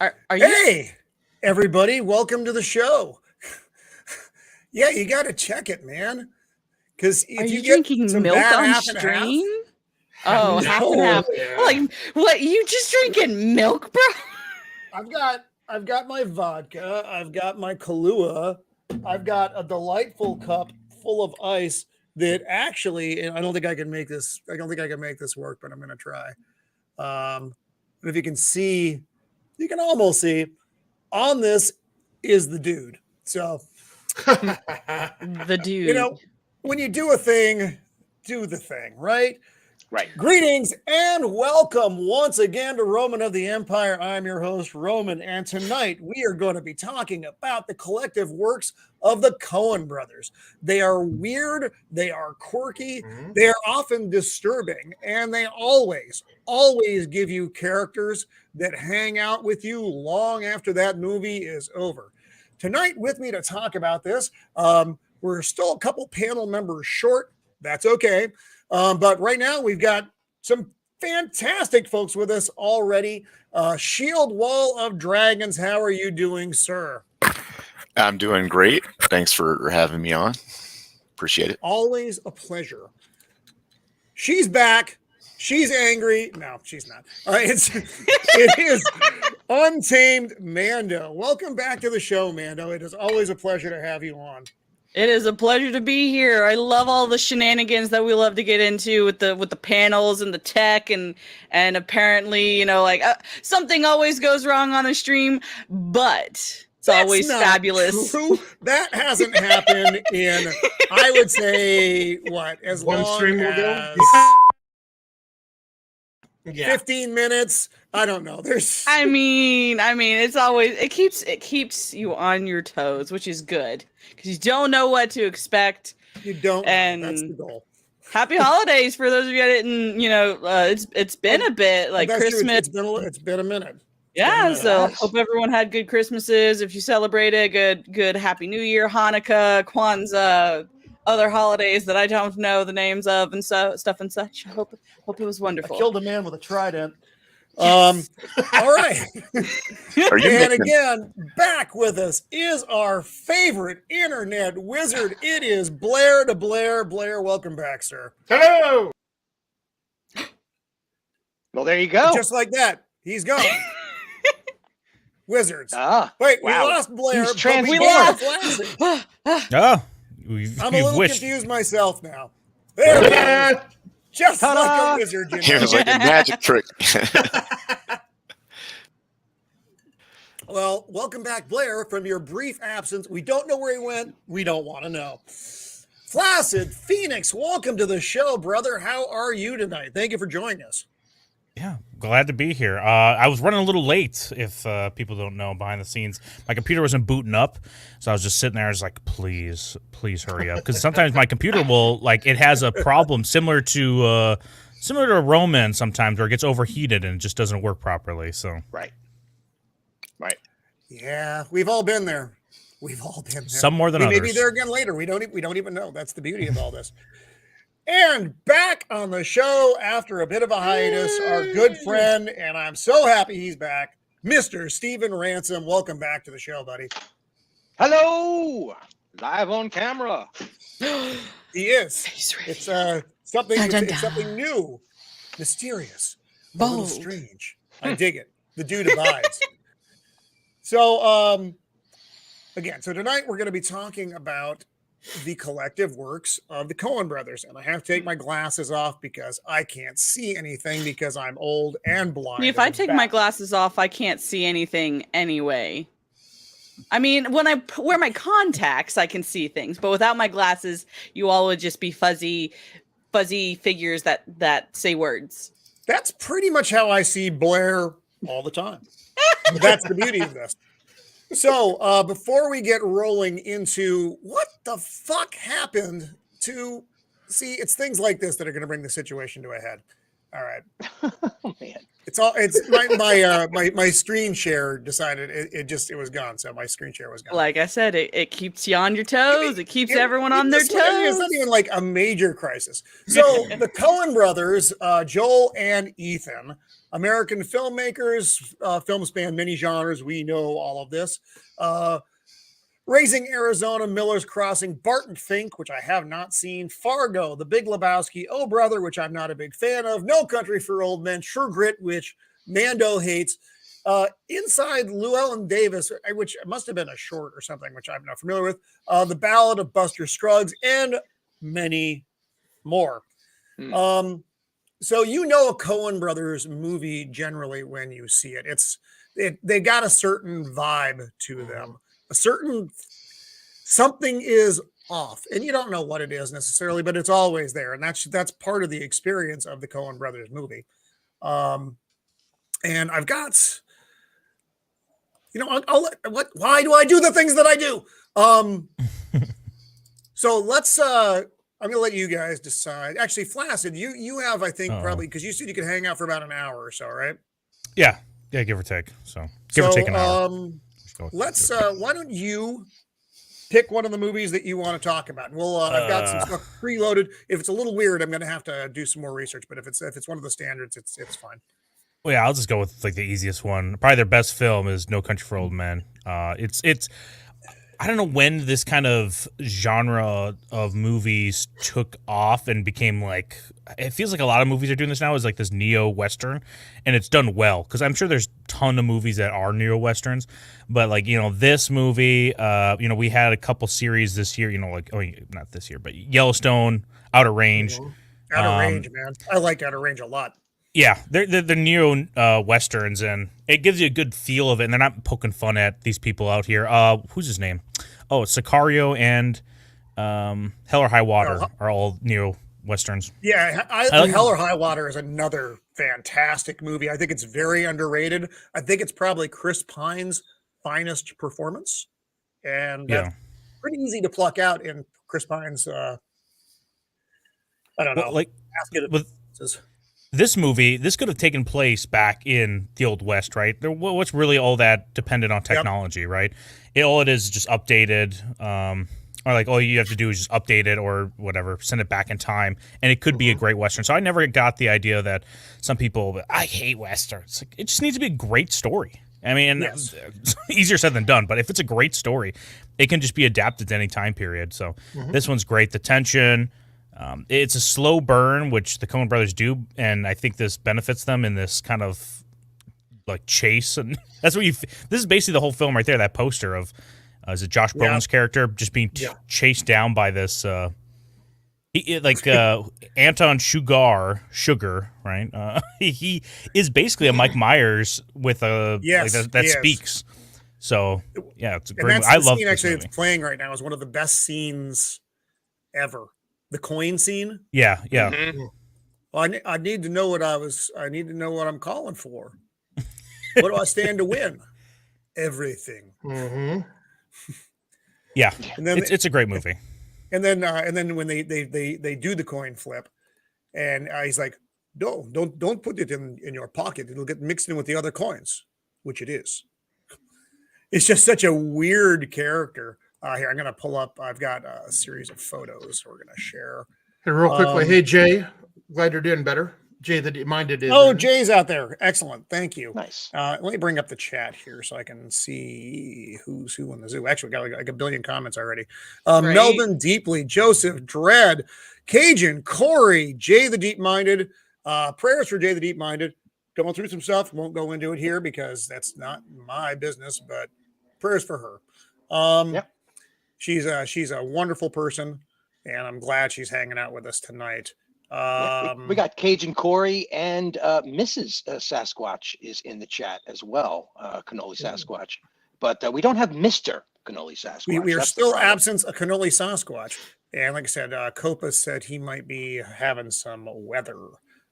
Are you? Hey, everybody, welcome to the show. Yeah, you got to check it, man. Because if Are you get drinking some milk bad on half and stream? half, Oh, half and half. yeah. Like, what? You just drinking milk, bro? I've got my vodka. I've got my Kahlua. I've got a delightful cup full of ice that actually, and I don't think I can make this. I don't think I can make this work, but I'm going to try. But if you can see, you can almost see on this is the dude. So The dude. you know, when you do a thing, do the thing, right? Right. Greetings and welcome once again to Roman of the Empire. I'm your host, Roman, and tonight we are going to be talking about the collective works of the Coen Brothers. They are weird, they are quirky, they are often disturbing, and they always give you characters that hang out with you long after that movie is over. Tonight with me to talk about this, we're still a couple panel members short. That's okay. But right now we've got some fantastic folks with us already. Shieldwall of Dragons, how are you doing, sir? I'm doing great. Thanks for having me on. Appreciate it. Always a pleasure. She's back. She's angry. No, she's not. It is Untamed Mando. Welcome back to the show, Mando. It is always a pleasure to have you on. It is a pleasure to be here. I love all the shenanigans that we love to get into with the panels and the tech and apparently, you know, like something always goes wrong on a stream, but it's always fabulous. True. That hasn't happened in, I would say, as One long stream as ago? 15 minutes. I don't know. I mean, it keeps you on your toes, which is good because you don't know what to expect. You don't. And that's the goal. Happy holidays for those of you that didn't. You know, it's been a bit like Christmas. It's been a minute. Yeah, so hope everyone had good Christmases. If you celebrated, good Happy New Year, Hanukkah, Kwanzaa, other holidays that I don't know the names of and stuff and such. I hope it was wonderful. I killed a man with a trident. Yes. All right. And again, back with us is our favorite internet wizard. It is Blair de Blair. Blair, welcome back, sir. Hello. Well, there you go. Just like that, he's gone. Wizards. Wait, wow. We lost Blair. We lost. I'm a little confused myself now. There we go. Just like a wizard, you know. It was like a magic trick. Well, welcome back, Blair, from your brief absence. We don't know where he went. We don't want to know. Flaccid Phoenix, welcome to the show, brother. How are you tonight? Thank you for joining us. Yeah, glad to be here. I was running a little late, if people don't know, behind the scenes. My computer wasn't booting up, so I was just sitting there. I was like, please hurry up. Because sometimes my computer will, it has a problem similar to Roman sometimes, where it gets overheated and it just doesn't work properly. So Right. Yeah, we've all been there. Some more than others. We may be there again later. We don't even know. That's the beauty of all this. And back on the show after a bit of a hiatus, our good friend, and I'm so happy he's back, Mr. Stephen Ransom. Welcome back to the show, buddy. Hello. Live on camera. He is. It's something new, mysterious, a little strange. I dig it. The dude abides. So, again, so tonight we're going to be talking about the collective works of the Coen Brothers, and I have to take my glasses off because I can't see anything because I'm old and blind. If I take my glasses off, I can't see anything anyway. I mean, when I wear my contacts, I can see things, but without my glasses, you all would just be fuzzy figures that say words. That's pretty much how I see Blair all the time. That's the beauty of this. So before we get rolling into what the fuck happened to see, it's things like this that are going to bring the situation to a head. All right. Oh, man. It's my screen share decided it was gone. So my screen share was gone. Like I said, it keeps you on your toes. It keeps everyone on their toes. It's not even like a major crisis. So the Coen brothers, Joel and Ethan, American filmmakers, film span many genres. We know all of this. Raising Arizona, Miller's Crossing, Barton Fink, which I have not seen, Fargo, The Big Lebowski, Oh Brother, which I'm not a big fan of, No Country for Old Men, True Grit, which Mando hates, Inside Llewellyn Davis, which must have been a short or something, which I'm not familiar with, The Ballad of Buster Scruggs, and many more. So you know a Coen Brothers movie generally when you see it. They got a certain vibe to them. A certain something is off, and you don't know what it is necessarily, but it's always there, and that's part of the experience of the Coen Brothers movie. And I've got, why do I do the things that I do? So let's. I'm gonna let you guys decide. Actually, Flaccid, you have, I think, probably because you said you could hang out for about an hour or so, right? Yeah, give or take. So give or take an hour. Let's why don't you pick one of the movies that you want to talk about? Well, I've got some stuff preloaded. If it's a little weird, I'm going to have to do some more research, but if it's one of the standards, it's fine. Well, yeah, I'll just go with like the easiest one. Probably their best film is No Country for Old Men. It's I don't know when this kind of genre of movies took off and became like, it feels like a lot of movies are doing this now, is like this neo-Western, and it's done well, because I'm sure there's a ton of movies that are neo-Westerns, but like, this movie, we had a couple series this year, not this year, but Yellowstone, Outer Range. Outer Range, man. I like Outer Range a lot. Yeah, they're neo-Westerns, and it gives you a good feel of it, and they're not poking fun at these people out here. Who's his name? Oh, Sicario and Hell or High Water are all neo-Westerns. Yeah, Hell or High Water is another fantastic movie. I think it's very underrated. I think it's probably Chris Pine's finest performance, and that's pretty easy to pluck out in Chris Pine's, I don't know. Like, this movie, this could have taken place back in the Old West, right? What's really all that dependent on technology, right? All it is just updated, or like all you have to do is just update it or whatever, send it back in time, and it could be a great Western. So I never got the idea that some people, I hate Westerns. Like, it just needs to be a great story. I mean, it's easier said than done, but if it's a great story, it can just be adapted to any time period. So this one's great. The tension. It's a slow burn, which the Coen brothers do, and I think this benefits them in this kind of like chase, and that's what this is basically the whole film right there. That poster of is it Josh Brolin's character just being chased down by this Anton Sugar, right? He is basically a Mike Myers with a that speaks. So yeah, it's a great. I love scene this actually. movie. It's playing right now is one of the best scenes ever. The coin scene. Yeah. Well, I need to know what I need to know what I'm calling for. What do I stand to win? Everything. Yeah, and then it's a great movie. And then when they do the coin flip, and he's like, "No, don't put it in your pocket. It'll get mixed in with the other coins," which it is. It's just such a weird character. Here, I'm going to pull up. I've got a series of photos we're going to share. Hey, real quickly. Hey, Jay. Glad you're doing better. Jay, the minded is. Oh, Jay's out there. Excellent. Thank you. Nice. Let me bring up the chat here so I can see who's who in the zoo. Actually, we got like a billion comments already. Melvin Deeply, Joseph, Dread, Cajun, Corey, Jay the Deep Minded. Prayers for Jay the Deep Minded. Going through some stuff. Won't go into it here because that's not my business, but prayers for her. She's a wonderful person, and I'm glad she's hanging out with us tonight. We got Cajun Corey, and Mrs. Sasquatch is in the chat as well, CannoliSasquatch. But we don't have Mr. CannoliSasquatch. We are still absent a CannoliSasquatch. And like I said, Copa said he might be having some weather.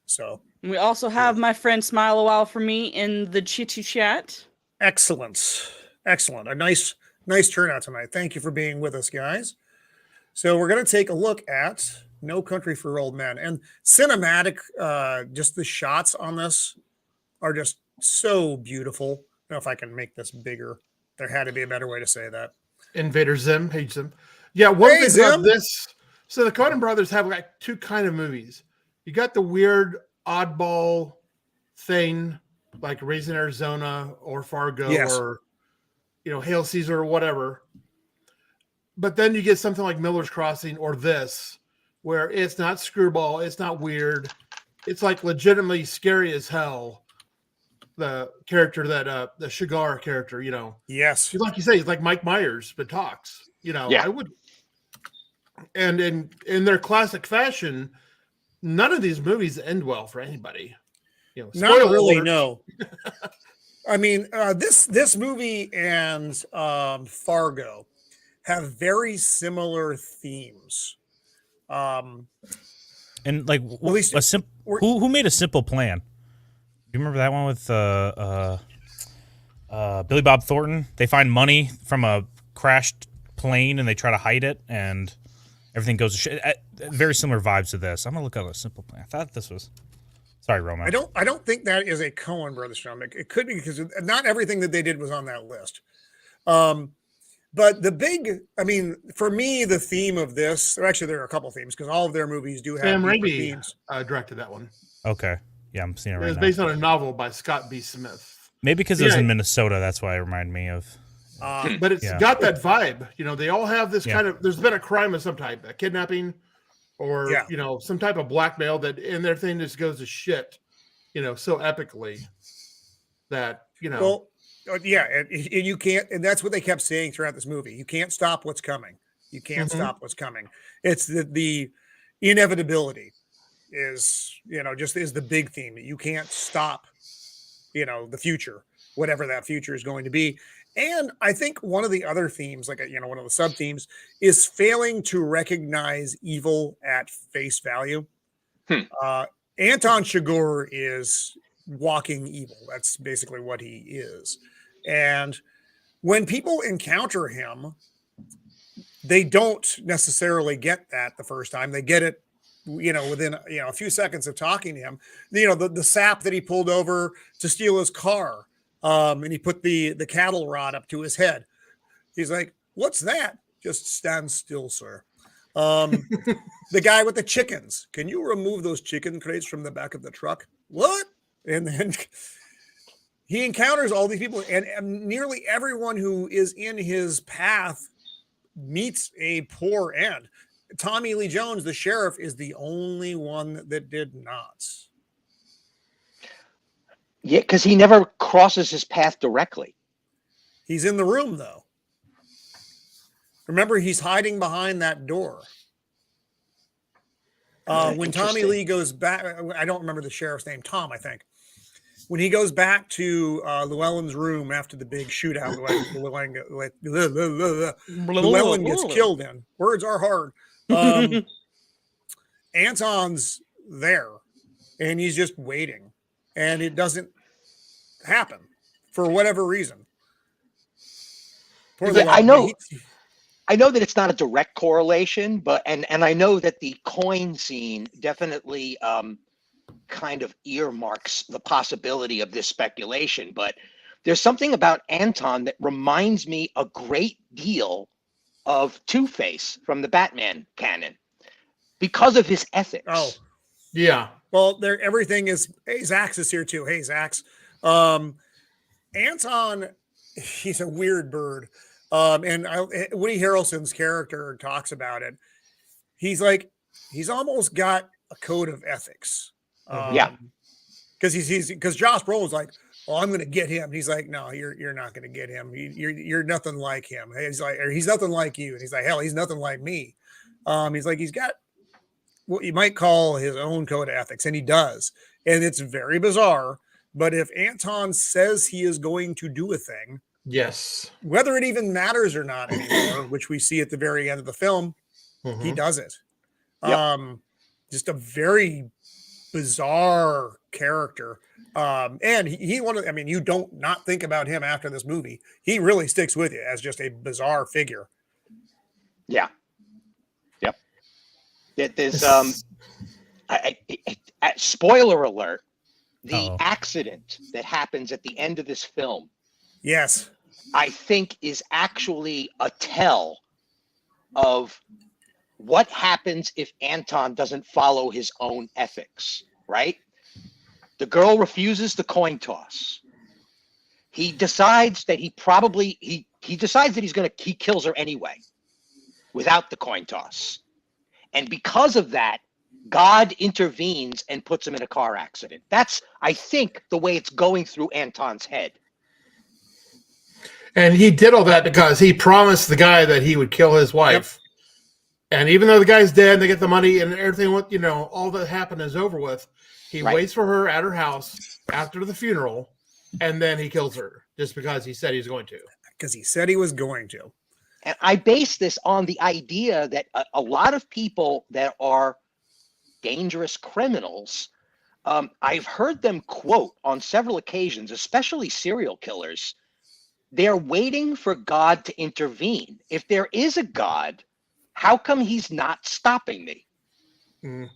So we also have my friend Smile a While for Me in the Chitty Chat. Excellent. A nice turnout tonight. Thank you for being with us, guys. So we're going to take a look at No Country for Old Men. And cinematic, just the shots on this are just so beautiful. I don't know if I can make this bigger. There had to be a better way to say that. Invader Zim, hates Zim. Yeah, one Hey, thing Zim. about this. So the Coen Brothers have like two kind of movies. You got the weird oddball thing, like Raising Arizona or Fargo Yes. or Hail Caesar or whatever. But then you get something like Miller's Crossing or this, where it's not screwball, it's not weird, it's like legitimately scary as hell. The character that the Shigar character, Yes. like you say, he's like Mike Myers, but talks. Yeah. I would. And in their classic fashion, none of these movies end well for anybody. Not spoiler really, alert. no. I mean, this movie and Fargo have very similar themes. And like, least who made a Simple Plan? Do you remember that one with Billy Bob Thornton? They find money from a crashed plane and they try to hide it, and everything goes to shit. Very similar vibes to this. I'm gonna look up a Simple Plan. I thought this was. Sorry, Roman. I don't think that is a Coen Brothers film. It could be because not everything that they did was on that list. But for me, the theme of this, or actually there are a couple themes because all of their movies do have Sam deeper Raimi themes. directed that one. Okay. Yeah, I'm seeing it It right was now. based on a novel by Scott B. Smith. Maybe because it was in Minnesota. That's why it reminded me of. But it's got that vibe. They all have this Yeah. kind of. There's been a crime of some type, a kidnapping, or some type of blackmail that, and their thing just goes to shit. So epically that Well, and you can't, and that's what they kept saying throughout this movie. You can't stop what's coming. You can't stop what's coming. It's the inevitability is the big theme. You can't stop the future, whatever that future is going to be. And I think one of the other themes, like one of the sub themes, is failing to recognize evil at face value. Anton Chigurh is walking evil. That's basically what he is. And when people encounter him, they don't necessarily get that the first time. They get it, within a few seconds of talking to him. The sap that he pulled over to steal his car, and he put the cattle rod up to his head. He's like, "What's that?" "Just stand still, sir." The guy with the chickens. "Can you remove those chicken crates from the back of the truck?" "What?" And then he encounters all these people, and nearly everyone who is in his path meets a poor end. Tommy Lee Jones, the sheriff, is the only one that did not. Yeah, because he never crosses his path directly. He's in the room, though. Remember, he's hiding behind that door. When Tommy Lee goes back, I don't remember the sheriff's name, Tom, I think. When he goes back to Llewellyn's room after the big shootout, Llewellyn gets killed in. Words are hard. Anton's there, and he's just waiting, and it doesn't happen for whatever reason. I know that it's not a direct correlation, but and I know that the coin scene definitely kind of earmarks the possibility of this speculation. But there's something about Anton that reminds me a great deal of Two-Face from the Batman canon because of his ethics. Oh, yeah. Well, everything is. Hey, Zax is here too. Hey, Zax. Anton, he's a weird bird. And Woody Harrelson's character talks about it. He's almost got a code of ethics. Because Josh Brolin's like, "Oh, I'm going to get him." And he's like, "No, you're not going to get him. You're nothing like him." He's like, or he's nothing like you. And he's like, "Hell, he's nothing like me." He's like, he's got what you might call his own code of ethics, and he does. And it's very bizarre. But if Anton says he is going to do a thing, yes, whether it even matters or not anymore, which we see at the very end of the film, he does it. Yep. Just a very bizarre character. And he wanted, you don't not think about him after this movie. He really sticks with you as just a bizarre figure. Yeah. Yep. that there's spoiler alert, the accident that happens at the end of this film, Yes. I think is actually a tell of what happens if Anton doesn't follow his own ethics, right? The girl refuses the coin toss. He decides that he decides that he kills her anyway without the coin toss. And because of that, God intervenes and puts him in a car accident. That's, I think, the way it's going through Anton's head. And he did all that because he promised the guy that he would kill his wife. Yep. And even though the guy's dead and they get the money and everything, all that happened is over with, he waits for her at her house after the funeral, and then he kills her just because he said he was going to. Because he said he was going to. And I base this on the idea that a lot of people that are dangerous criminals, I've heard them quote on several occasions, especially serial killers, they're waiting for God to intervene. If there is a God, how come he's not stopping me? Mm.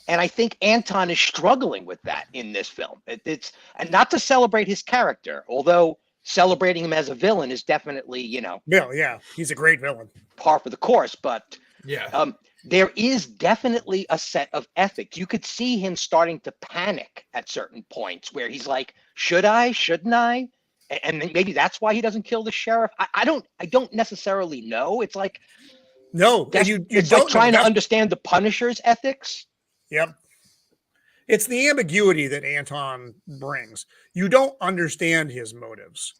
And I think Anton is struggling with that in this film. It's and not to celebrate his character, although celebrating him as a villain is definitely, yeah, he's a great villain, par for the course. But there is definitely a set of ethics. You could see him starting to panic at certain points where he's like, "Should I? Shouldn't I?" And maybe that's why he doesn't kill the sheriff. I don't necessarily know. It's like it's like trying to understand the Punisher's ethics. Yep. It's the ambiguity that Anton brings. You don't understand his motives.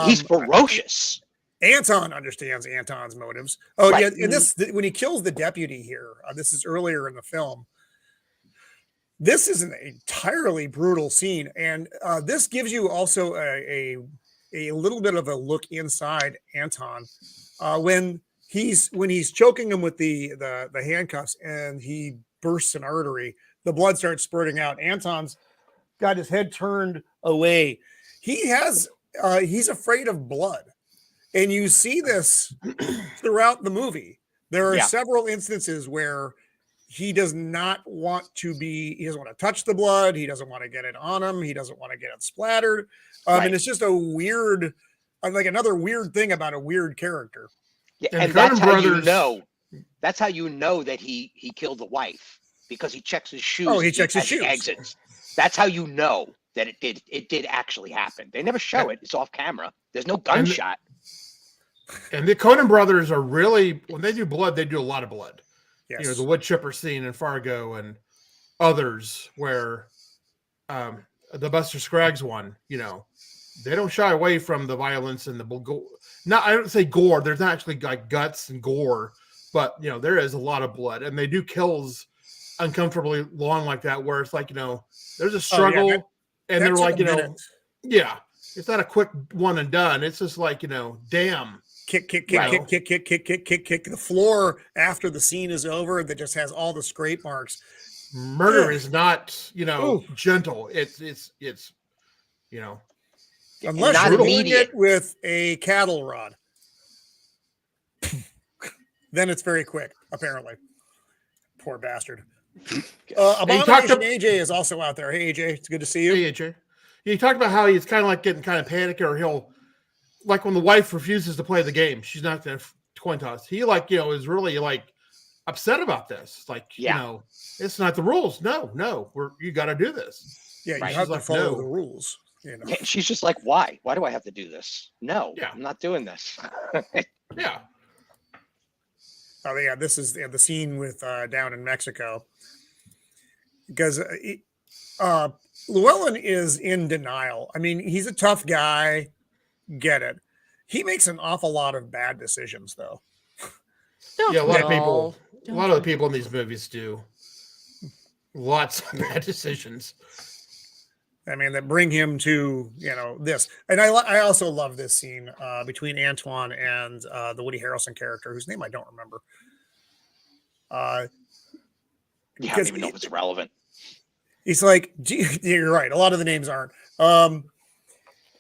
He's ferocious. Enton understands Anton's motives. Oh, right. Yeah. And this, when he kills the deputy here, this is earlier in the film. This is an entirely brutal scene. And this gives you also a little bit of a look inside Anton when he's choking him with the handcuffs and he bursts an artery, the blood starts spurting out. Anton's got his head turned away. He's afraid of blood. And you see this throughout the movie. There are several instances where he does not want to he doesn't want to touch the blood. He doesn't want to get it on him. He doesn't want to get it splattered. And it's just a weird, like another weird thing about a weird character. Yeah, and that's how you know. That's how you know that he killed the wife, because he checks his shoes. Oh, he checks his shoes. He exits. That's how you know that it did actually happen. They never show it. It's off camera. There's no gunshot. And the Coen Brothers are really, when they do blood, they do a lot of blood. Yes. The wood chipper scene in Fargo and others where the Buster Scruggs one, they don't shy away from the violence and the gore. Not, I don't say gore. There's not actually like guts and gore, but there is a lot of blood, and they do kills uncomfortably long like that, where it's like there's a struggle, and they're like it's not a quick one and done. It's just like damn. Kick the floor after the scene is over that just has all the scrape marks. Murder is not gentle. It's unless you're doing it with a cattle rod, then it's very quick. Apparently, poor bastard. Abomination AJ is also out there. Hey AJ, it's good to see you. Hey AJ, you talked about how he's kind of like getting kind of panicky, or he'll. Like when the wife refuses to play the game, she's not going to coin toss. He is really upset about this. Like, it's not the rules. No, you got to do this. Yeah, you have to follow the rules. Yeah, she's just like, why? Why do I have to do this? No, I'm not doing this. Yeah. Oh yeah, this is the scene with down in Mexico, because Llewellyn is in denial. I mean, he's a tough guy. Get it. He makes an awful lot of bad decisions, though. A lot of the people in these movies do lots of bad decisions. I mean, that bring him to this. And I also love this scene between Antoine and the Woody Harrelson character, whose name I don't remember. I don't even know if it's relevant. He's like, you're right. A lot of the names aren't.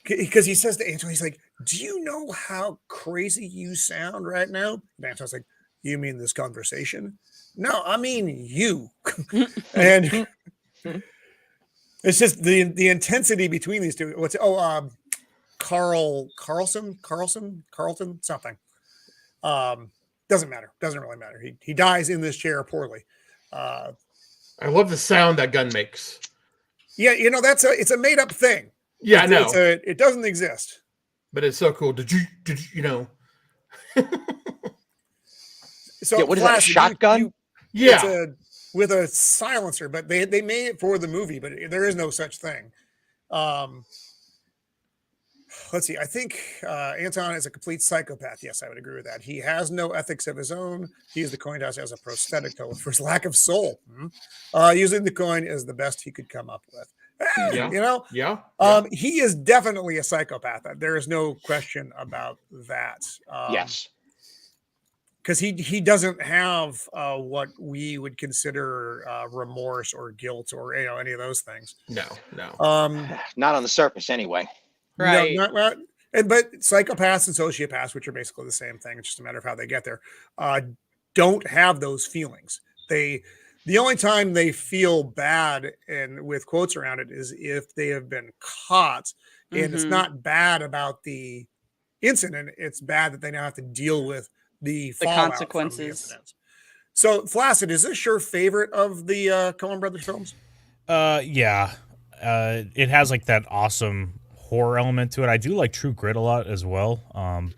Because he says to Anton, he's like, "Do you know how crazy you sound right now?" And Anton's like, You mean this conversation? No, I mean you. And it's just the intensity between these two. Carlton, something. Doesn't matter. Doesn't really matter. He dies in this chair poorly. I love the sound that gun makes. Yeah, it's a made up thing. Yeah, I know. It doesn't exist. But it's so cool. Did you know? So what is that? A shotgun? Yeah. With a silencer, but they made it for the movie, but there is no such thing. Let's see. I think Anton is a complete psychopath. Yes, I would agree with that. He has no ethics of his own. He used the coin toss as a prosthetic tool for his lack of soul. Using the coin is the best he could come up with. Yeah. He is definitely a psychopath. There is no question about that. Yes. Because he doesn't have what we would consider remorse or guilt or any of those things. No. Not on the surface, anyway. Right. No, but psychopaths and sociopaths, which are basically the same thing, it's just a matter of how they get there, don't have those feelings. The only time they feel bad, and with quotes around it, is if they have been caught, and it's not bad about the incident; it's bad that they now have to deal with the consequences. From the incident. So, Flaccid, is this your favorite of the Coen Brothers films? Yeah. It has like that awesome horror element to it. I do like True Grit a lot as well,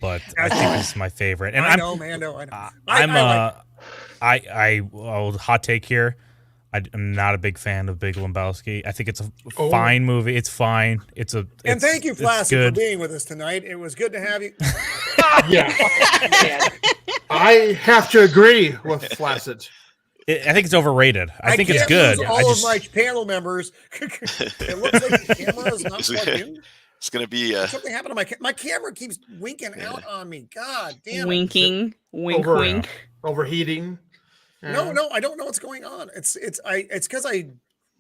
but I think this is my favorite. And I know. I'll hot take here. I'm not a big fan of Big Lebowski. I think it's a fine movie. It's fine. And thank you, Flaccid, for being with us tonight. It was good to have you. Yeah. I have to agree with Flaccid. I think it's overrated. I think it's good. All of my panel members. It looks like the camera is not plugged in. It's going to be something happened to my camera keeps winking out on me. God damn it. Winking. Wink. Overheating. No, I don't know what's going on. It's because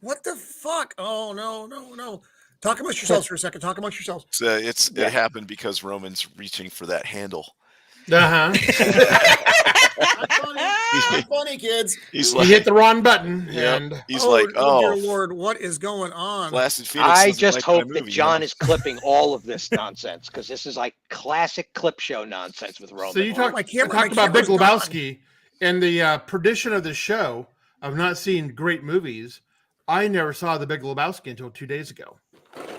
what the fuck? Oh, no. Talk amongst yourselves for a second. Talk amongst yourselves. It happened because Roman's reaching for that handle. Uh-huh. Not funny, kids. He hit the wrong button. And he's like, dear Lord, what is going on? I just hope that John is clipping all of this nonsense, because this is like classic clip show nonsense with Roman. So you talk about Big Lebowski and the perdition of the show of not seeing great movies. I never saw The Big Lebowski until 2 days ago.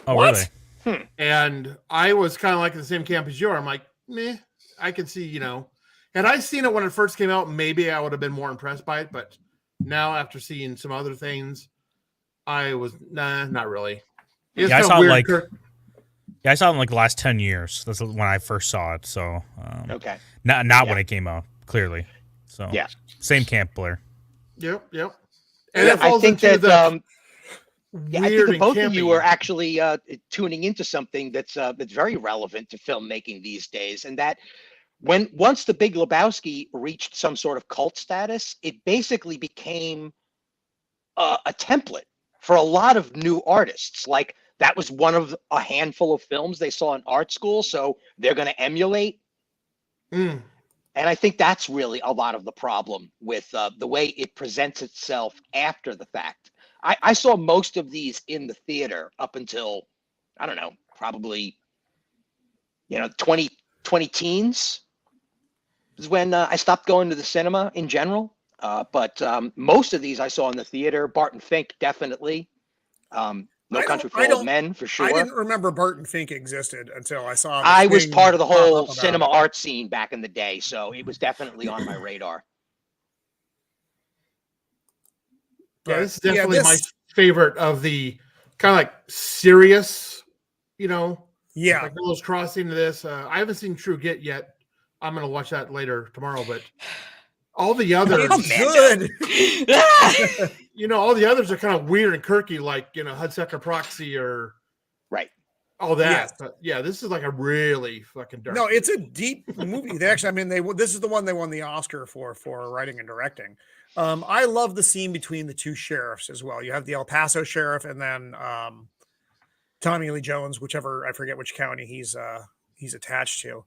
Oh, what? Really? And I was kind of like in the same camp as you are. I'm like, meh, I can see, had I seen it when it first came out, maybe I would have been more impressed by it. But now, after seeing some other things, I was, not really. I saw it in like the last 10 years. That's when I first saw it. So, okay. Not when it came out, clearly. So, yeah. Same camp, Blair. Yep. And I think that I think that both of you are actually tuning into something that's very relevant to filmmaking these days, and that once The Big Lebowski reached some sort of cult status, it basically became a template for a lot of new artists. Like, that was one of a handful of films they saw in art school, so they're going to emulate. And I think that's really a lot of the problem with the way it presents itself after the fact. I saw most of these in the theater up until, I don't know, probably, 20 teens is when I stopped going to the cinema in general. But most of these I saw in the theater. Barton Fink, definitely. No Country for Old Men, for sure. I didn't remember Barton Fink existed until I saw. I was part of the whole cinema art scene back in the day, so it was definitely on my radar. Yeah, this is definitely my favorite of the kind of like serious, like Miller's Crossing to this. I haven't seen True Grit yet. I'm going to watch that later tomorrow, but all the others, good. All the others are kind of weird and quirky, like, Hudsucker Proxy or all that. Yes. But yeah, this is like a really fucking dark. No, it's a deep movie. This is the one they won the Oscar for writing and directing. I love the scene between the two sheriffs as well. You have the El Paso sheriff and then Tommy Lee Jones, I forget which county he's attached to.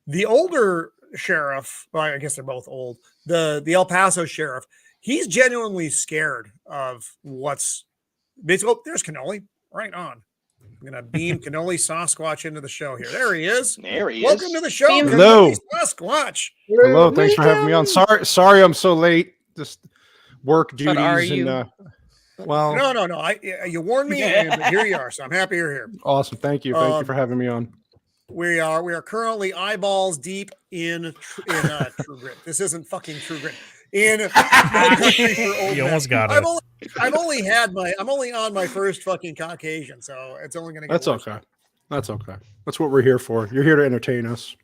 The older sheriff, well, I guess they're both old. The El Paso sheriff, he's genuinely scared of what's basically. Oh, there's Cannoli. Right on. I'm gonna beam CannoliSasquatch into the show here. There he is. There he Welcome is. to the show, Hello. CannoliSasquatch. Hello, thanks for having me on. Sorry, I'm so late. Just work duties. But are you? And, well, No. You warned me, and here you are. So I'm happy you're here. awesome. Thank you. Thank you for having me on. We are currently eyeballs deep in True Grit. This isn't fucking True Grit. In No Country for Old You Men. almost got it. I'm only on my first fucking Caucasian, so it's only gonna get That's worse. okay. That's okay. That's what we're here for. You're here to entertain us.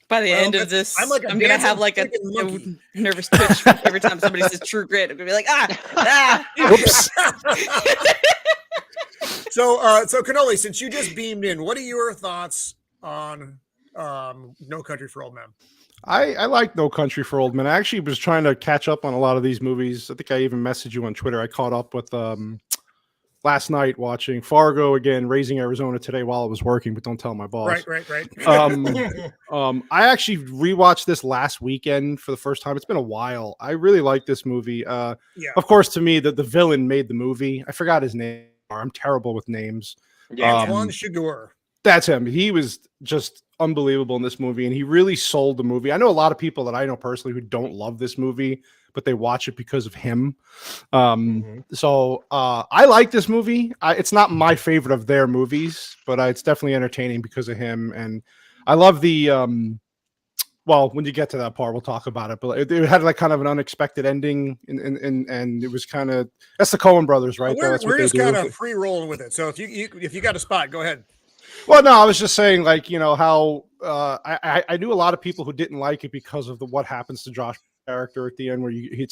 By the Well, end of this, I'm like a I'm gonna have like a dancing freaking nervous twitch every time somebody says True Grit. I'm gonna be like, Whoops. So Cannoli, since you just beamed in, what are your thoughts on No Country for Old Men? I like No Country for Old Men. I actually was trying to catch up on a lot of these movies. I think I even messaged you on Twitter. I caught up with last night watching Fargo again, Raising Arizona today while I was working, but don't tell my boss. Right. I actually rewatched this last weekend for the first time. It's been a while. I really like this movie. Yeah. Of course, to me, the villain made the movie. I forgot his name. I'm terrible with names. Yeah. Antoine Chigurh. That's him. He was just unbelievable in this movie, and he really sold the movie. I know a lot of people that I know personally who don't love this movie, but they watch it because of him. So I like this movie. It's not my favorite of their movies, but it's definitely entertaining because of him. And I love the well, when you get to that part, we'll talk about it. But it had like kind of an unexpected ending, and it was kind of that's the Coen Brothers, right? We're That's what they just do. kind of free rolling with it. So if you got a spot, go ahead. Well, no, I was just saying, like, you know, how I knew a lot of people who didn't like it because of what happens to Josh's character at the end, where he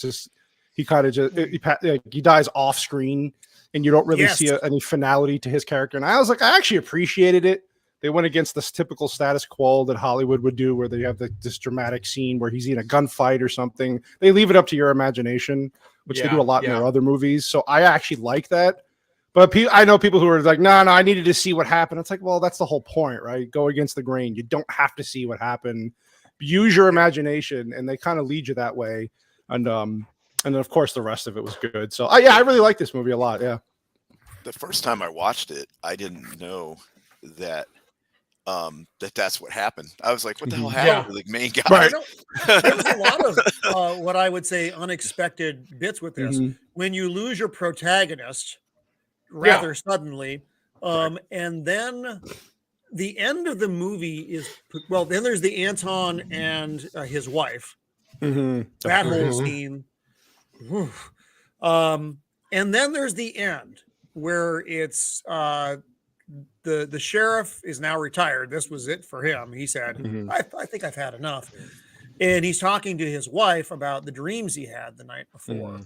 dies off screen, and you don't really see any finality to his character. And I was like, I actually appreciated it. They went against this typical status quo that Hollywood would do, where they have this dramatic scene where he's in a gunfight or something. They leave it up to your imagination, which they do a lot in their other movies. So I actually like that. But I know people who are like, no, I needed to see what happened. It's like, well, that's the whole point, right? Go against the grain. You don't have to see what happened. Use your imagination, and they kind of lead you that way. And then of course the rest of it was good. So I really like this movie a lot. Yeah. The first time I watched it, I didn't know that that's what happened. I was like, what the hell happened to the main guy? Right. There was a lot of what I would say unexpected bits with this. When you lose your protagonist rather suddenly, and then the end of the movie is, well, then there's the Anton and his wife. That whole scene. And then there's the end where it's the sheriff is now retired. This was it for him. He said, I think I've had enough. And he's talking to his wife about the dreams he had the night before.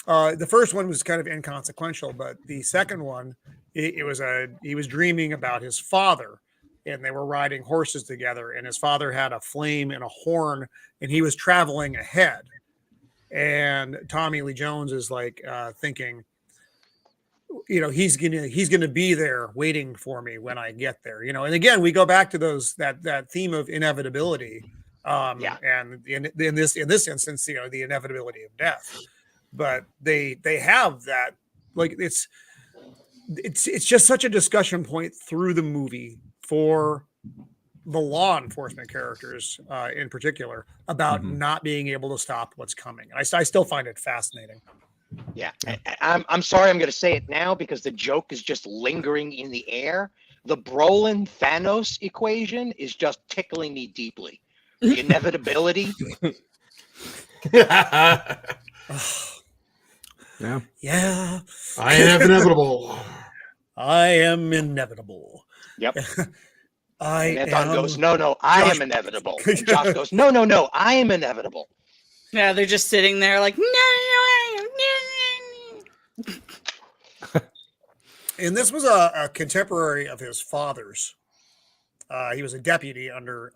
The first one was kind of inconsequential, but the second one, he was dreaming about his father, and they were riding horses together, and his father had a flame and a horn, and he was traveling ahead. And Tommy Lee Jones is like thinking, you know, he's gonna be there waiting for me when I get there, you know. And again, we go back to that theme of inevitability, and in this instance, you know, the inevitability of death. But they have that, like, it's just such a discussion point through the movie for the law enforcement characters in particular about not being able to stop what's coming. And I still find it fascinating. Yeah. I'm sorry, I'm going to say it now because the joke is just lingering in the air. The Brolin Thanos equation is just tickling me deeply. The inevitability. Yeah. I am inevitable. I am inevitable. Yep. And Anton goes, no, I am inevitable. And Josh goes, no, I am inevitable. Yeah, they're just sitting there like, no. And this was a contemporary of his father's. He was a deputy under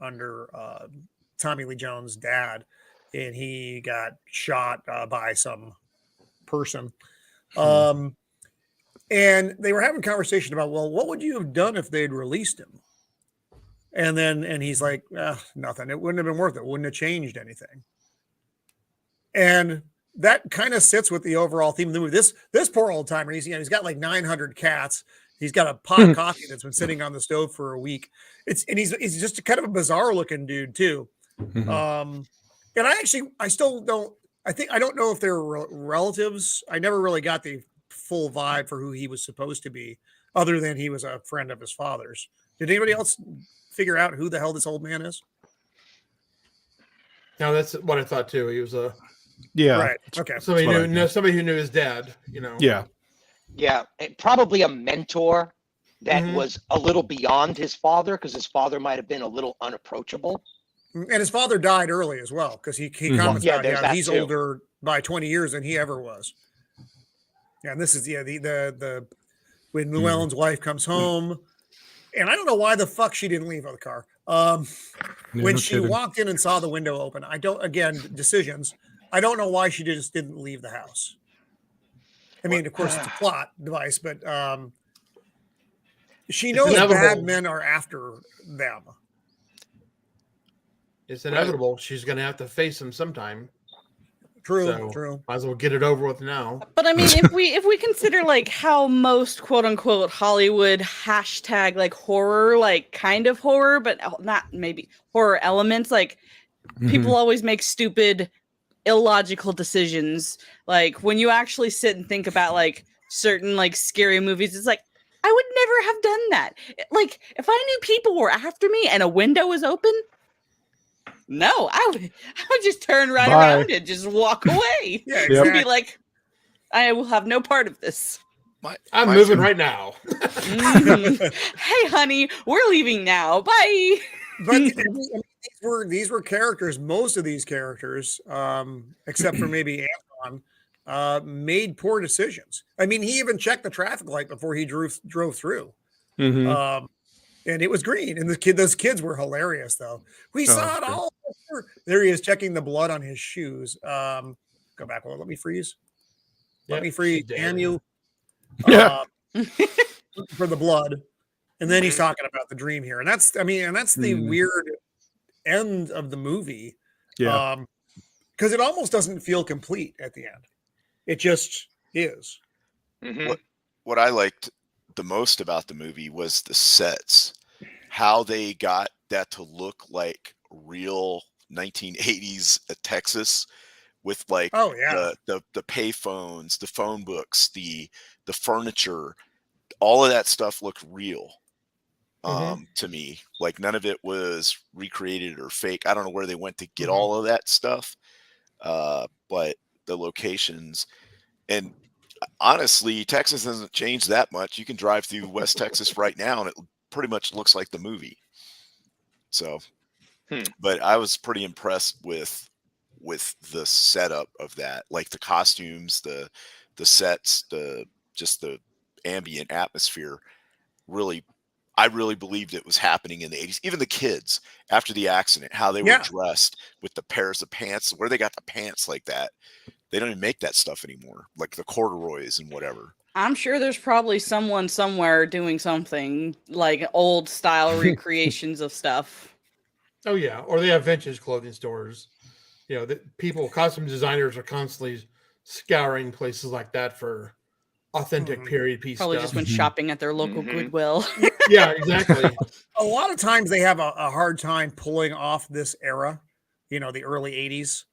Tommy Lee Jones' dad, and he got shot by some person. And they were having a conversation about, well, what would you have done if they'd released him? And he's like, nothing. It wouldn't have been worth it. Wouldn't have changed anything. And that kind of sits with the overall theme of the movie. This poor old timer, he's got like 900 cats. He's got a pot of coffee that's been sitting on the stove for a week. He's just kind of a bizarre looking dude too. And I still don't. I don't know if they're relatives. I never really got the full vibe for who he was supposed to be, other than he was a friend of his father's. Did anybody else figure out who the hell this old man is? No, that's what I thought too. He was a right. Okay. Somebody who knew his dad. You know. Yeah, probably a mentor that was a little beyond his father, because his father might have been a little unapproachable. And his father died early as well, because he comments out, he's too. older by 20 years than he ever was. Yeah, and this is the when Llewellyn's wife comes home, and I don't know why the fuck she didn't leave the car. When she walked in and saw the window open, decisions. I don't know why she just didn't leave the house. I mean, of course, it's a plot device, but she knows bad men are after them. It's inevitable. She's going to have to face him sometime. True. Might as well get it over with now. But I mean, if we consider like how most quote unquote Hollywood hashtag like horror, like kind of horror, but not maybe horror elements, like people always make stupid, illogical decisions. Like when you actually sit and think about like certain like scary movies, it's like, I would never have done that. Like if I knew people were after me and a window was open, no, I would just turn right around and just walk away. And be like, I will have no part of this. I'm moving right now. Hey, honey, we're leaving now. Bye. But these were characters. Most of these characters, except for maybe Anton, made poor decisions. I mean, he even checked the traffic light before he drove through. And it was green. And those kids were hilarious, though. We saw it all. There he is checking the blood on his shoes. Go back. Well, let me freeze. Let me freeze. Damn you. For the blood. And then he's talking about the dream here. And that's the weird end of the movie. Because it almost doesn't feel complete at the end. It just is. What I liked the most about the movie was the sets, how they got that to look like real 1980s Texas, with like the pay phones, the phone books, the furniture, all of that stuff looked real to me. Like none of it was recreated or fake. I don't know where they went to get all of that stuff, but the locations, and honestly, Texas hasn't changed that much. You can drive through West Texas right now and it pretty much looks like the movie. So, but I was pretty impressed with the setup of that, like the costumes, the sets, just the ambient atmosphere. Really, I really believed it was happening in the 80s. Even the kids after the accident, how they were dressed with the pairs of pants, where they got the pants like that. They don't even make that stuff anymore, like the corduroys and whatever. I'm sure there's probably someone somewhere doing something like old style recreations of stuff. Oh yeah, or they have vintage clothing stores. You know, costume designers are constantly scouring places like that for authentic period piece probably stuff. Just went shopping at their local Goodwill. Yeah, exactly. A lot of times they have a hard time pulling off this era, the early 80s.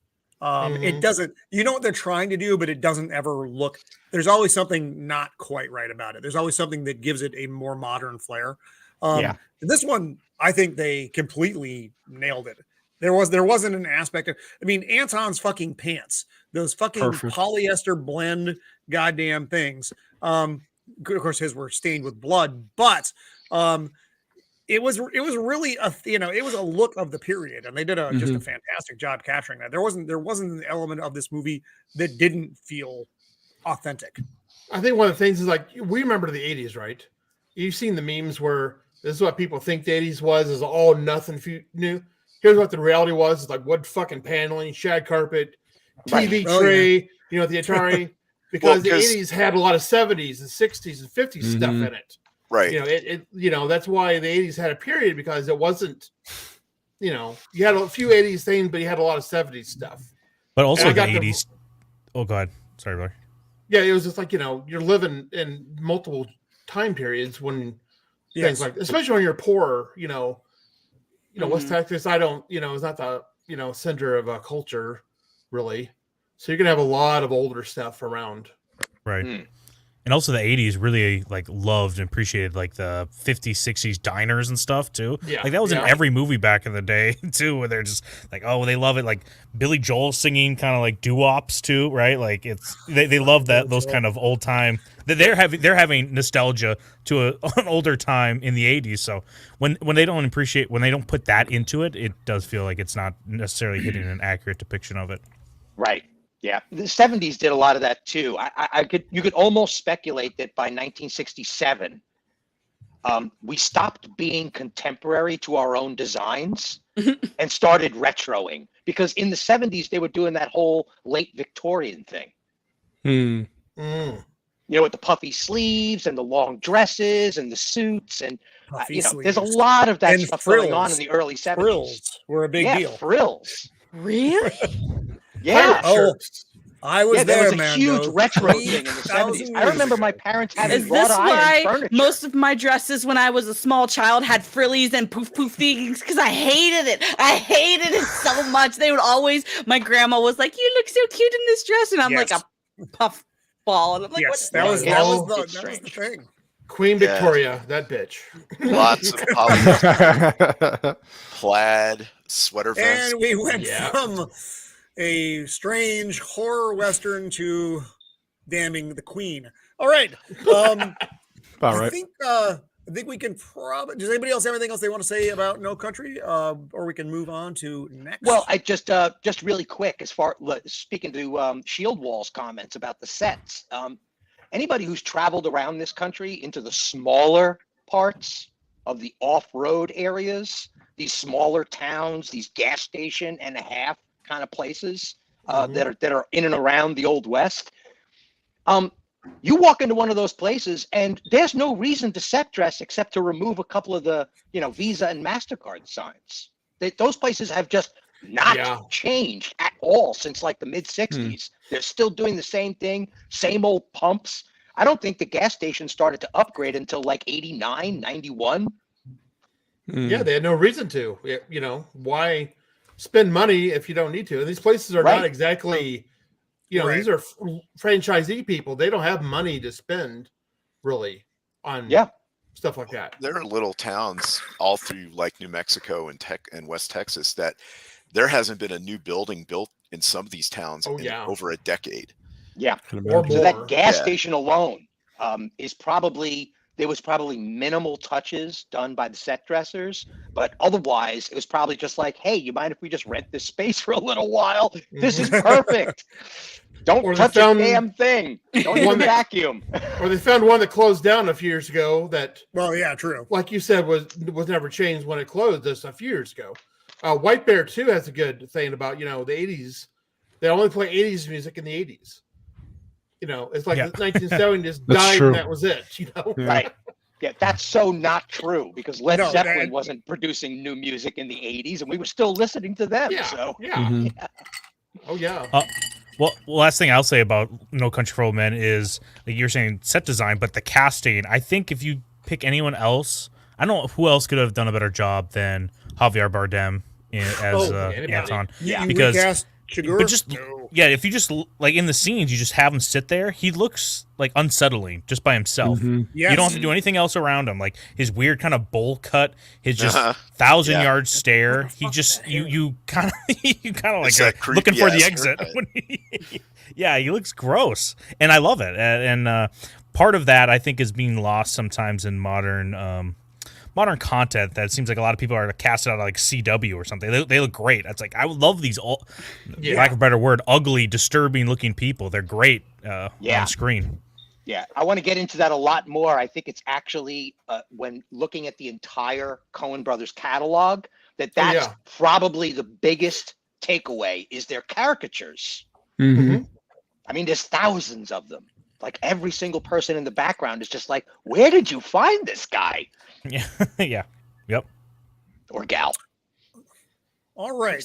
It doesn't, what they're trying to do, but it doesn't ever look, there's always something not quite right about it. There's always something that gives it a more modern flair. This one, I think they completely nailed it. There wasn't an aspect of, Anton's fucking pants, those fucking polyester blend goddamn things. Of course his were stained with blood, but, it was really it was a look of the period, and they did just a fantastic job capturing that. There wasn't an element of this movie that didn't feel authentic. I think one of the things is like, we remember the 80s, right? You've seen the memes where this is what people think the 80s was, is all nothing new. Here's what the reality was. It's like wood fucking paneling, shag carpet, TV tray, the Atari, because the 80s had a lot of 70s and 60s and 50s stuff in it. Right. That's why the 80s had a period, because it wasn't, you had a few 80s things, but you had a lot of 70s stuff. But also the 80s. Oh, God. Sorry, Blair. Yeah, it was just like, you're living in multiple time periods when things like, especially when you're poor, West Texas, I don't, is not the, center of a culture really. So you're going to have a lot of older stuff around. Right. And also the 80s really like loved and appreciated like the 50s, 60s diners and stuff too. Yeah. Like that was in every movie back in the day too, where they're just like, oh, they love it. Like Billy Joel singing kind of like doo-wops too, right? Like they love those kind of old time. They're having nostalgia to an older time in the 80s. So when they don't put that into it, it does feel like it's not necessarily hitting an accurate depiction of it. Right. Yeah, the 70s did a lot of that too. You could almost speculate that by 1967, we stopped being contemporary to our own designs and started retroing, because in the 70s they were doing that whole late Victorian thing. With the puffy sleeves and the long dresses and the suits, and there's a lot of that stuff going on in the early 70s. Frills were a big deal. Frills. Really? Yeah. I was there, there was a man. huge retro thing in the 70s. I remember my parents having Is this wrought iron why furniture. most of my dresses when I was a small child had frillies and poof things? Because I hated it. I hated it so much. They would always, my grandma was like, "You look so cute in this dress," and I'm like a puff ball, and I'm like, yes, "What?" that was the thing. Queen Victoria, that bitch. Lots of poly plaid sweater vest. And we went from a strange horror western to damning the Queen. All right. All right. I think we can probably. Does anybody else have anything else they want to say about No Country? Or we can move on to next. Well, I just really quick, speaking to Shieldwall's comments about the sets. Anybody who's traveled around this country into the smaller parts of the off-road areas, these smaller towns, these gas station and a half kind of places that are in and around the Old West, you walk into one of those places and there's no reason to set dress except to remove a couple of the Visa and MasterCard signs. Those places have just not changed at all since like the mid 60s. They're still doing the same thing, same old pumps. I don't think the gas station started to upgrade until like 89, 91. Yeah, they had no reason to. Why spend money if you don't need to? And these places are not exactly, these are franchisee people. They don't have money to spend really on stuff like that. There are little towns all through like New Mexico and West Texas that there hasn't been a new building built in some of these towns in over a decade. Yeah. Or more. So that gas station alone there was probably minimal touches done by the set dressers, but otherwise it was probably just like, hey, you mind if we just rent this space for a little while? This is perfect. Don't touch a damn thing. Don't even vacuum. Or they found one that closed down a few years ago that, true. Like you said, was never changed when it closed just a few years ago. White Bear too has a good thing about, the 80s. They only play 80s music in the 80s. It's like the 1970s died and that was it, Right. Yeah, that's so not true, because Led Zeppelin wasn't producing new music in the 80s and we were still listening to them. Oh, yeah. Well, last thing I'll say about No Country for Old Men is, like you're saying, set design, but the casting. I think if you pick anyone else, I don't know who else could have done a better job than Javier Bardem as Anton. Because if you just like in the scenes, you just have him sit there. He looks like unsettling just by himself. You don't have to do anything else around him. Like his weird kind of bowl cut, his just 1,000-yard stare. He just you kind of like looking for the exit. He looks gross, and I love it. And part of that I think is being lost sometimes in modern content. That seems like a lot of people are cast out of like CW or something. They look great. It's like I would love these lack of a better word, ugly, disturbing looking people. They're great on screen. Yeah, I want to get into that a lot more. I think it's actually when looking at the entire Coen Brothers catalog that's probably the biggest takeaway is their caricatures. I mean, there's thousands of them. Like every single person in the background is just like, where did you find this guy Yeah. Yeah. Yep. or gal? All right.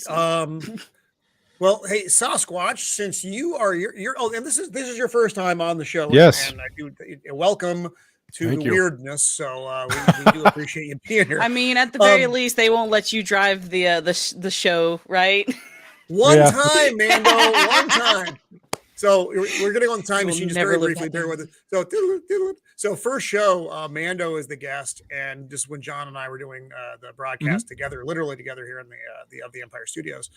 Well, hey, Sasquatch, since you're and this is your first time on the show. Yes. And I do welcome to Thank the you. weirdness. So we do appreciate you being here. I mean, at the very least, they won't let you drive the show, right? One Yeah. time, Mando, one time. So we're going to go on the time You'll machine just never very live briefly. that Bear down. with it. So first show, Mando is the guest, and just when John and I were doing the broadcast together, literally together here in the Empire Studios,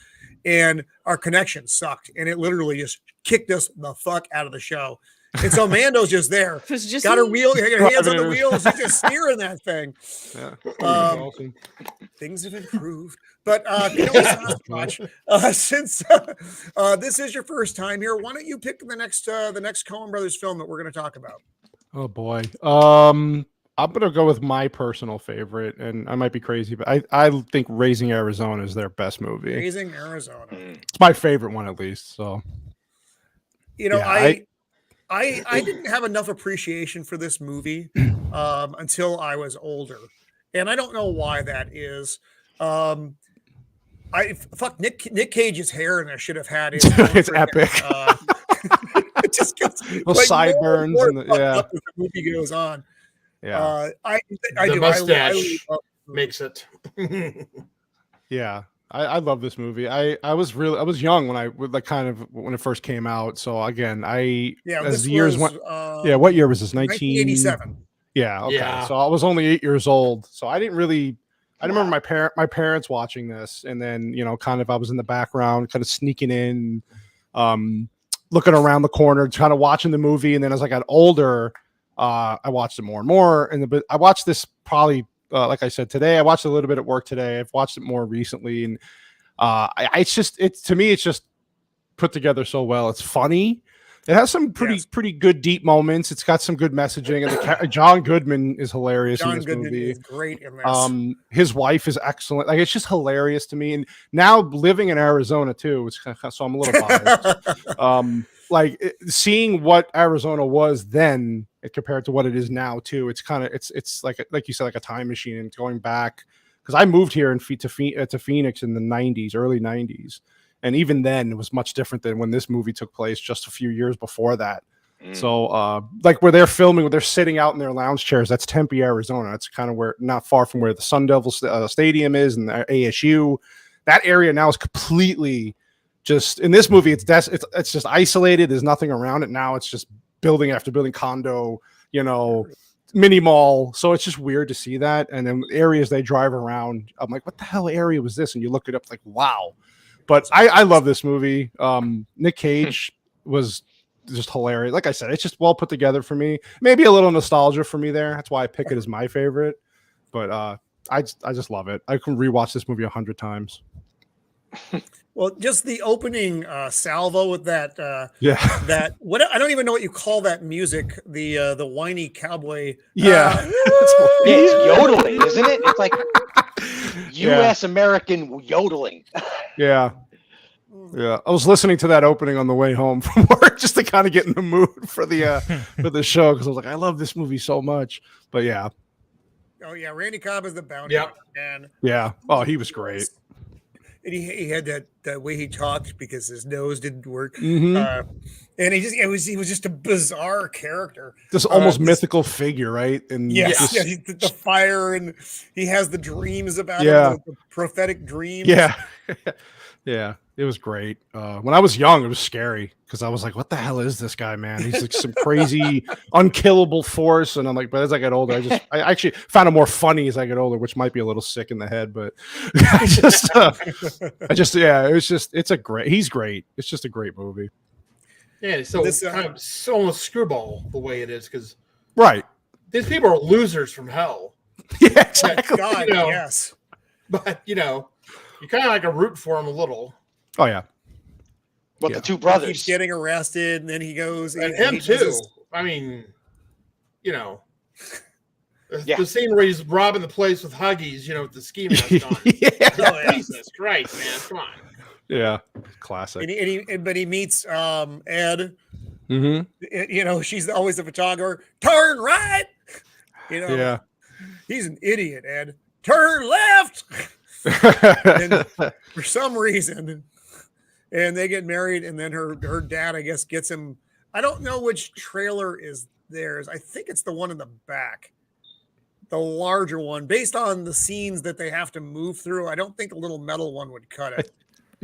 and our connection sucked, and it literally just kicked us the fuck out of the show. And so Mando's just there, It was just got her me. wheel, her hands on the wheels, she's just steering that thing. Yeah. Awesome. Things have improved. But Sasquatch, since this is your first time here, why don't you pick the next Coen Brothers film that we're going to talk about? Oh boy. I'm gonna go with my personal favorite, and I might be crazy, but I think Raising Arizona is their best movie. Raising Arizona. It's my favorite one, at least. So I didn't have enough appreciation for this movie until I was older, and I don't know why that is. Nick Cage's hair, and I should have had his. It's epic. It just gets Those sideburns and the, yeah. As the movie goes on. Yeah. I The do. mustache I makes it. Yeah. I love this movie. I was young when when it first came out. So again, as the years went. What year was this? 1987. Yeah. Okay. Yeah. So I was only 8 years old. So I didn't remember my parents watching this, and then I was in the background, kind of sneaking in, looking around the corner, kind of watching the movie. And then as I got older, I watched it more and more. And I watched this probably, like I said today, I watched a little bit at work today. I've watched it more recently, and to me, it's just put together so well. It's funny. It has some pretty good deep moments. It's got some good messaging, and John Goodman is hilarious in this movie. Is great in this. His wife is excellent. Like, it's just hilarious to me. And now living in Arizona too, so I'm a little biased. Seeing what Arizona was then compared to what it is now too. It's kind of it's like you said, like a time machine, and going back, because I moved here to Phoenix in the 90s, early 90s. And even then, it was much different than when this movie took place just a few years before that. So, where they're filming, where they're sitting out in their lounge chairs, that's Tempe, Arizona. It's kind of not far from where the Sun Devil Stadium is, and the ASU. That area now is completely just, in this movie, it's just isolated. There's nothing around it now. It's just building after building, condo, mini mall. So it's just weird to see that. And then areas they drive around, I'm like, what the hell area was this? And you look it up, like, wow. But I love this movie. Nick Cage was just hilarious. Like I said, it's just well put together for me. Maybe a little nostalgia for me there. That's why I pick it as my favorite. But I just love it. I can rewatch this movie 100 times. Well, just the opening salvo with that. That what I don't even know what you call that music. The whiny cowboy. Yeah. It's yodeling, isn't it? It's like U.S. American yodeling. Yeah. I was listening to that opening on the way home from work just to kind of get in the mood for the show, because I was like, I love this movie so much. But yeah. Oh yeah, Randy Cobb is the bounty. Yep. And yeah. Oh, he was great. And he had that way he talked because his nose didn't work. Mm-hmm. And he was just a bizarre character. This almost mythical figure, right? And the fire, and he has the dreams about him, the prophetic dreams. Yeah. Yeah, it was great. When I was young, it was scary because I was like, what the hell is this guy, man? He's like some crazy, unkillable force. And I'm like, but as I get older, I actually found it more funny as I get older, which might be a little sick in the head, but he's great. It's just a great movie. Yeah, so it's kind of almost screwball the way it is, because these people are losers from hell. Yeah, exactly. God, yes. But you kind of like a root for him a little. Oh yeah. But the two brothers keeps getting arrested, and then he goes, and him too. I mean, the scene where he's robbing the place with Huggies, with the ski mask on. Jesus Christ, man, come on. Yeah, classic. But he meets Ed, She's always the photographer. Turn right. Yeah. He's an idiot, Ed. Turn left. And for some reason, and they get married, and then her dad, I guess, gets him. I don't know which trailer is theirs. I think it's the one in the back, the larger one, based on the scenes that they have to move through. I don't think a little metal one would cut it.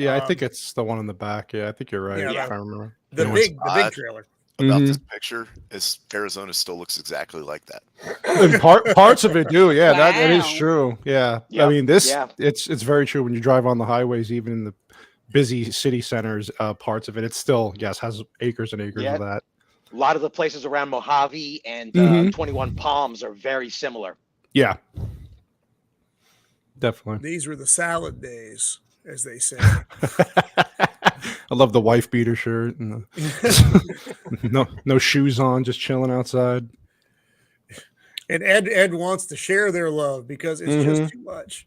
I think it's the one in the back. Yeah, I think you're right. Yeah, if I remember. The big trailer. About this picture is Arizona still looks exactly like that. And parts of it do. Yeah, Wow. that is true. Yeah. I mean, it's very true when you drive on the highways, even in the busy city centers, parts of it, it still, has acres and acres of that. A lot of the places around Mojave and 21 Palms are very similar. Yeah. Definitely. These were the salad days, as they say. I love the wife beater shirt and no shoes on, just chilling outside. And Ed wants to share their love because it's just too much.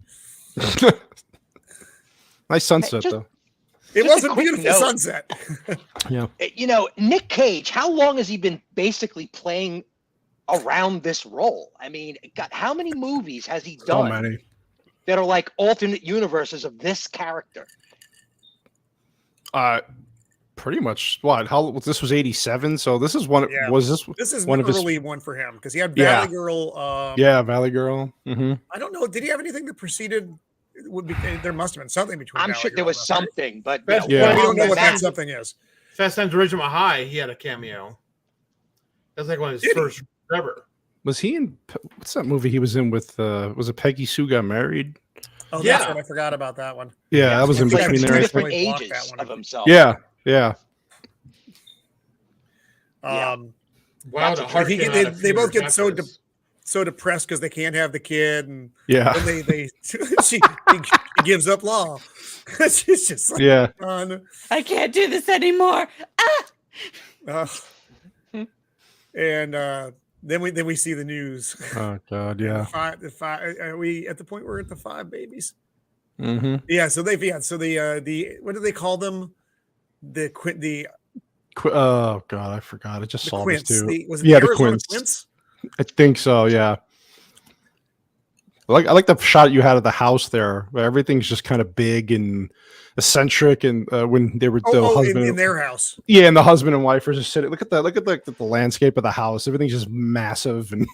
Nice sunset though. It was a beautiful sunset. Yeah. Nick Cage, how long has he been basically playing around this role? I mean, God, how many movies has he done? So many. That are like alternate universes of this character? Pretty much. What? This was 87, so this is one. Yeah. This is one an of early one for him because he had Valley Girl. Valley Girl. I don't know. Did he have anything that preceded? There must have been something between. I'm sure there was something, but I don't know what that something is. Fast Times at Ridgemont High, he had a cameo. That's like one of his first ever. Was he in? What's that movie he was in with? Was it Peggy Sue Got Married? Oh, that's what I forgot about that one. Yeah, that was in between there. Two different ages of himself. Yeah. Wow, they both get so depressed because they can't have the kid, and then she gives up law. She's just like, I can't do this anymore. And then we see the news. Oh God, yeah. Are we at the point where we're at the 5 babies? Mm-hmm. Yeah. So the what do they call them? Oh God, I forgot. I just saw Quints. this too. The Quints. I think so. Yeah. I like the shot you had of the house there, where everything's just kind of big and eccentric. And when they were husband in their house, and the husband and wife are just sitting. Look at the landscape of the house. Everything's just massive and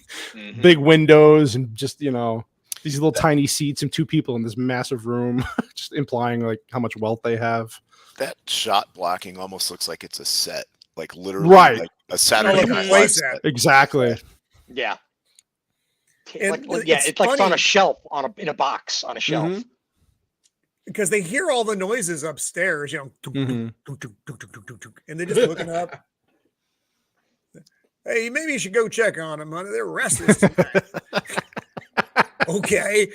big windows, and just these little tiny seats and 2 people in this massive room, just implying like how much wealth they have. That shot blocking almost looks like it's a set, like literally, right? Like a Saturday Night Live set. Exactly. Yeah. It's it's like funny. on a shelf, in a box on a shelf. Because they hear all the noises upstairs, and they're just looking up. Hey, maybe you should go check on them, honey. They're restless tonight. Okay.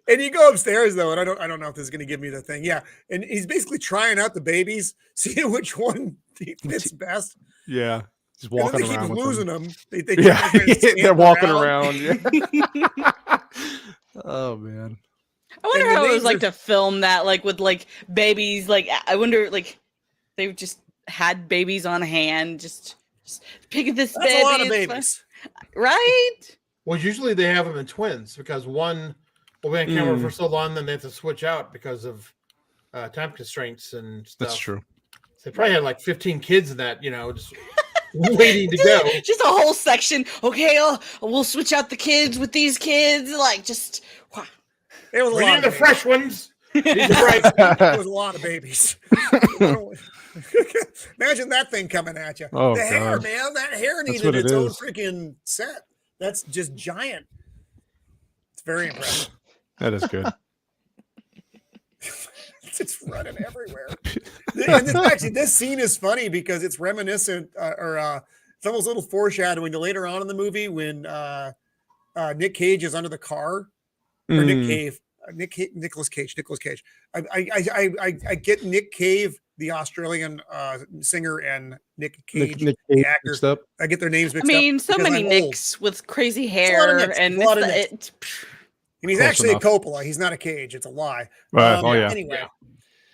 And you go upstairs though, and I don't know if this is going to give me the thing. Yeah, and he's basically trying out the babies, seeing which one fits best. Yeah, just walking and then they around. keep with losing them. They're walking around. Yeah. Oh man. I wonder how it was like to film that, like with like babies. Like I wonder, like they just had babies on hand, just pick this That's baby. a lot of babies, right? Well, usually they have them in twins because one will be on camera for so long, then they have to switch out because of time constraints and stuff. That's true. They probably had like 15 kids in that, just waiting to go. Just a whole section. Okay, we'll switch out the kids with these kids. Like just wow. It was a We lot need of the fresh ones. These are right. It was a lot of babies. Imagine that thing coming at you. Oh, the hair, God. man. That hair That's needed what it its own is. freaking set. That's just giant. It's very impressive. That is good. It's running everywhere. And actually, this scene is funny because it's reminiscent, it's almost a little foreshadowing to later on in the movie when Nick Cage is under the car, or Nicolas Cage. I get Nick Cave, the Australian singer, and Nick Cage, the actor. I get their names mixed I up. mean, so because many I'm Nicks with crazy It's a lot of hair, Nicks. and It's a lot of it's and he's Close actually enough. a Coppola. He's not a Cage. It's a lie. Right. Oh yeah. Anyway,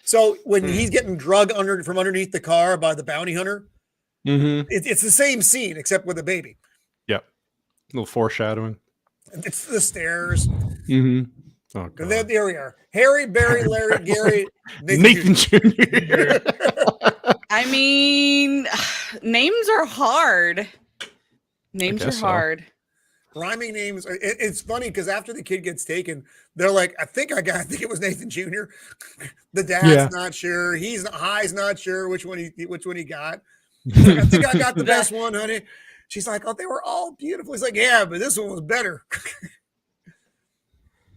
so when he's getting drug from underneath the car by the bounty hunter, Mm-hmm. It's the same scene except with a baby. Yep. A little foreshadowing. It's the stairs. Mm-hmm. Oh, And then God. there we are. Harry, Barry, Larry, Gary, Nathan Jr. I mean, names are hard. Names are guess so. hard. Rhyming names. It's funny because after the kid gets taken, they're like, I think it was Nathan Jr. The dad's not sure. High's not sure which one he got. He's like, I think I got the best one, honey. She's like, oh, they were all beautiful. He's like, yeah, but this one was better.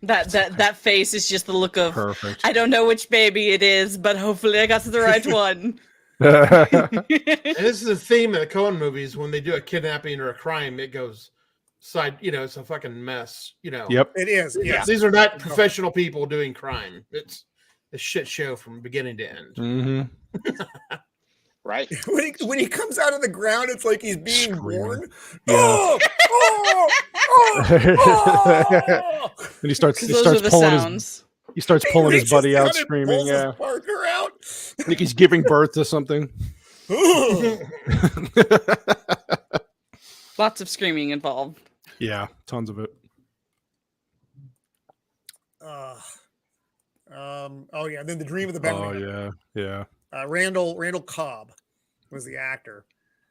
That face is just the look of Perfect. I don't know which baby it is, but hopefully I got to the right one. And this is the theme of the Coen movies. When they do a kidnapping or a crime, it goes side. It's a fucking mess. Yep. It is. Yes. These are not professional people doing crime. It's a shit show from beginning to end. Mm-hmm. Right. When he comes out of the ground, it's like he's being born. Yeah. Oh, oh, oh, oh. And he starts Those are the pulling sounds. he starts He pulling his reaches buddy down out and screaming. pulls his Yeah. partner out. Like he's giving birth to something. Lots of screaming involved. Yeah, tons of it. Oh yeah. Then the dream of the Oh Bentley. yeah. Randall Cobb was the actor.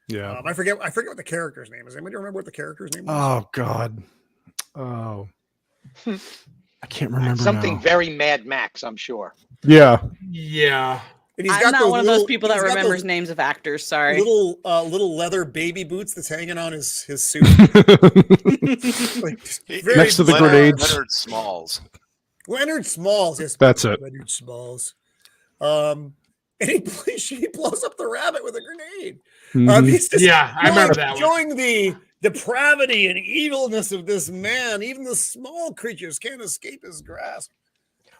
Yeah. I forget what the character's name is. Anybody remember what the character's name was? Oh God. Oh. I can't remember Something now. very Mad Max, I'm sure. Yeah. Yeah. And I'm not one of those people that he's got remembers those names of actors. Sorry. little leather baby boots that's hanging on his suit. Like, Next to the grenades. Leonard Smalls. Leonard Smalls. Yes, That's it. Leonard Smalls. And he blows up the rabbit with a grenade. Mhm. He's just I remember that one. showing the depravity and evilness of this man. Even the small creatures can't escape his grasp.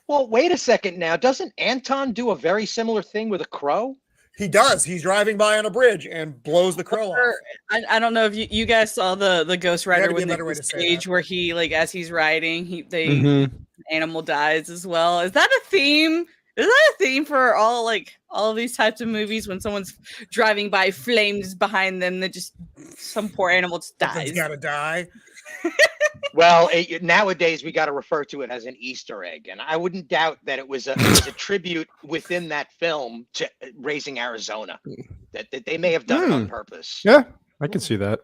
Well, wait a second now. Doesn't Anton do a very similar thing with a crow? He does. He's driving by on a bridge and blows the crow off. I don't know if you guys saw the Ghost Rider when better way the to say stage that. where he as he's riding Mhm. animal dies as well. Is that a theme? Is that a theme for all of these types of movies when someone's driving by, flames behind them, that just some poor animal just Something's dies? got to die. Well, nowadays we got to refer to it as an Easter egg, and I wouldn't doubt that it was a tribute within that film to Raising Arizona. That they may have done it on purpose. Yeah, I can see that.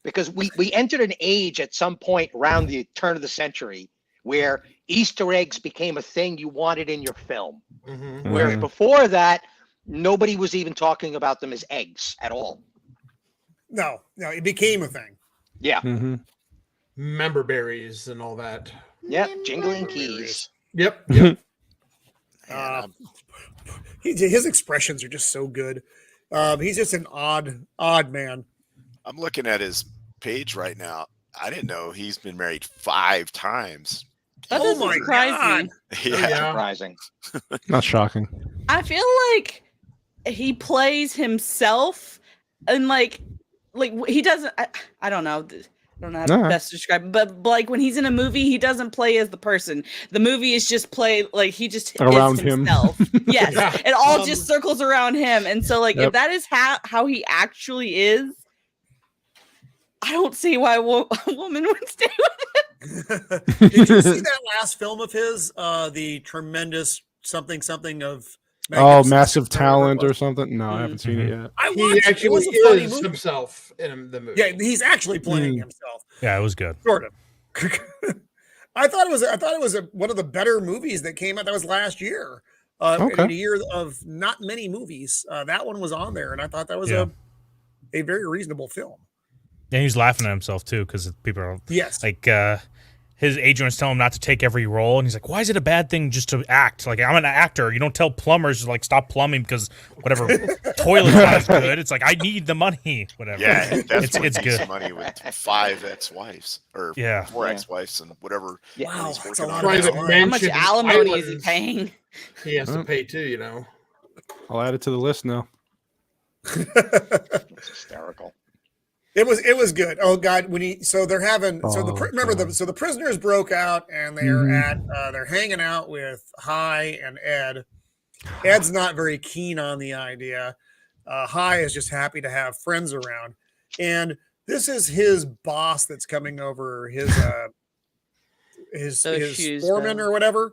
Because we entered an age at some point around the turn of the century where Easter eggs became a thing you wanted in your film. Mm-hmm. Whereas before that, nobody was even talking about them as eggs at all. No, it became a thing. Yeah. Mm-hmm. Member berries and all that. Yep. Jingling keys. Yep. His expressions are just so good. He's just an odd man. I'm looking at his page right now. I didn't know he's been married 5 times. That Oh doesn't my surprise God. me. Yeah. Yeah. Surprising. Not shocking. I feel like he plays himself, and like he doesn't. I don't know. I don't know how to Alright. best describe it, but like when he's in a movie, he doesn't play as the person. The movie is just he just Around is him. himself. Yes, Yeah. it all just circles around him, and so if Yep. that is how he actually is, I don't see why a woman would stay with Did you see that last film of his? The tremendous something of Magnificent Massive Seven, whatever it talent or was? something? No, I haven't seen it yet. I He watched it. It actually was a funny is movie. himself in the movie. Yeah, he's actually playing himself, Yeah, it was good. sort of. I thought it was one of the better movies that came out. That was last year. Okay. In a year of not many movies, that one was on there, and I thought that was Yeah. a very reasonable film. And he was laughing at himself too because people are Yes. like, his agent was telling him not to take every role, and he's like, "Why is it a bad thing just to act? Like, I'm an actor. You don't tell plumbers stop plumbing because whatever toilet's not as good. It's like I need the money, whatever. Yeah, that's it's good. money with 5 ex-wives or 4 ex-wives and whatever. Yeah. Wow, he's that's working a lot on. of Private money. How much mansion alimony is he islands paying? He has to pay too. I'll add it to the list now. It's hysterical. It was good. Oh God, they're having God. the prisoners broke out and they're they're hanging out with High and Ed. Ed's not very keen on the idea. High is just happy to have friends around, and this is his boss that's coming over. His foreman or whatever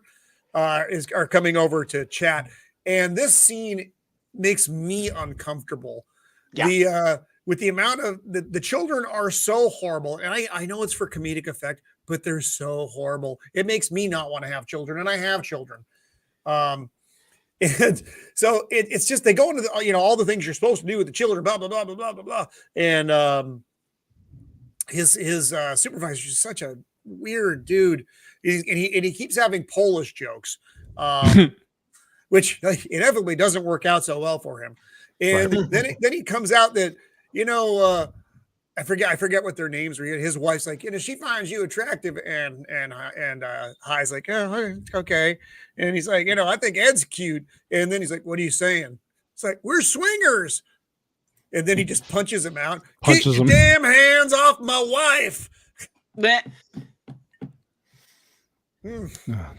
are coming over to chat, and this scene makes me uncomfortable. Yeah. With the amount of the children are so horrible, and I know it's for comedic effect, but they're so horrible. It makes me not want to have children, and I have children. And so it's just they go into the, all the things you're supposed to do with the children, blah blah blah blah blah blah blah. And his supervisor is such a weird dude, and he keeps having Polish jokes, which inevitably doesn't work out so well for him. And then he comes out that I forget what their names were. His wife's like, she finds you attractive, and High's like, oh, okay, and he's like, I think Ed's cute, and then he's like, what are you saying? It's like, we're swingers, and then he just punches him out. Keep your damn hands off my wife.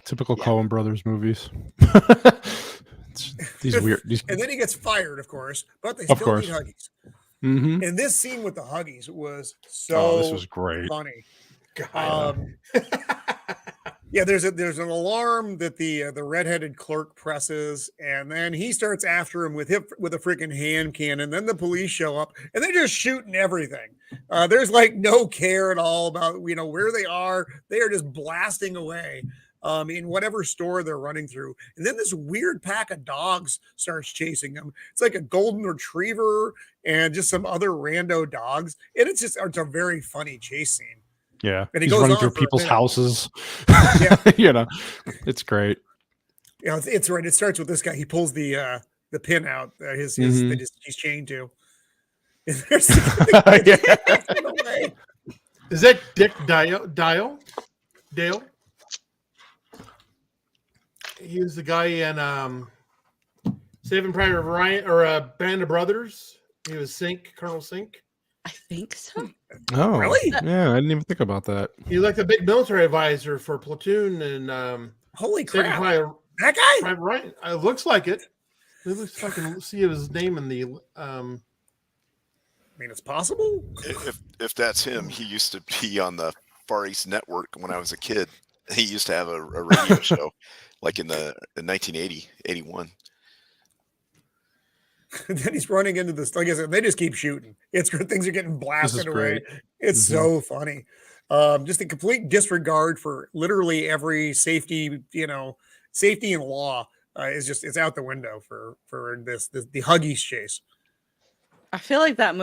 Typical Coen Brothers movies. These weird. And then he gets fired, of course, but they still need Huggies. Mm-hmm. And this scene with the Huggies was so this was great. Funny. Yeah, there's an alarm that the redheaded clerk presses, and then he starts after him with a freaking hand cannon. Then the police show up, and they're just shooting everything. There's like no care at all about where they are. They are just blasting away in whatever store they're running through. And then this weird pack of dogs starts chasing them. It's like a golden retriever and just some other rando dogs, and it's a very funny chase scene. Yeah, and he's running through people's houses. Yeah. It's great. Yeah, it's right. It starts with this guy. He pulls the pin out that he's chained to. Is that Dick Dale? He was the guy in Saving Private Ryan or Band of Brothers. He was Colonel Sink. I think so. Oh, really? Yeah, I didn't even think about that. He's like the big military advisor for Platoon and holy crap, that guy. Private Ryan. It looks like it. It looks like I can see his name in the. I mean, it's possible. If that's him, he used to be on the Far East Network when I was a kid. He used to have a radio show, like in 1980, 81. And then he's running into this. Like I said, they just keep shooting. Things are getting blasted away. It's so funny. Just a complete disregard for literally every safety and law it's out the window for the Huggies chase. I feel like that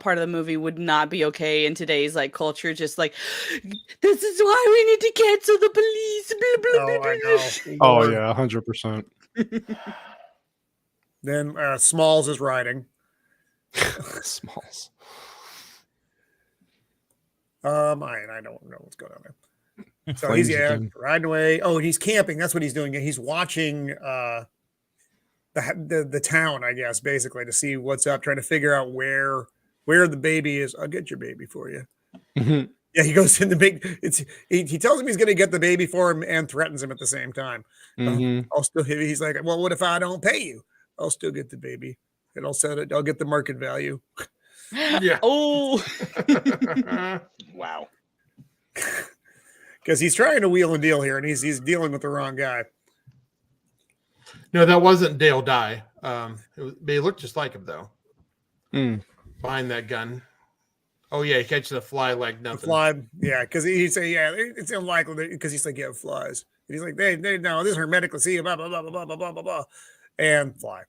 part of the movie would not be okay in today's culture. Just like, this is why we need to cancel the police. Blah, blah, blah, I know. Oh yeah, 100%. Then Smalls is riding. Smalls. I don't know what's going on there. So he's riding away. Oh, and he's camping. That's what he's doing. He's watching the town, I guess, basically to see what's up, trying to figure out where the baby is. I'll get your baby for you. Mm-hmm. Yeah, he goes in he tells him he's going to get the baby for him and threatens him at the same time. Mm-hmm. He's like, well, what if I don't pay you? I'll still get the baby, and I'll get the market value. Yeah. Oh. Wow. Because he's trying to wheel and deal here, and he's dealing with the wrong guy. No, that wasn't Dale Dye. They looked just like him though. Behind that gun. Oh yeah, he catches a fly like nothing. The fly, yeah, because he'd say, yeah, it's unlikely because he's like, yeah, flies. And he's like, they no, this is hermetically sealed, blah blah blah blah blah blah blah blah, and fly.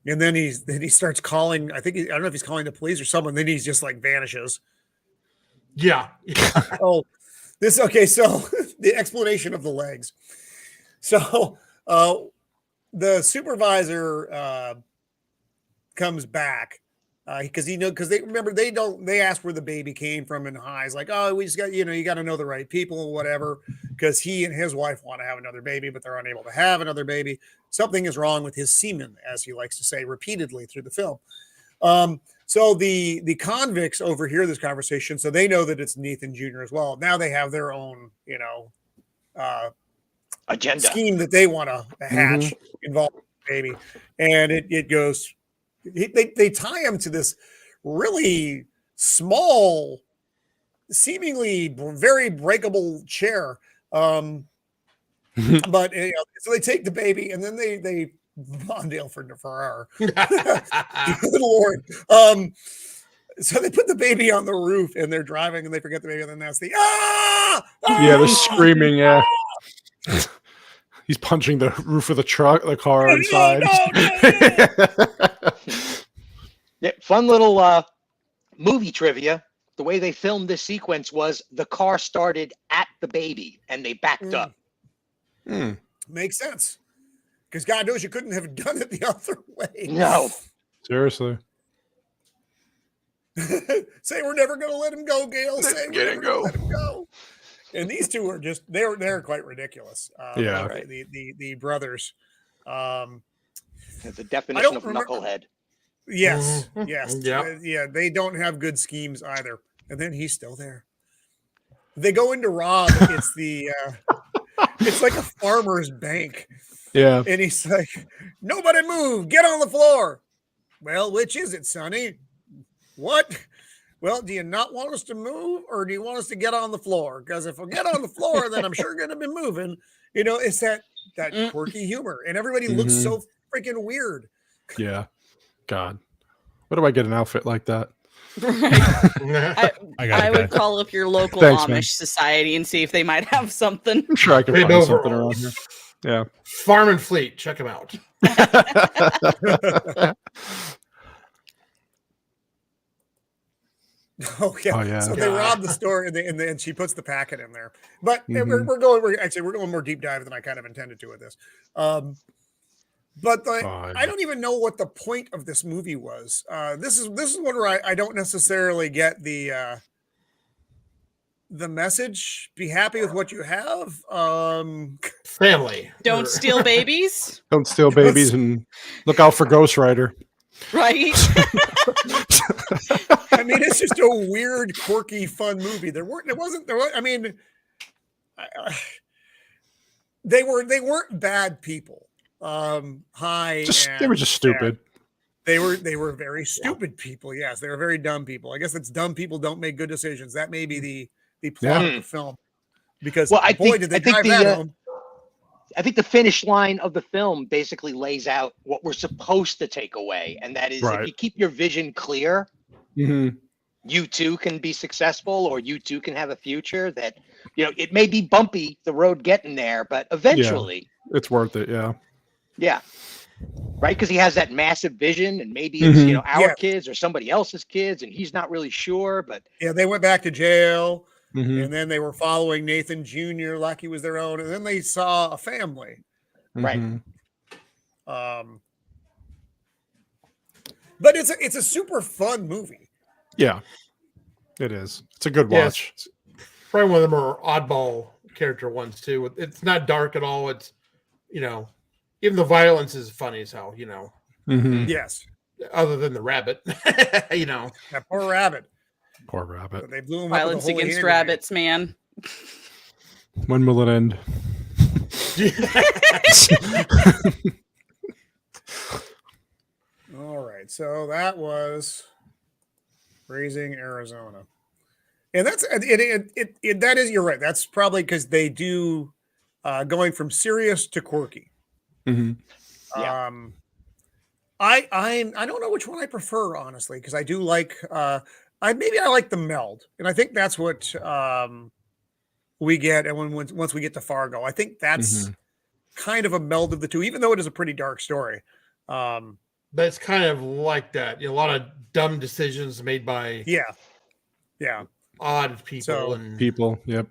And then he starts calling. I don't know if he's calling the police or someone. Then he's just like vanishes. Yeah. So the explanation of the legs. So the supervisor comes back because they asked where the baby came from, and High's like, oh, we just got you got to know the right people, whatever, because he and his wife want to have another baby, but they're unable to have another baby. Something is wrong with his semen, as he likes to say repeatedly through the film. So the convicts overhear this conversation, so they know that it's Nathan Jr. as well. Now they have their own, agenda scheme that they want to hatch involving the baby, and it goes they tie him to this really small, seemingly very breakable chair. But so they take the baby and then they Mondale for our good Lord. So they put the baby on the roof and they're driving and they forget the baby and then that's the Yeah, they're screaming. Yeah, he's punching the roof of the car inside. Yeah, fun little movie trivia. The way they filmed this sequence was the car started at the baby and they backed up. Makes sense. Because God knows you couldn't have done it the other way. No. Seriously. Say we're never going to let him go, Gail. Say we're never going to let him go. And these two are just they're quite ridiculous. Yeah. Right. The brothers. The definition of knucklehead. Yes. Yes. Yep. Yeah. They don't have good schemes either. And then he's still there. They go into rob. It's the it's like a farmer's bank. Yeah. And he's like, nobody move, get on the floor. Well, which is it, Sonny? What? Well, do you not want us to move or do you want us to get on the floor? Because if we get on the floor, then I'm sure going to be moving. You know, it's that quirky humor. And everybody looks so freaking weird. Yeah. God. Where do I get an outfit like that? I would call up your local Amish society and see if they might have something. I'm sure I could find something around here. Yeah. Farm and Fleet. Check them out. Oh yeah. So they rob the store and she puts the packet in there. But we're going more deep dive than I kind of intended to with this. But I don't even know what the point of this movie was. This is one where I don't necessarily get the message. Be happy with what you have. Family. Don't steal babies. Don't steal babies and look out for Ghost Rider. Right. I mean, it's just a weird, quirky, fun movie. They weren't bad people. They were just stupid. They were very stupid people. Yes, they were very dumb people. I guess it's dumb people don't make good decisions. That may be the plot of the film. Because I think the finish line of the film basically lays out what we're supposed to take away, and that is if you keep your vision clear, you too can be successful, or you too can have a future. That it may be bumpy the road getting there, but eventually it's worth it. Yeah. Yeah. Right, because he has that massive vision, and maybe it's our kids or somebody else's kids, and he's not really sure. But they went back to jail, and then they were following Nathan Jr. like he was their own, and then they saw a family, right? But it's a super fun movie. Yeah, it is. It's a good watch. Yes. Probably one of them are oddball character ones too. It's not dark at all. It's even the violence is funny as hell, Yes. Other than the rabbit, That poor rabbit. Poor rabbit. So they blew him Violence up against rabbits, man. When will it end? All right. So that was Raising Arizona. And that's that is, you're right. That's probably because they do going from serious to quirky. Yeah. I don't know which one I prefer, honestly, because I do like I like the meld, and I think that's what we get. And once we get to Fargo, I think that's kind of a meld of the two, even though it is a pretty dark story. But it's kind of like that. A lot of dumb decisions made by odd people Yep.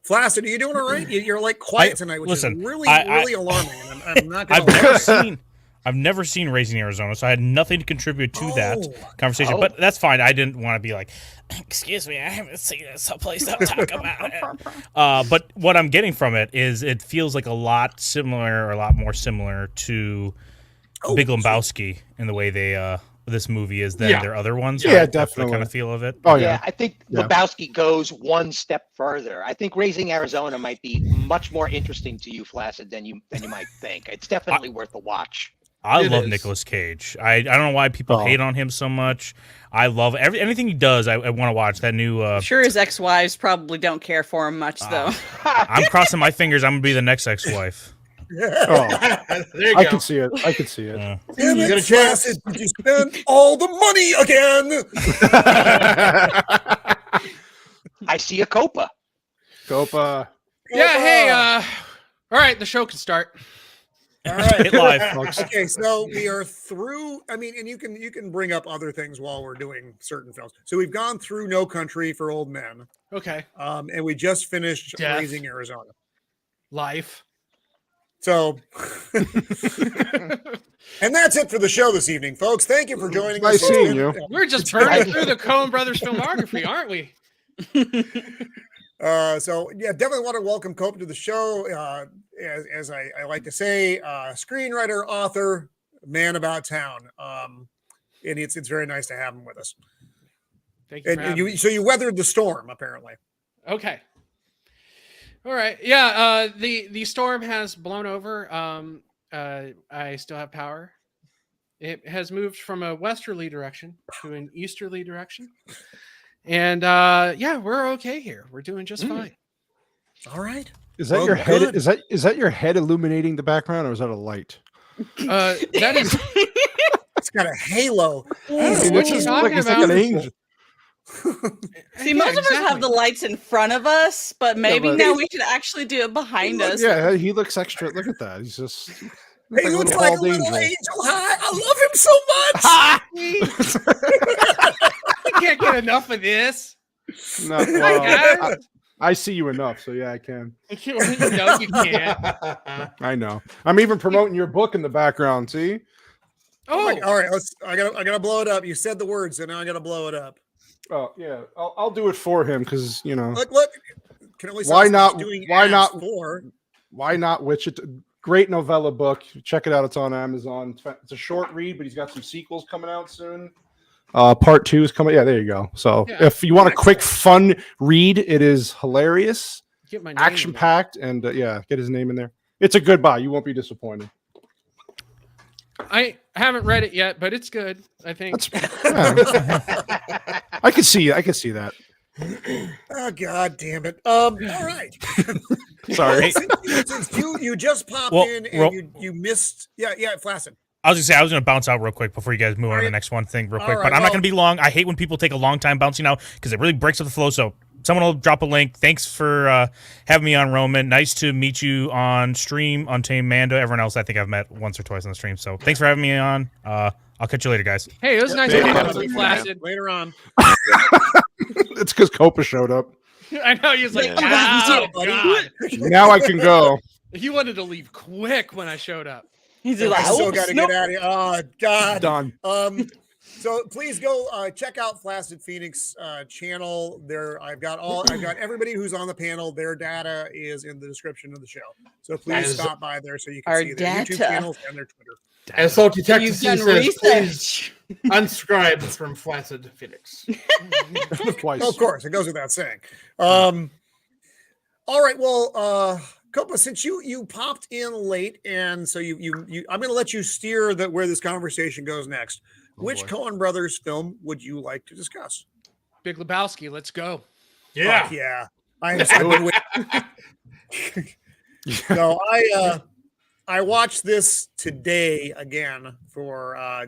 Flaccid, are you doing all right? You're like quiet tonight, which is really alarming. And I'm not going to. I've never seen Raising Arizona, so I had nothing to contribute to that conversation. But that's fine. I didn't want to be like, excuse me, I haven't seen it, so please don't talk about it. But what I'm getting from it is it feels like a lot more similar to Big Lebowski in the way they this movie is than their other ones. Yeah, right? definitely. That's the kind of feel of it. Oh yeah. I think Lebowski goes one step further. I think Raising Arizona might be much more interesting to you, Flaccid, than you might think. It's definitely worth a watch. I It love is. Nicolas Cage. I don't know why people hate on him so much. I love anything he does. I want to watch that new. I'm sure his ex-wives probably don't care for him much, though. I'm crossing my fingers. I'm gonna be the next ex-wife. Oh, There you I go. can see it. I can see it. Yeah. Damn You it, got a chance. Flaccid, did you spend all the money again? I see a Copa. Copa. Yeah, hey, all right, the show can start. All right. Hit live, folks. Okay, so we are through. I mean, and you can bring up other things while we're doing certain films. So we've gone through No Country for Old Men, Okay, and we just finished Death. Raising Arizona. life. So, and that's it for the show this evening, folks. Thank you for joining us. Nice seeing you. We're just burning through the Coen Brothers filmography, aren't we? So yeah, definitely want to welcome Cope to the show. As I like to say, screenwriter, author, man about town. And it's very nice to have him with us. Thank you. For And having me. you weathered the storm, apparently. Okay. All right. Yeah. The storm has blown over. I still have power. It has moved from a westerly direction to an easterly direction, and yeah, we're okay here. We're doing just fine. All right. Is that Well, your head? good. Is that your head illuminating the background, or is that a light? That is. It's got a halo. What are you talking It's about? like an angel. See, most of us have the lights in front of us, but maybe but- now we should actually do it behind us. Yeah, he looks extra. Look at that. He's just. He looks like a little angel. Hi, I love him so much. I can't get enough of this. No, well, I see you enough, so yeah, I can. No, you can't. I know. I'm even promoting your book in the background. See? Oh, All right. I gotta blow it up. You said the words, so now I gotta blow it up. Oh yeah, I'll do it for him because Look. Can only Why not- doing why ads not- for? why not Wichita? Great novella book. Check it out. It's on Amazon. It's a short read, but he's got some sequels coming out soon. Part 2 is coming. Yeah, there you go. So Yeah. if you want a quick, fun read, it is hilarious, get my name action in there. packed, and yeah, get his name in there. It's a good buy. You won't be disappointed. I haven't read it yet, but it's good. I think. Yeah. I can see. I can see that. Oh God damn it! All right. Sorry. Since you just popped Well, in and you missed. Yeah, Flaccid. I was gonna bounce out real quick before you guys move on to the next one thing real quick, All but right, I'm not well- gonna be long. I hate when people take a long time bouncing out because it really breaks up the flow. So someone will drop a link. Thanks for having me on, Roman. Nice to meet you on stream, Untamed Mando. Everyone else I think I've met once or twice on the stream. So thanks for having me on. I'll catch you later, guys. Hey, it was nice Yeah. to Yeah. meet you, Flaccid. Later on. It's because Copa showed up. I know he was like, I'm glad you "Oh, did it, buddy." God." Now I can go. He wanted to leave quick when I showed up. He's I like, still "Oops, got to nope." get out of here. Oh God. Done. So please go check out Flaccid Phoenix channel. There, I've got everybody who's on the panel. Their data is in the description of the show. So please stop by there so you can Our see their YouTube data. channels and their Twitter. And Salty Texas You've done says, please research. unscribe from Flaccid Phoenix. Twice. Of course, it goes without saying. All right, well, Copa, since you popped in late, and so you I'm going to let you steer where this conversation goes next. Which Coen Brothers film would you like to discuss? Big Lebowski, let's go. Fuck yeah, I'm so good with. So I watched this today again for I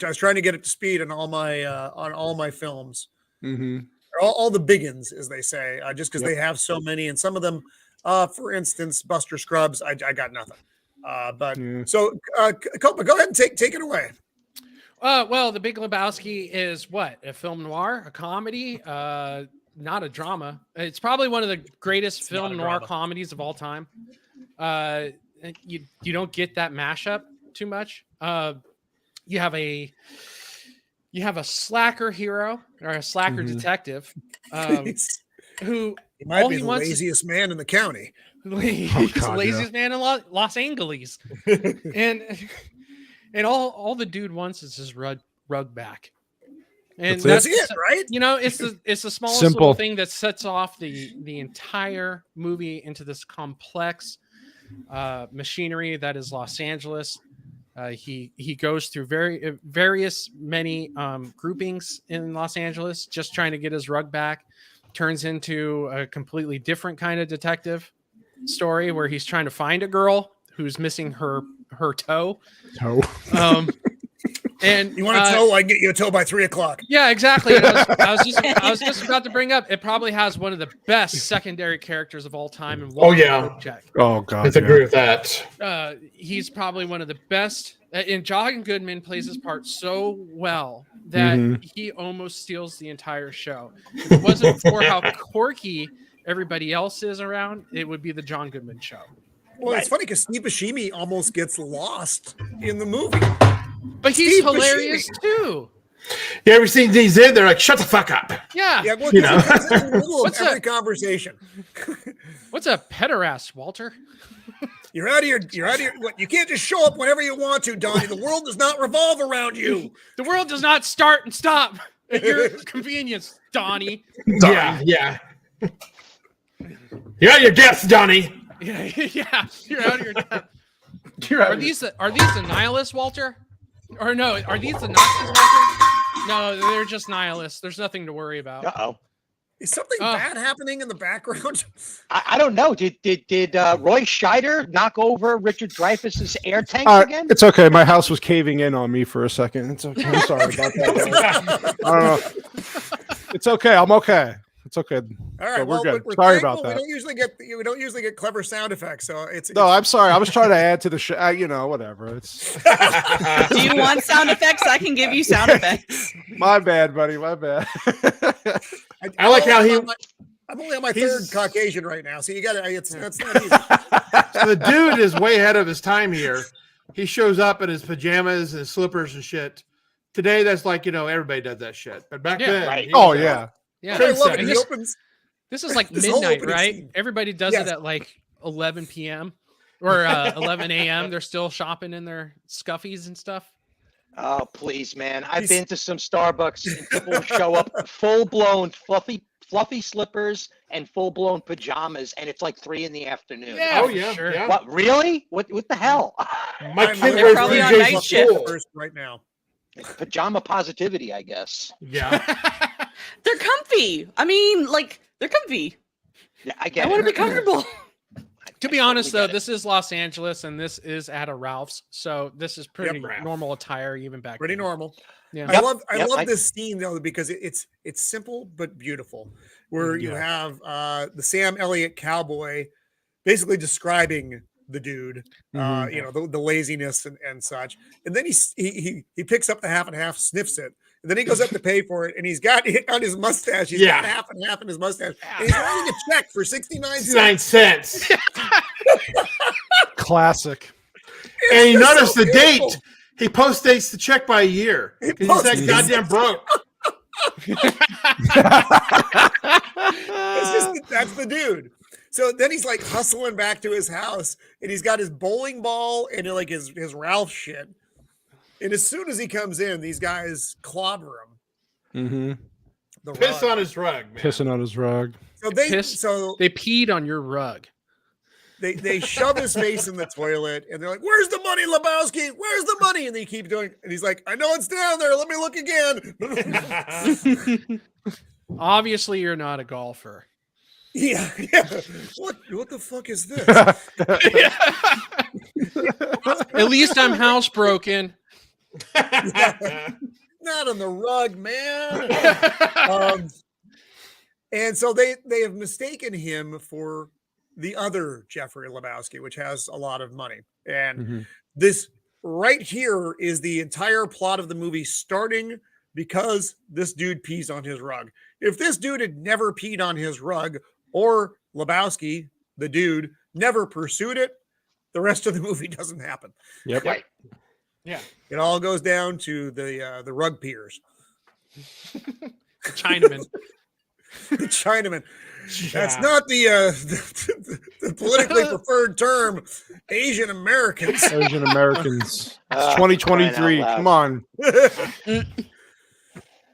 was trying to get it to speed on all my films. Mm-hmm. All the biggins, as they say, just because they have so many, and some of them, for instance, Buster Scruggs, I got nothing. So, Copa, go ahead and take it away. Well, The Big Lebowski is what? A film noir, a comedy, not a drama. It's probably one of the greatest film noir comedies of all time. You don't get that mashup too much. You have a slacker hero or a slacker detective who He might all be he the wants is- laziest man in the county. he's the laziest man in Los Angeles, and all the dude wants is his rug back, and That's it, right? You know, it's the smallest Simple. little thing that sets off the entire movie into this complex machinery that is Los Angeles. He goes through various many groupings in Los Angeles, just trying to get his rug back. Turns into a completely different kind of detective story where he's trying to find a girl who's missing her toe. And you want a toe? I can get you a toe by 3:00. Yeah, exactly. And I was just about to bring up. It probably has one of the best secondary characters of all time. And Jack. Oh god, I agree with that. He's probably one of the best. And John Goodman plays his part so well that he almost steals the entire show. If it wasn't for how quirky everybody else is around, it would be the John Goodman show. Well, it's funny because Steve Buscemi almost gets lost in the movie. But he's hilarious too. You ever seen these in? They're like, shut the fuck up. Yeah. Yeah, well, it's in the middle of every conversation. What's a pederast, Walter? You're out of here. What? You can't just show up whenever you want to, Donnie. The world does not revolve around you. The world does not start and stop at your convenience, Donnie. Yeah. You're out of your depth, Donnie. Yeah. You're out of your depth. Are these the nihilists, Walter? Or no, are these the Nazis, Walter? No, they're just nihilists. There's nothing to worry about. Uh-oh. Is something bad happening in the background? I don't know. Did Roy Scheider knock over Richard Dreyfuss's air tank again? It's okay. My house was caving in on me for a second. It's okay. I'm sorry about that. I don't know. It's okay. I'm okay. It's okay. All right, we're good. We're sorry about that. We don't usually get clever sound effects, so it's. No, I'm sorry. I was trying to add to the show. Whatever. It's. Do you want sound effects? I can give you sound effects. My bad, buddy. My bad. I like how I'm only on my third Caucasian right now, so you got to. That's not easy. So the dude is way ahead of his time here. He shows up in his pajamas and slippers and shit. Today, that's like everybody does that shit, but back then, right. Yeah, I love it. This is like midnight, right? Scene. Everybody does it at like 11 p.m. or 11 a.m. They're still shopping in their scuffies and stuff. Oh, please, man. I've been to some Starbucks and people show up full-blown fluffy slippers and full-blown pajamas, and it's like 3 p.m. Yeah, sure. Yeah. What, really? What the hell? My kid they're probably on night shift right now. Pajama positivity, I guess. Yeah. They're comfy. I mean, they're comfy. Yeah, I want to be comfortable. To be honest, though, this is Los Angeles, and this is at a Ralph's, so this is pretty normal attire even back. Pretty then. normal. Yeah. I love this scene though because it's simple but beautiful. Where you have the Sam Elliott cowboy basically describing the dude, the laziness and such, and then he picks up the half and half, sniffs it. And then he goes up to pay for it, and he's got it on his mustache. He's got half and half in his mustache. And he's writing a check for 69 cents. Classic. And you notice the date. He post-dates the check by a year. He's that goddamn broke. That's the dude. So then he's like hustling back to his house, and he's got his bowling ball and like his Ralph shit. And as soon as he comes in, these guys clobber him. Mm-hmm. Piss on his rug. Man. Pissing on his rug. So they peed on your rug. They shove his face in the toilet, and they're like, "Where's the money, Lebowski? Where's the money?" And they keep doing. And he's like, "I know it's down there. Let me look again." Obviously, you're not a golfer. Yeah. What the fuck is this? At least I'm housebroken. Not on the rug, man. And so they have mistaken him for the other Jeffrey Lebowski, which has a lot of money. And this right here is the entire plot of the movie, starting because this dude pees on his rug. If this dude had never peed on his rug, or Lebowski, the dude, never pursued it, the rest of the movie doesn't happen. Yep. Right. Yeah. It all goes down to the rug peers. The Chinaman. The Chinaman. Yeah. That's not the politically preferred term. Asian Americans. Asian Americans. It's 2023. Come on.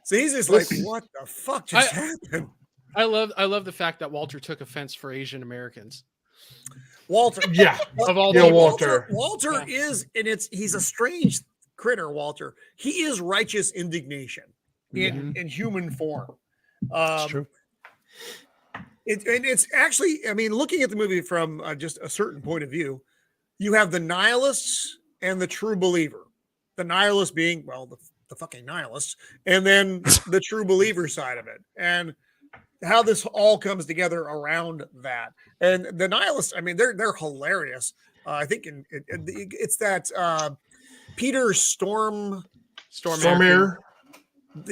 So he's just like, what the fuck just happened? I love the fact that Walter took offense for Asian Americans. Walter. Yeah, Of all yeah, people. Walter. Walter is, and he's a strange critter. Walter. He is righteous indignation in human form. It's true. It's actually, I mean, looking at the movie from just a certain point of view, you have the nihilists and the true believer. The nihilists being, well, the fucking nihilists, and then the true believer side of it, and how this all comes together around that. And the nihilists, I mean, they're hilarious. I think it's that Peter Stormare.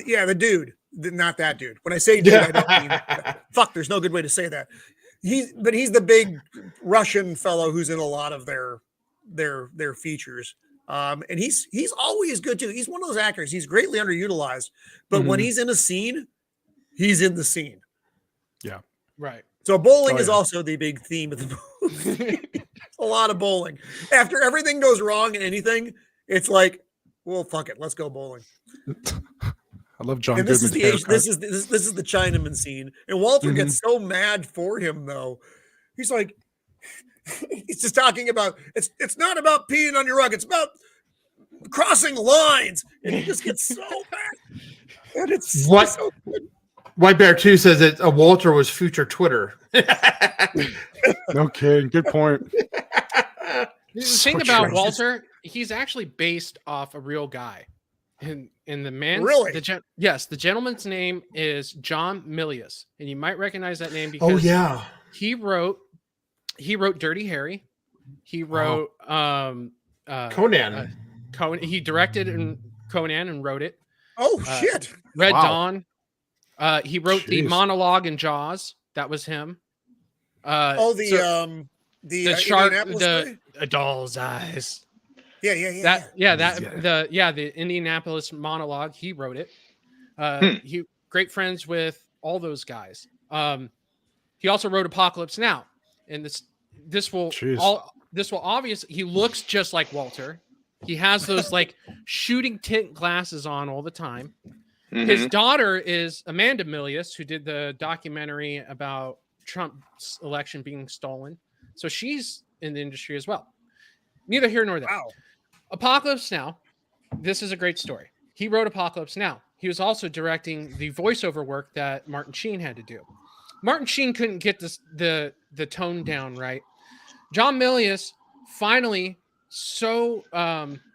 Yeah, the dude. Not that dude. When I say dude, I don't mean fuck. There's no good way to say that. He's the big Russian fellow who's in a lot of their features. And he's always good too. He's one of those actors. He's greatly underutilized, but when he's in a scene, he's in the scene. Yeah. Right. So bowling is also the big theme of the movie. A lot of bowling. After everything goes wrong in anything, it's like, well, fuck it, let's go bowling. I love John And this Goodman's is this is the Chinaman scene, and Walter gets so mad for him though. He's like, he's just talking about it's not about peeing on your rug, it's about crossing lines, and he just gets so mad. And it's What? so good. White Bear 2 says that Walter was future Twitter. Okay, good point. The thing So about true. Walter, he's actually based off a real guy. And the man, Really? Yes, the gentleman's name is John Milius, and you might recognize that name because Oh yeah, he wrote Dirty Harry. He wrote Conan. He directed Conan and wrote it. Oh shit. Red Wow. Dawn. He wrote the Jeez. monologue in Jaws. That was him. The shark, Indianapolis guy? a doll's eyes. Yeah. The Indianapolis monologue. He wrote it. He great friends with all those guys. He also wrote Apocalypse Now, and this will obviously, he looks just like Walter. He has those like shooting tint glasses on all the time. His daughter is Amanda Milius, who did the documentary about Trump's election being stolen. So she's in the industry as well. Neither here nor there. Wow. Apocalypse Now. This is a great story. He wrote Apocalypse Now. He was also directing the voiceover work that Martin Sheen had to do. Martin Sheen couldn't get the tone down right. John Milius finally, so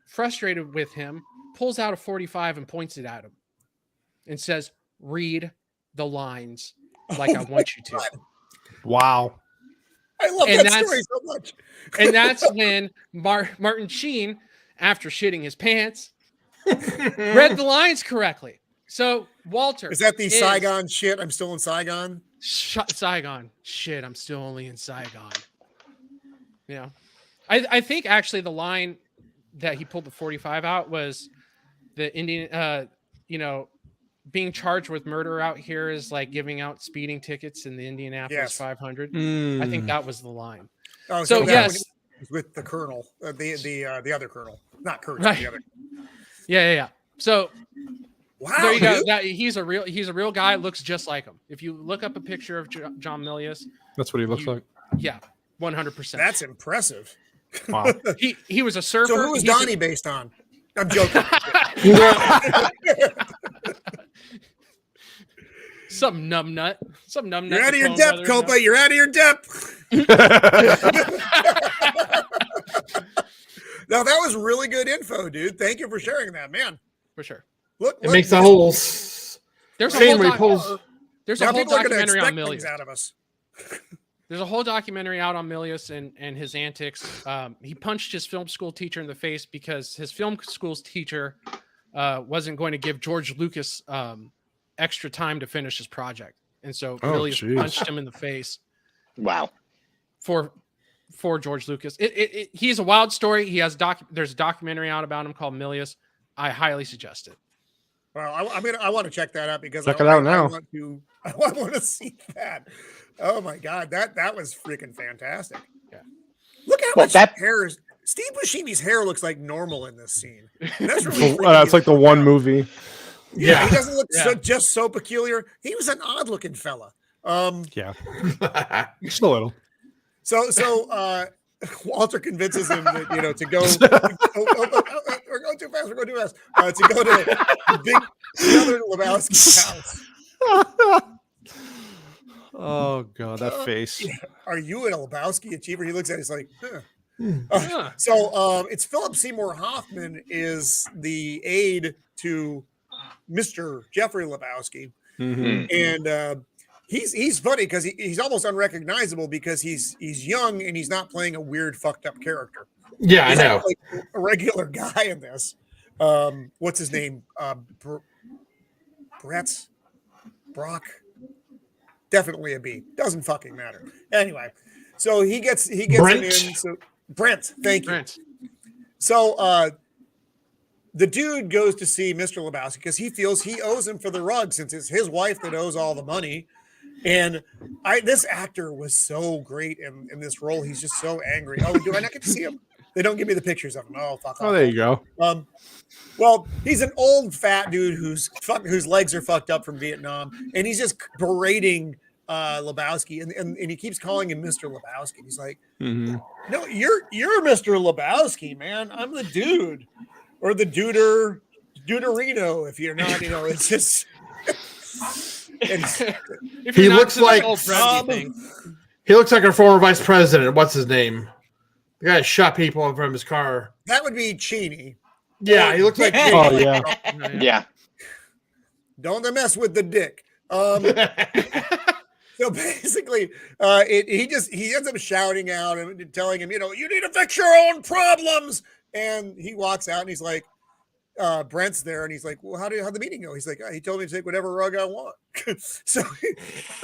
frustrated with him, pulls out a 45 and points it at him and says, "Read the lines like I want you to." Wow. I love And that story so much. And that's when Martin Sheen, after shitting his pants, read the lines correctly. So Walter, Is that the Saigon shit? I'm still in Saigon. Saigon. Shit, I'm still only in Saigon. Yeah. I think actually the line that he pulled the 45 out was the Indian, being charged with murder out here is like giving out speeding tickets in the Indianapolis 500. I think that was the line. Oh, So that yes, was with the colonel, the other colonel, not Kurt, Right. the other. yeah. So Wow, there you go. dude. That he's a real guy. Looks just like him. If you look up a picture of John Milius, That's what he looks like. yeah, 100%. That's impressive. Wow. He was a surfer. So who was He's a- Donnie based on? I'm joking. Some numbnut. You're out of your depth, Copa. You're out of your depth. No, that was really good info, dude. Thank you for sharing that, man. For sure. Look, it makes the whole There's a scene whole where he pulls. There's a now whole people are going to documentary on expect things Milius. out of us. There's a whole documentary out on Milius and his antics. He punched his film school teacher in the face because his film school's teacher wasn't going to give George Lucas extra time to finish his project, and so Milius geez. punched him in the face. Wow. For George Lucas. He's a wild story. He has there's a documentary out about him called Milius. I highly suggest it. Well, I want to check that out because Check it out now. I want to see that. Oh my god, that was freaking fantastic. Yeah. Look how Well, much that- hair is. Steve Buscemi's hair looks like normal in this scene. And that's really freaking That's like the good. one movie. Yeah, he doesn't look Yeah. so peculiar. He was an odd looking fella. Yeah. Just a little. So Walter convinces him that to go. We're going too fast. We're going too fast. To go to the other Lebowski house. Oh god, that face. Yeah. Are you a Lebowski achiever? He looks at it. He's like, huh. Huh. So it's Philip Seymour Hoffman is the aide to Mr. Jeffrey Lebowski, and he's funny because he's almost unrecognizable because he's young and he's not playing a weird fucked up character. Yeah, He's I know. like a regular guy in this. What's his name? Brock. Definitely a B. Doesn't fucking matter. Anyway, so he gets Brent. it in. So Brent, thank you. Brent. So the dude goes to see Mr. Lebowski because he feels he owes him for the rug since it's his wife that owes all the money. And this actor was so great in this role. He's just so angry. Oh, do I not get to see him? They don't give me the pictures of him. Oh, fuck off. Oh, there you go. Well, he's an old fat dude whose legs are fucked up from Vietnam, and he's just berating Lebowski, and he keeps calling him Mr. Lebowski. He's like, no, you're Mr. Lebowski, man. I'm the dude, or the duderino. If you're not, it's just. If He you're not looks to the like- old Brent, you think. He looks like our former vice president. What's his name? The guy that shot people in front of his car. That would be Cheney. Yeah, he looks like. Oh yeah. Yeah. Don't mess with the dick. So basically, he ends up shouting out and telling him, you need to fix your own problems. And he walks out and he's like, Brent's there, and he's like, well, how'd the meeting go? He's like, he told me to take whatever rug I want. so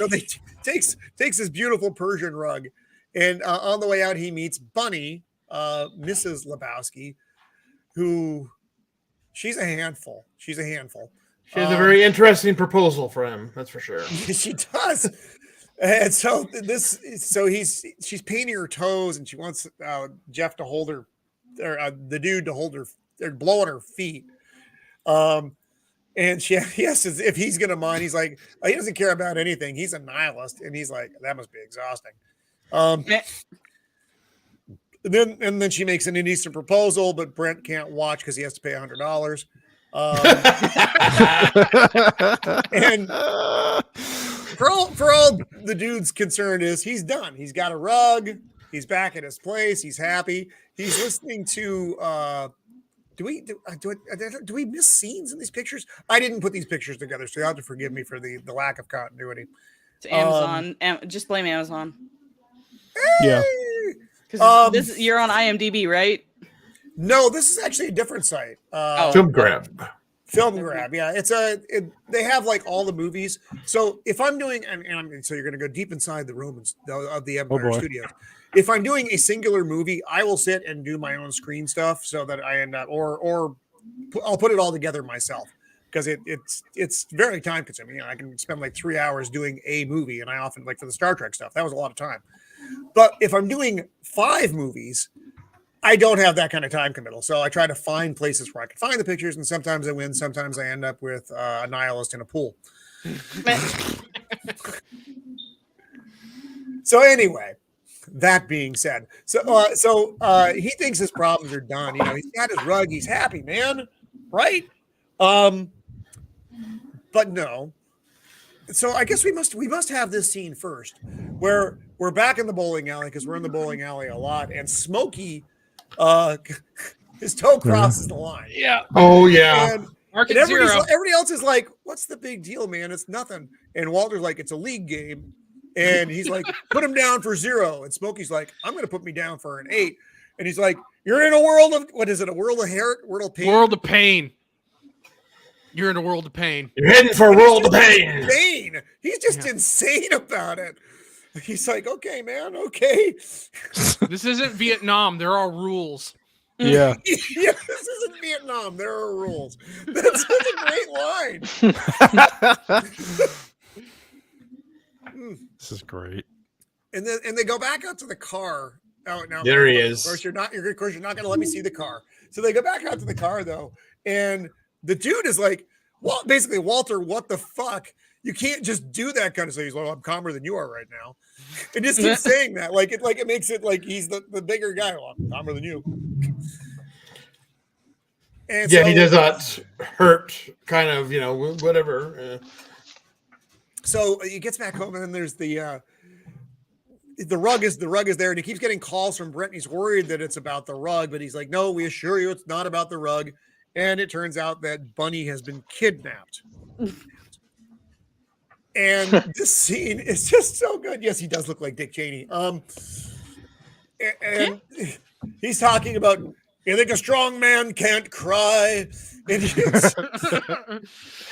they takes this beautiful Persian rug, and on the way out, he meets Bunny, Mrs. Lebowski, who she's a handful. She has a very interesting proposal for him. That's for sure. She does. And so she's painting her toes, and she wants Jeff to hold her, or the dude to hold her. They're blowing her feet. And he asks if he's going to mind. He's like, he doesn't care about anything. He's a nihilist. And he's like, that must be exhausting. And then she makes an indecent proposal, but Brent can't watch because he has to pay $100. And for all the dude's concerned is he's done. He's got a rug. He's back at his place. He's happy. He's listening to do we miss scenes in these pictures? I didn't put these pictures together, so you'll have to forgive me for the lack of continuity. It's Amazon. Just blame Amazon. Yeah. Because you're on IMDb, right? No, this is actually a different site. Film Grab. Film Grab, yeah. They have like all the movies. So if I'm doing, so you're going to go deep inside the room of the Empire Studios. If I'm doing a singular movie, I will sit and do my own screen stuff so that I end up, or I'll put it all together myself because it's very time consuming. I can spend like 3 hours doing a movie, and I often like for the Star Trek stuff. That was a lot of time. But if I'm doing 5 movies, I don't have that kind of time committal. So I try to find places where I can find the pictures, and sometimes I win. Sometimes I end up with a nihilist in a pool. So anyway, that being said, so he thinks his problems are done. He's got his rug. He's happy, man. Right? But no. So I guess we must have this scene first, where we're back in the bowling alley because we're in the bowling alley a lot, and Smokey, his toe crosses the line. Yeah. Oh yeah. And Zero. everybody else is like, "What's the big deal, man? It's nothing." And Walter's like, "It's a league game," and he's like, "Put him down for 0." And Smokey's like, "I'm going to put me down for an 8." And he's like, "You're in a world of what is it? A world of hurt? World of pain? World of pain. You're in a world of pain. You're heading for a world of pain. Insane. He's just insane about it. He's like, "Okay, man, okay." This isn't Vietnam. There are rules. Yeah. Yeah, this isn't Vietnam. There are rules. That's such a great line. This is great. And they go back out to the car. Oh, now There he is. Of course, you're not going to let me see the car. So they go back out to the car though, and the dude is like, Well, basically, Walter, what the fuck? You can't just do that kind of thing. He's like, I'm calmer than you are right now. And just keep saying that. Like it makes it like he's the bigger guy. Well, I'm calmer than you. And Yeah, so, he does not hurt, kind of, whatever. So he gets back home, and then there's the rug is there, and he keeps getting calls from Brent. And he's worried that it's about the rug, but he's like, no, we assure you it's not about the rug. And it turns out that Bunny has been kidnapped. And this scene is just so good. Yes, he does look like Dick Cheney. And he's talking about, you think a strong man can't cry? And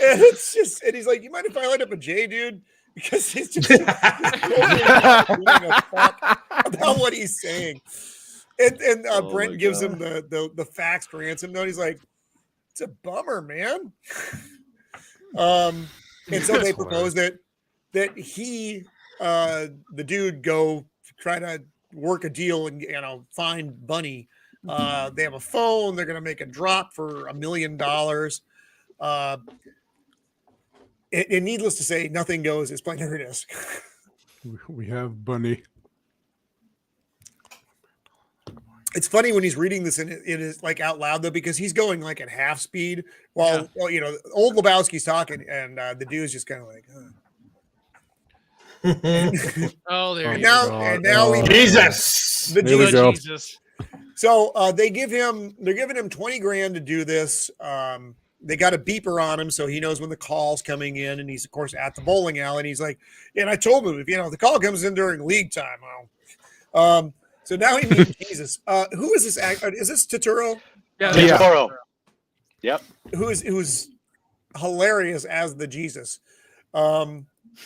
it's just, and he's like, you mind if I light up a J, dude? Because he's just totally not giving a fuck about what he's saying. And Brent gives him the faxed ransom note. He's like, it's a bummer, man. And so they propose that he, the dude, go try to work a deal and find Bunny. They have a phone. They're going to make a drop for $1 million. And needless to say, nothing goes as planned. Here it is. We have Bunny. It's funny when he's reading this and it is like out loud though, because he's going like at half speed while old Lebowski's talking, and the dude's just kind of like, Oh, there you go. go. And now we Jesus. The There we go. Jesus. So they're giving him $20,000 to do this. They got a beeper on him, so he knows when the call's coming in, and he's of course at the bowling alley. And he's like, and I told him if the call comes in during league time, so now he meets Jesus. Who is this actor? Is this Turturro? Yeah. Turturro. Yep. Who's hilarious as the Jesus.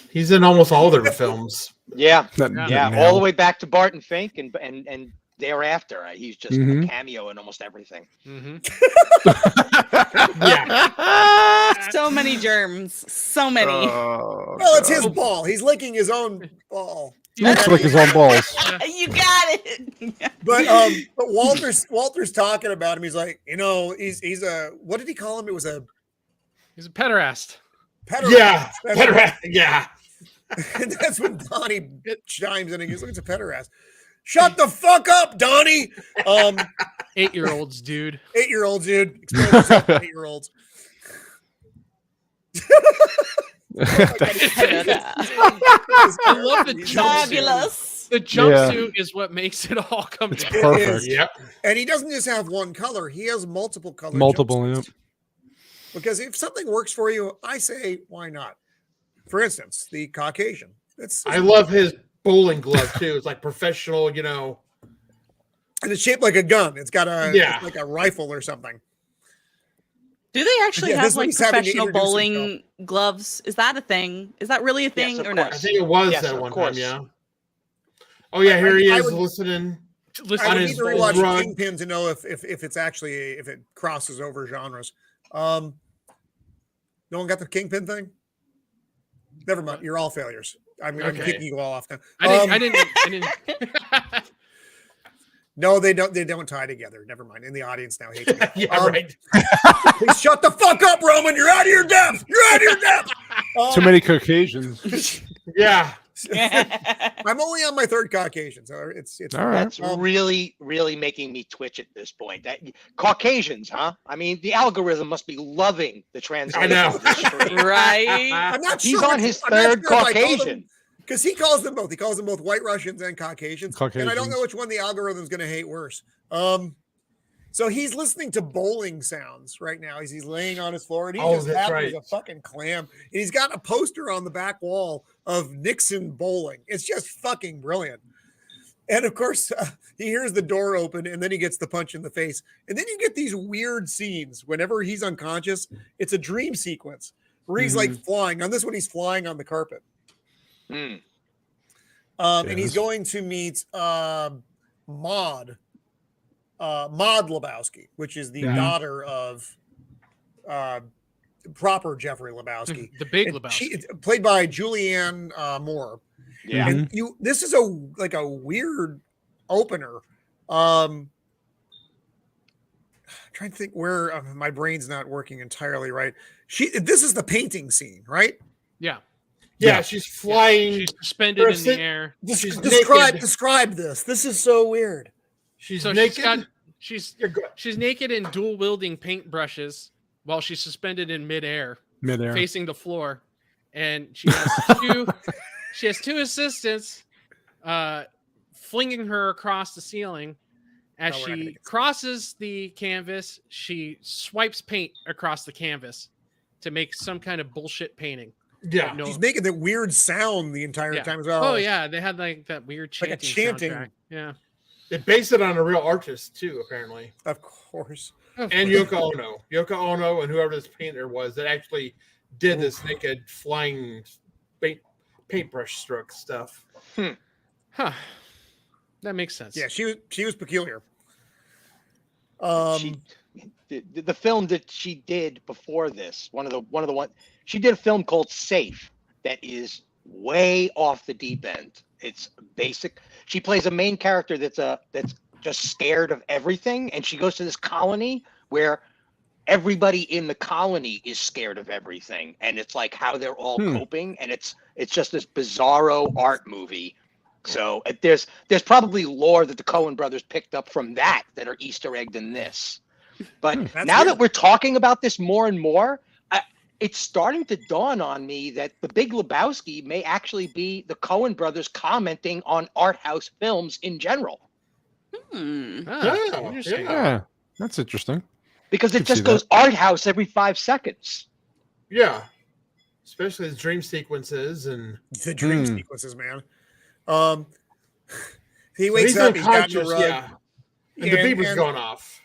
He's in almost all their films. Yeah. Yeah. All the way back to Barton Fink and thereafter. He's just a cameo in almost everything. Mm-hmm. Yeah. So many germs. So many. Well, it's his ball. He's licking his own ball. He looks like his own balls. You got it. But Walter's talking about him. He's like, he's a, what did he call him? He's a pederast. Yeah. Yeah. And that's when Donnie chimes in and goes, look, it's a pederast. Shut the fuck up, Donnie. 8-year-olds, dude. 8-year-olds, dude. Explain yourself to 8-year-olds. I love the jumpsuit. Fabulous. The jumpsuit is what makes it all come together. Perfect. Yep. And he doesn't just have one color. He has multiple colors. Multiple, Because if something works for you, I say, why not? For instance, the Caucasian. I love his bowling glove too. It's like professional, and it's shaped like a gun. It's got it's like a rifle or something. Do they actually have like he's having to professional introduce bowling gloves? Is that a thing? Is that really a thing Yes, or of no? course. I think it was Yes, that of one course. time, yeah. Oh yeah, here he I is would- listening. I on would his need to rewatch run. Kingpin to know if it's actually if it crosses over genres. No one got the Kingpin thing? Never mind. You're all failures. I'm Okay. kicking you all off now. I didn't. No, they don't tie together. Never mind. In the audience now hates me. Yeah, right. Please shut the fuck up, Roman. You're out of your depth. You're out of your depth. Too many Caucasians. Yeah. I'm only on my third Caucasian, so it's All right. That's really, really making me twitch at this point. Caucasians, huh? I mean, the algorithm must be loving the translation. I know. of this stream. Right? I'm not He's sure. on his third Caucasian. Because he calls them both. He calls them both White Russians and Caucasians. And I don't Caucasians. know which one the algorithm's going to hate worse. So he's listening to bowling sounds right now as he's laying on his floor, and he's just that's happy right. as a fucking clam. And he's got a poster on the back wall of Nixon bowling. It's just fucking brilliant. And of course, he hears the door open, and then he gets the punch in the face. And then you get these weird scenes. Whenever he's unconscious, it's a dream sequence where he's like flying. On this one, he's flying on the carpet. And he's going to meet Maud Lebowski, which is the daughter of proper Jeffrey Lebowski, The big And Lebowski. played by Julianne Moore. Yeah. And this is a weird opener. I'm trying to think where my brain's not working entirely right. This is the painting scene, right? Yeah. Yeah, she's flying. She's suspended in the air. She's Describe this. This is so weird. She's So naked. she's naked in dual wielding paintbrushes while she's suspended in midair, facing the floor, and she has two assistants flinging her across the ceiling. As she crosses the canvas, she swipes paint across the canvas to make some kind of bullshit painting. Yeah, she's making that weird sound the entire time as well. Oh yeah, they had like that weird chanting. Like a chanting. Soundtrack. Yeah, they based it on a real artist too, apparently. Of course. And Yoko Ono, and whoever this painter was that actually did this naked flying paintbrush stroke stuff. Huh. That makes sense. Yeah, she was peculiar. The film that she did before this, one of the she did a film called Safe that is way off the deep end. It's basic. She plays a main character that's just scared of everything, and she goes to this colony where everybody in the colony is scared of everything, and it's like how they're all coping, and it's just this bizarro art movie. So there's probably lore that the Coen brothers picked up from that are Easter egged in this. But now that we're talking about this more and more, it's starting to dawn on me that The Big Lebowski may actually be the Coen brothers commenting on art house films in general. Yeah, that's interesting. Because it just goes art house every 5 seconds. Yeah, especially the dream sequences and the dream sequences, man. He wakes up, he's got the rug, and the beaver's going off.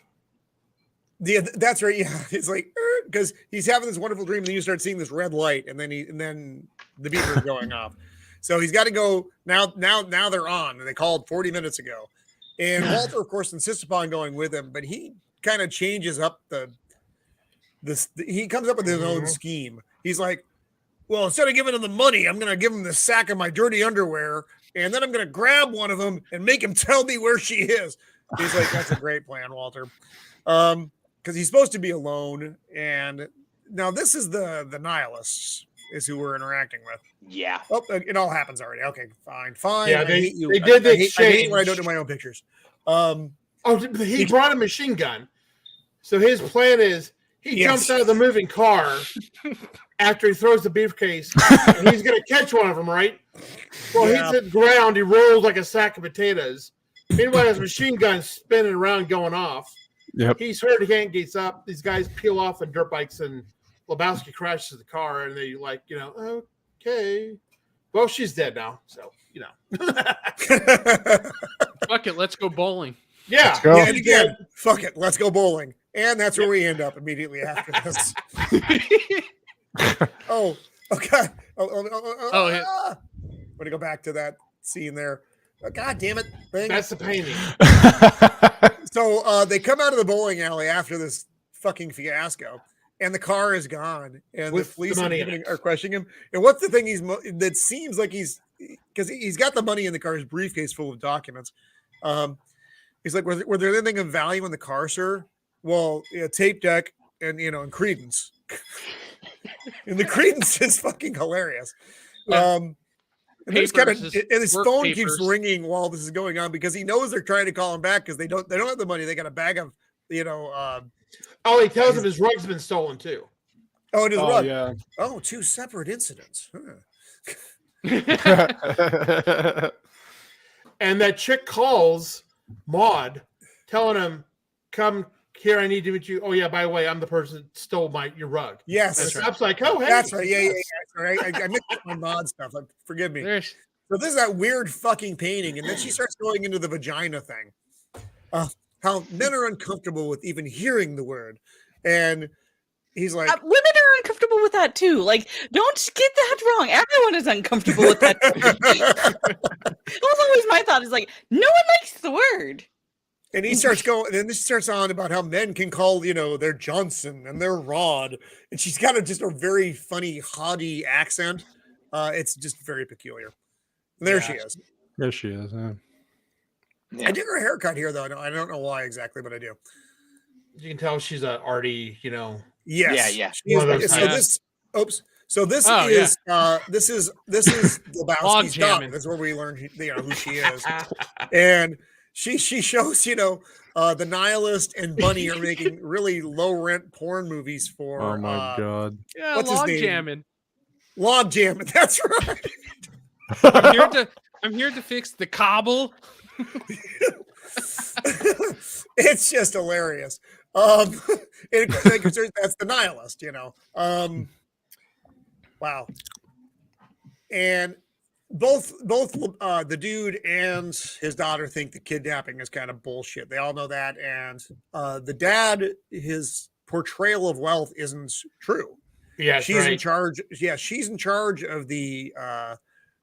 Yeah, that's right. Yeah, it's like because he's having this wonderful dream, and then you start seeing this red light, and then the beaver's going off. So he's got to go now. Now they're on, and they called 40 minutes ago. And Walter, of course, insists upon going with him, but he kind of changes up he comes up with his own scheme. He's like, well, instead of giving him the money, I'm going to give him the sack of my dirty underwear, and then I'm going to grab one of them and make him tell me where she is. He's like, that's a great plan, Walter. Because he's supposed to be alone, and now this is the nihilists is who we're interacting with. Yeah. Oh, it all happens already. Okay, fine. Yeah, I hate you. They did the I hate when I don't do my own pictures. He brought a machine gun. So his plan is he jumps out of the moving car after he throws the briefcase, and he's going to catch one of them, right? Well, he's at the ground. He rolls like a sack of potatoes. Meanwhile, his machine gun's spinning around, going off. Yep. He's hurt. He can't get up. These guys peel off on dirt bikes, and Lebowski crashes the car, and they okay. Well, she's dead now, so Fuck it, let's go bowling. Yeah. Let's go. Yeah, and again, fuck it, let's go bowling, and that's where we end up immediately after this. Oh, okay. I'm gonna go back to that scene there. Oh, God damn it! That's the painting. So they come out of the bowling alley after this fucking fiasco, and the car is gone, and the police are questioning him. And what's the thing that seems like because he's got the money in the car, his briefcase full of documents. He's like, were there anything of value in the car, sir? Well, tape deck and and Credence. And the Credence is fucking hilarious. Yeah. And his phone keeps ringing while this is going on because he knows they're trying to call him back because they don't have the money. They got a bag of he tells him his rug's been stolen too. Oh, it is rug. Yeah. Oh, two separate incidents. And that chick calls Maud, telling him, "Come here, I need to meet you." Oh yeah, by the way, I'm the person that stole your rug. Yes, and Stop's like, "Oh hey, that's right, yeah. All right, I mixed up my Maud stuff. Forgive me." So this is that weird fucking painting, and then she starts going into the vagina thing. How men are uncomfortable with even hearing the word, and he's like, women are uncomfortable with that too. Like, don't get that wrong. Everyone is uncomfortable with that. That was always my thought. Is like, no one likes the word. And he starts going, and then this starts on about how men can call, their Johnson and their Rod, and she's got just a very funny, haughty accent. It's just very peculiar. And there she is. There she is. I did her haircut here, though. I don't know why exactly, but I do. You can tell she's a arty, Yes. Yeah. One of those So times. this. Oops. So this Oh, is this is Lebowski's daughter. jamming. That's where we learn who she is, and she shows the Nihilist and Bunny are making really low rent porn movies for. Oh my god. Yeah, What's his log name? jamming. Log jamming. That's right. I'm here to fix the cobble. It's just hilarious. That's the Nihilist, wow. And both the dude and his daughter think the kidnapping is kind of bullshit. They all know that, and the dad, his portrayal of wealth isn't true. Yeah, She's in charge. Yeah, she's in charge of the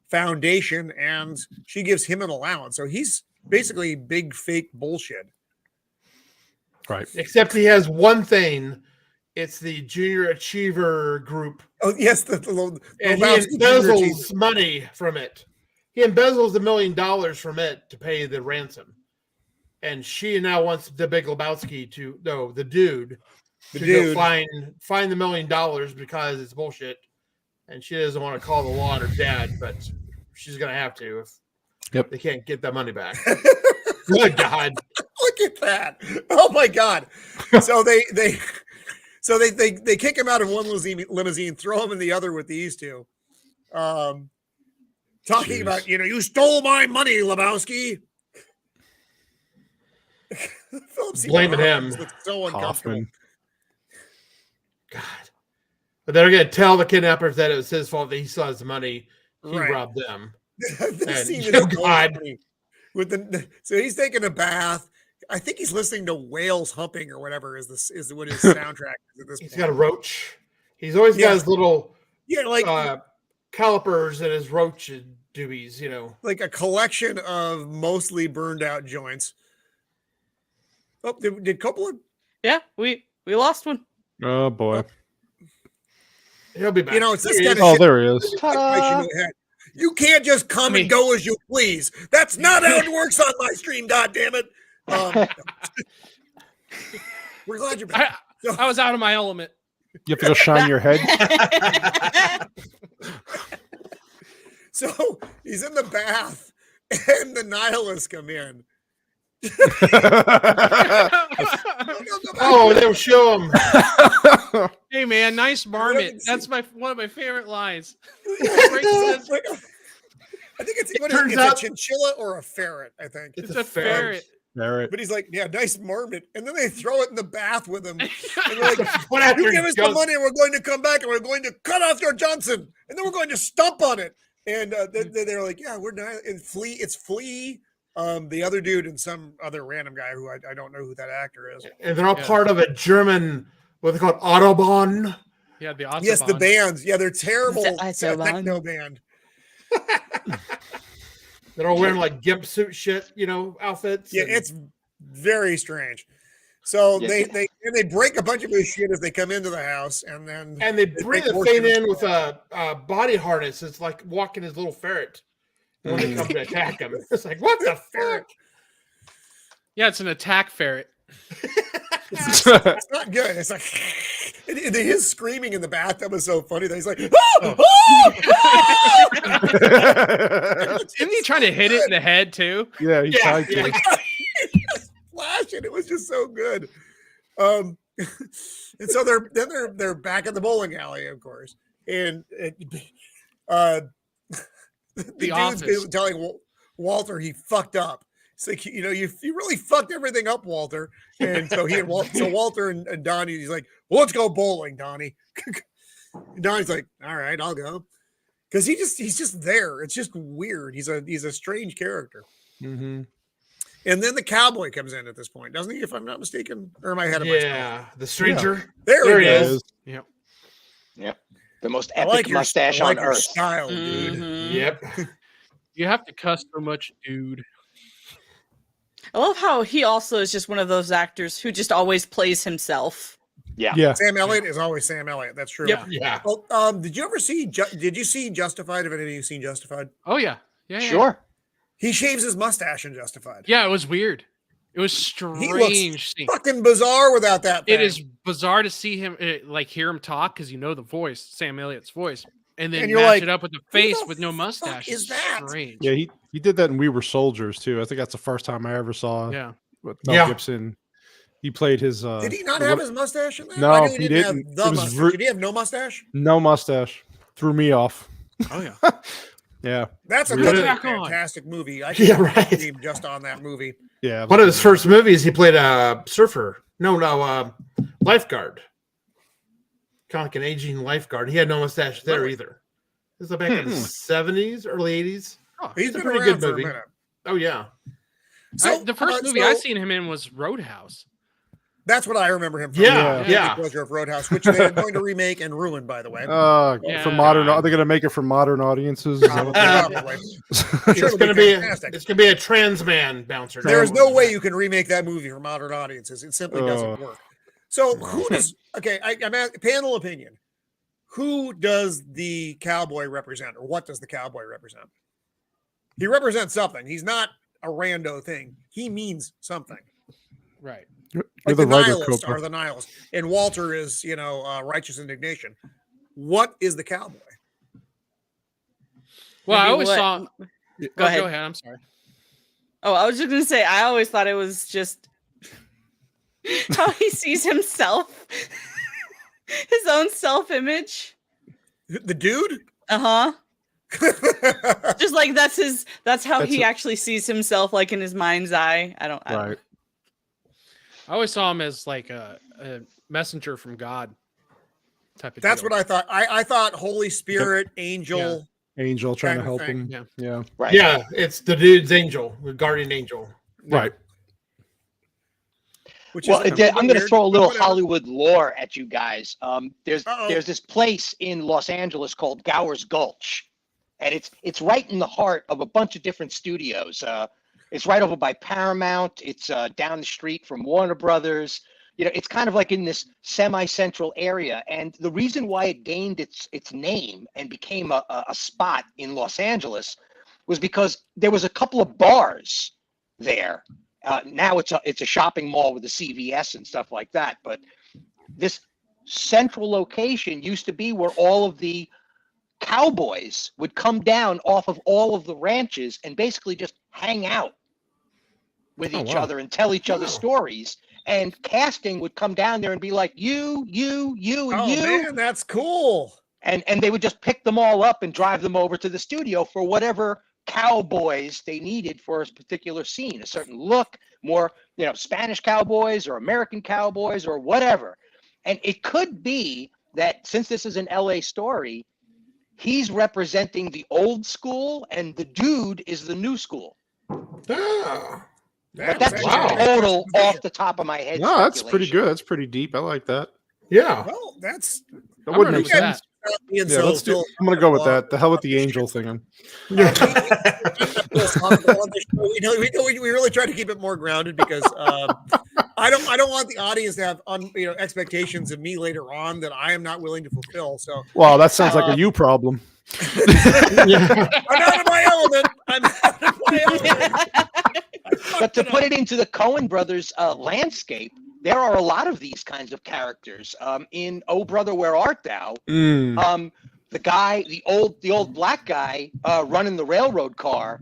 foundation, and she gives him an allowance. So he's basically big fake bullshit. Right. Except he has one thing. It's the Junior Achiever group. Oh yes, And he embezzles money from it. He embezzles $1 million from it to pay the ransom. And she now wants the Big Lebowski the dude go find the $1 million because it's bullshit. And she doesn't want to call the law on her dad, but she's gonna have to if they can't get that money back. Good God. Look at that. Oh my God. So they kick him out of one limousine, throw him in the other with these two. Talking about, you stole my money, Lebowski. Blaming him. So uncomfortable. Hoffman. God. But they're going to tell the kidnappers that it was his fault that he still has the money. He Right. robbed them. This scene And, is God. funny. So he's taking a bath. I think he's listening to whales humping or whatever is what his soundtrack is at this He's point. got a roach. He's always got his little calipers and his roach doobies, like a collection of mostly burned out joints. Oh, did Coppola? Yeah, we lost one. Oh boy. He'll be back. It's this kind of Oh, shit. there he is. You can't just come and go as you please. That's not how it works on my stream. God damn it! We're glad you're back. I was out of my element. You have to go shine your head. So he's in the bath, and the Nihilists come in. Oh, they'll show him. Hey man, nice marmot. That's one of my favorite lines. I think it's turns it's out- a chinchilla or a ferret. I think It's a ferret. Barrett. But he's like, yeah, nice marmot. And then they throw it in the bath with him. And they're like, What happened? you give us the money and we're going to come back and we're going to cut off your Johnson. And then we're going to stomp on it. And they're like, yeah, we're not. And it's Flea, the other dude, and some other random guy who I don't know who that actor is. And they're all part of a German, what they call it, Autobahn. Yeah, the Autobahn. Yes, the bands. Yeah, they're terrible The Autobahn. techno band. They're all wearing like gimp suit shit, outfits. Yeah, and- it's very strange. So Yeah. they break a bunch of his shit as they come into the house, and they bring the thing in with a body harness. It's like walking his little ferret when they come to attack him. It's like, what the ferret? Yeah, it's an attack ferret. It's not good. It's like his screaming in the bathtub is so funny that he's like, oh, oh, oh! Isn't he trying to hit it in the head too? Yeah, he tried to. Like, flashing. It was just so good. And so they're back at the bowling alley, of course, and the dude's office. basically telling Walter he fucked up. It's like, you really fucked everything up, Walter. And so Walter and Donnie, he's like, well, let's go bowling, Donnie. And Donnie's like, all right, I'll go. Because he's just there. It's just weird. He's a strange character. Mm-hmm. And then the cowboy comes in at this point, doesn't he? If I'm not mistaken, or am I ahead of myself? Yeah, the stranger. There he he is. is. Yep. The most I epic like mustache I like on your earth. style, dude. Mhm. Yep. You have to cuss so much, dude. I love how he also is just one of those actors who just always plays himself. Yeah. Yeah. Sam Elliott is always Sam Elliott. That's true. Yep. Yeah. Well, did you see Justified? Have any of you seen Justified? Oh yeah. Yeah. Sure. He shaves his mustache in Justified. Yeah, it was weird. It was strange. He looks fucking bizarre without that thing. It is bizarre to see him, hear him talk because you know the voice, Sam Elliott's voice, and then you're match like, it up with the "Who face the with no fuck mustache. is It's that?" strange. Yeah, he did that in We Were Soldiers too. I think that's the first time I ever saw Yeah. with Mel Gibson. He played his. Did he not have his mustache in that? No, I knew he didn't. didn't. Have the It was mustache. Did he have no mustache? No mustache. Threw me off. Oh yeah. Yeah. That's Really? another Back on. fantastic movie. I Yeah, can right. name just on that movie. Yeah. One of his first movies, he played a surfer. No, lifeguard. Kind of like an aging lifeguard. He had no mustache there either. This is back in the 70s, early 80s. Oh, He's It's a been pretty around good for movie. a minute. Oh yeah. So the first movie I seen him in was Roadhouse. That's what I remember him from. Yeah, yeah. Pleasure of Roadhouse, which they're going to remake and ruin, by the way. Yeah. For modern, are they going to make it for modern audiences? Is that what Probably. It's going to be a trans man bouncer. There is no way you can remake that movie for modern audiences. It simply doesn't work. So who does? Okay, I'm at panel opinion. Who does the cowboy represent, or what does the cowboy represent? He represents something. He's not a rando thing. He means something. Right. Like the the writer, nihilists Copa. are the nihilists, and Walter is, righteous indignation. What is the cowboy? Well, I Maybe always what- saw. Go ahead. Go ahead. I'm sorry. Oh, I was just gonna say, I always thought it was just how he sees himself, his own self-image. The dude? Uh-huh. Just like that's how he a- actually sees himself, like in his mind's eye. I don't Right. I always saw him as like a messenger from God type of. That's deal. what I thought. I thought Holy Spirit, angel. Angel trying to Kind of help thing. him. Yeah. Yeah. Right. Yeah, it's the dude's angel, the guardian angel. Right. Which Well, is I'm going to weird, throw a little whatever. Hollywood lore at you guys. There's Uh-oh. this place in Los Angeles called Gower's Gulch, and it's right in the heart of a bunch of different studios. It's right over by Paramount. It's down the street from Warner Brothers. It's kind of like in this semi-central area. And the reason why it gained its name and became a spot in Los Angeles was because there was a couple of bars there. Now it's a shopping mall with a CVS and stuff like that. But this central location used to be where all of the cowboys would come down off of all of the ranches and basically just hang out with each other and tell each other stories. And casting would come down there and be like, you, and you. Man, that's cool. And they would just pick them all up and drive them over to the studio for whatever cowboys they needed for a particular scene, a certain look, more, Spanish cowboys or American cowboys or whatever. And it could be that since this is an LA story, he's representing the old school and the dude is the new school. Ah, But that's wow. just total off the top of my head. No, that's pretty speculation. good. That's pretty deep. I like that. yeah. Well, that's That I'm wouldn't running make with sense. being Yeah, so let's do. still- I'm gonna go with that. The hell with the angel thing. We really try to keep it more grounded because I don't want the audience to have expectations of me later on that I am not willing to fulfill. So Wow, that sounds like a you problem. I'm out of my element. I'm out of my element. But to put it into the Coen Brothers landscape, there are a lot of these kinds of characters. In Oh Brother, Where Art Thou? The old black guy running the railroad car,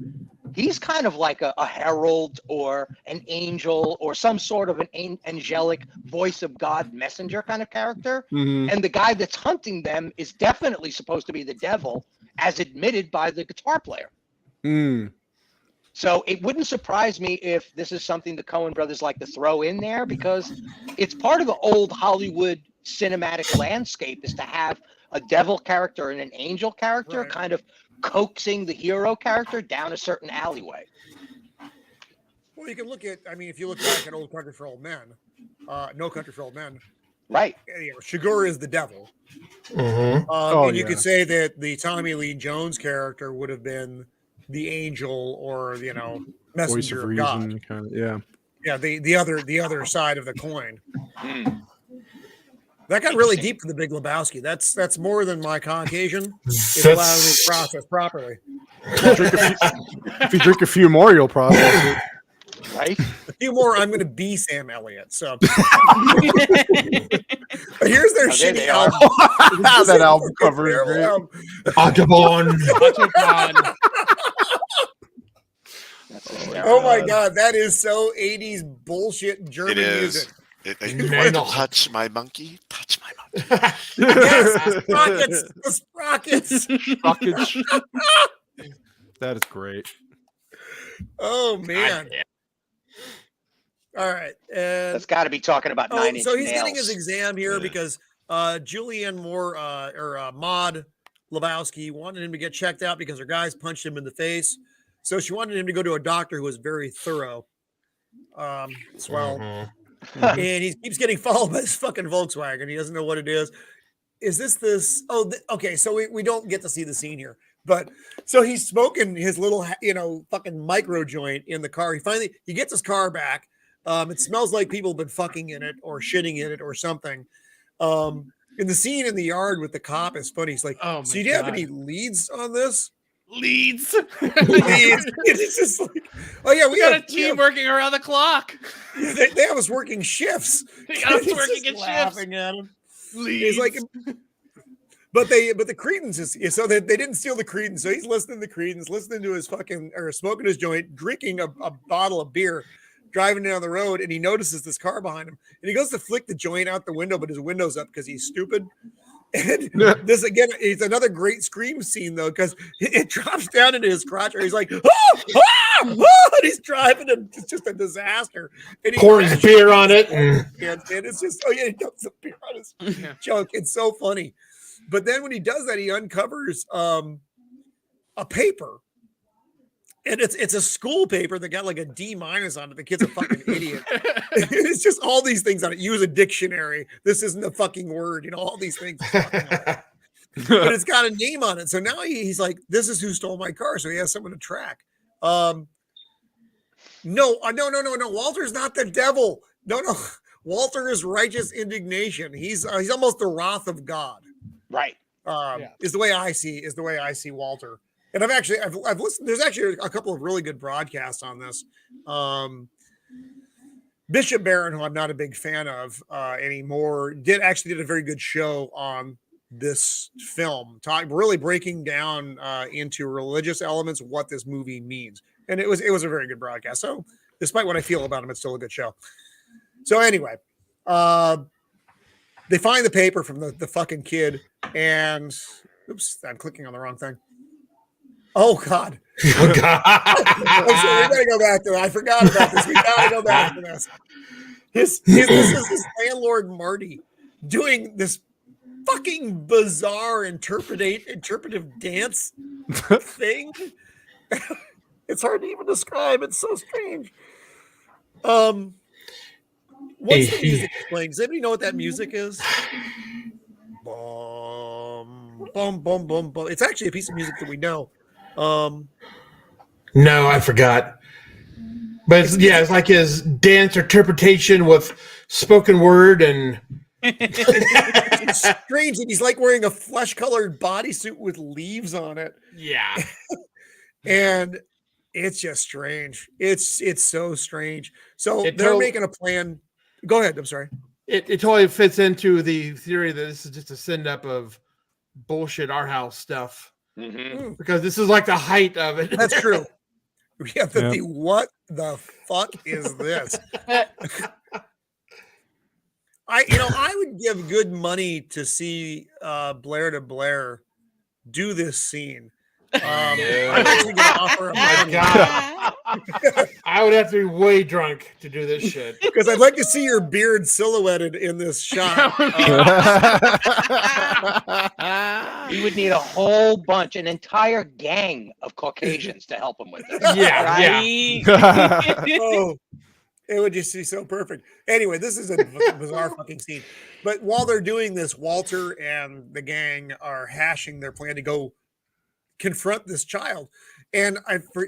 he's kind of like a herald or an angel or some sort of an angelic voice of God messenger kind of character. Mhm. And the guy that's hunting them is definitely supposed to be the devil, as admitted by the guitar player. Mm. So it wouldn't surprise me if this is something the Coen brothers like to throw in there, because it's part of the old Hollywood cinematic landscape is to have a devil character and an angel character Right. kind of coaxing the hero character down a certain alleyway. Well, you can look at. I mean, if you look back at Old Country for Old Men, No Country for Old Men, Right. Chigurh is the devil. Mm-hmm. And you yeah. could say that the Tommy Lee Jones character would have been the angel or Voice messenger of of God. reason, kind of. Yeah. Yeah, the other side of the coin. Hmm. That got really deep for the Big Lebowski. That's more than my Caucasian. It allowed me to process properly. If you drink a few more, you'll process it. Right? A few more, I'm going to be Sam Elliott. So but here's their Oh, there they shitty are. album. That album cover is Terrible great. album. Autobahn. Autobahn. That's Oh my hysterical. God, that is so 80s bullshit German It is. music. You want to touch my monkey? Touch my monkey. Yes, the sprockets. Sprockets. That is great. Oh man. All right. And That's got to be talking about 9 Inch so he's Nails. getting his exam here Yeah. because Julianne Moore Maud Lebowski wanted him to get checked out because her guys punched him in the face. So she wanted him to go to a doctor who was very thorough. And he keeps getting followed by this fucking Volkswagen. He doesn't know what it is. Is this? Oh, okay. So we don't get to see the scene here, but so he's smoking his little, fucking micro joint in the car. He gets his car back. It smells like people have been fucking in it or shitting in it or something. And the scene in the yard with the cop is funny. He's like, Oh, so my do you have God. any leads on this? Leads. Leads. It's just like, oh yeah, We got a team working around the clock. They have us working shifts. They got us He's working just in shifts. laughing at him. Leads. He's like, but the Cretans is so they didn't steal the Cretans. So he's listening to the Cretans, listening to his smoking his joint, drinking a bottle of beer, driving down the road, and he notices this car behind him, and he goes to flick the joint out the window, but his window's up because he's stupid. And this again, it's another great scream scene though, because it drops down into his crotch, or he's like, and he's driving, and it's just a disaster. And he Pours beer on it. and it's just, he dumps the beer on his junk. It's so funny. But then when he does that, he uncovers a paper. And it's a school paper that got like a D- on it. The kid's a fucking idiot. It's just all these things on it. Use a dictionary. This isn't a fucking word. All these things. But it's got a name on it. So now he's like, this is who stole my car. So he has someone to track. No. Walter's not the devil. No. Walter is righteous indignation. He's almost the wrath of God. Right. Is the way I see Walter. And I've listened. There's actually a couple of really good broadcasts on this. Bishop Barron, who I'm not a big fan of anymore, did a very good show on this film, really breaking down into religious elements what this movie means. And it was a very good broadcast. So despite what I feel about him, it's still a good show. So anyway, they find the paper from the fucking kid, and oops, I'm clicking on the wrong thing. Oh God! Oh, God. I'm sorry, we gotta go back to that. I forgot about this. We gotta go back to this. This is his landlord Marty doing this fucking bizarre interpretive dance thing. It's hard to even describe. It's so strange. What's the music playing? Does anybody know what that music is? Boom, boom, boom, boom, boom. It's actually a piece of music that we know. No, I forgot. But it's like his dance interpretation with spoken word and it's strange that he's like wearing a flesh-colored bodysuit with leaves on it. yeah. And it's just strange. It's so strange. So they're making a plan. Go ahead. I'm sorry. It totally fits into the theory that this is just a send-up of bullshit art house stuff. Mm-hmm. Because this is like the height of it. That's true. We have the what the fuck is this? I would give good money to see Blair de Blair do this scene. I'm actually going to offer him money. God. I would have to be way drunk to do this shit. Because I'd like to see your beard silhouetted in this shot. He would need a whole bunch, an entire gang of Caucasians to help him with this. Yeah. Oh, it would just be so perfect. Anyway, this is a bizarre fucking scene. But while they're doing this, Walter and the gang are hashing their plan to go confront this child. And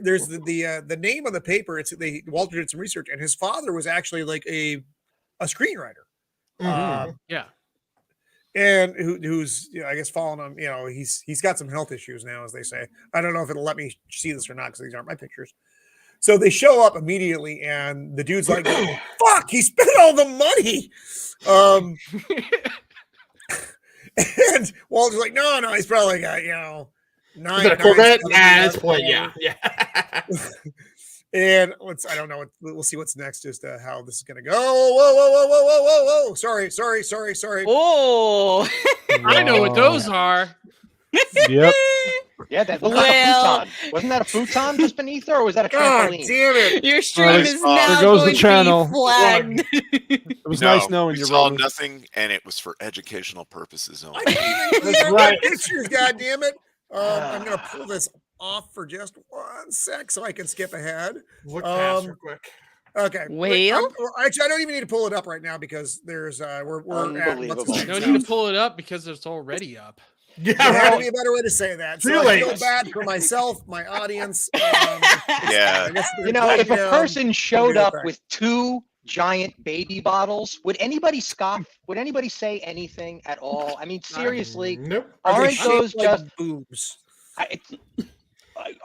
there's the name of the paper. Walter did some research, and his father was actually like a screenwriter. Mm-hmm. And who's I guess fallen on, he's got some health issues now, as they say. I don't know if it'll let me see this or not because these aren't my pictures. So they show up immediately, and the dude's like, "Fuck! He spent all the money." And Walter's like, "No, he's probably got Is it a Corvette? Nah, it's play. Yeah. And I don't know. We'll see what's next as to how this is going to go. Whoa. Sorry. Oh, I know what those are. Yep. Yeah, that looked like a futon. Wasn't that a futon just beneath her, or was that a God trampoline? damn it. your stream is now there goes the going channel. to be flagged. It was nice knowing we you, saw Roman. nothing, and it was for educational purposes only. I can't even hear right. the pictures, God damn it. I'm going to pull this off for just 1 sec so I can skip ahead. Look past real quick. Okay. Well? Actually, I don't even need to pull it up right now because there's we're at Unbelievable. what's No his need house. to pull it up because it's already up. There Yeah, had to right. be a better way to say that. So Too I late. feel bad for myself, my audience. Yeah. I guess they're You know, if a down. person showed do up that. with 2 giant baby bottles, would anybody scoff? Would anybody say anything at all? I mean, seriously, Nope. Are they aren't shaped those like just boobs?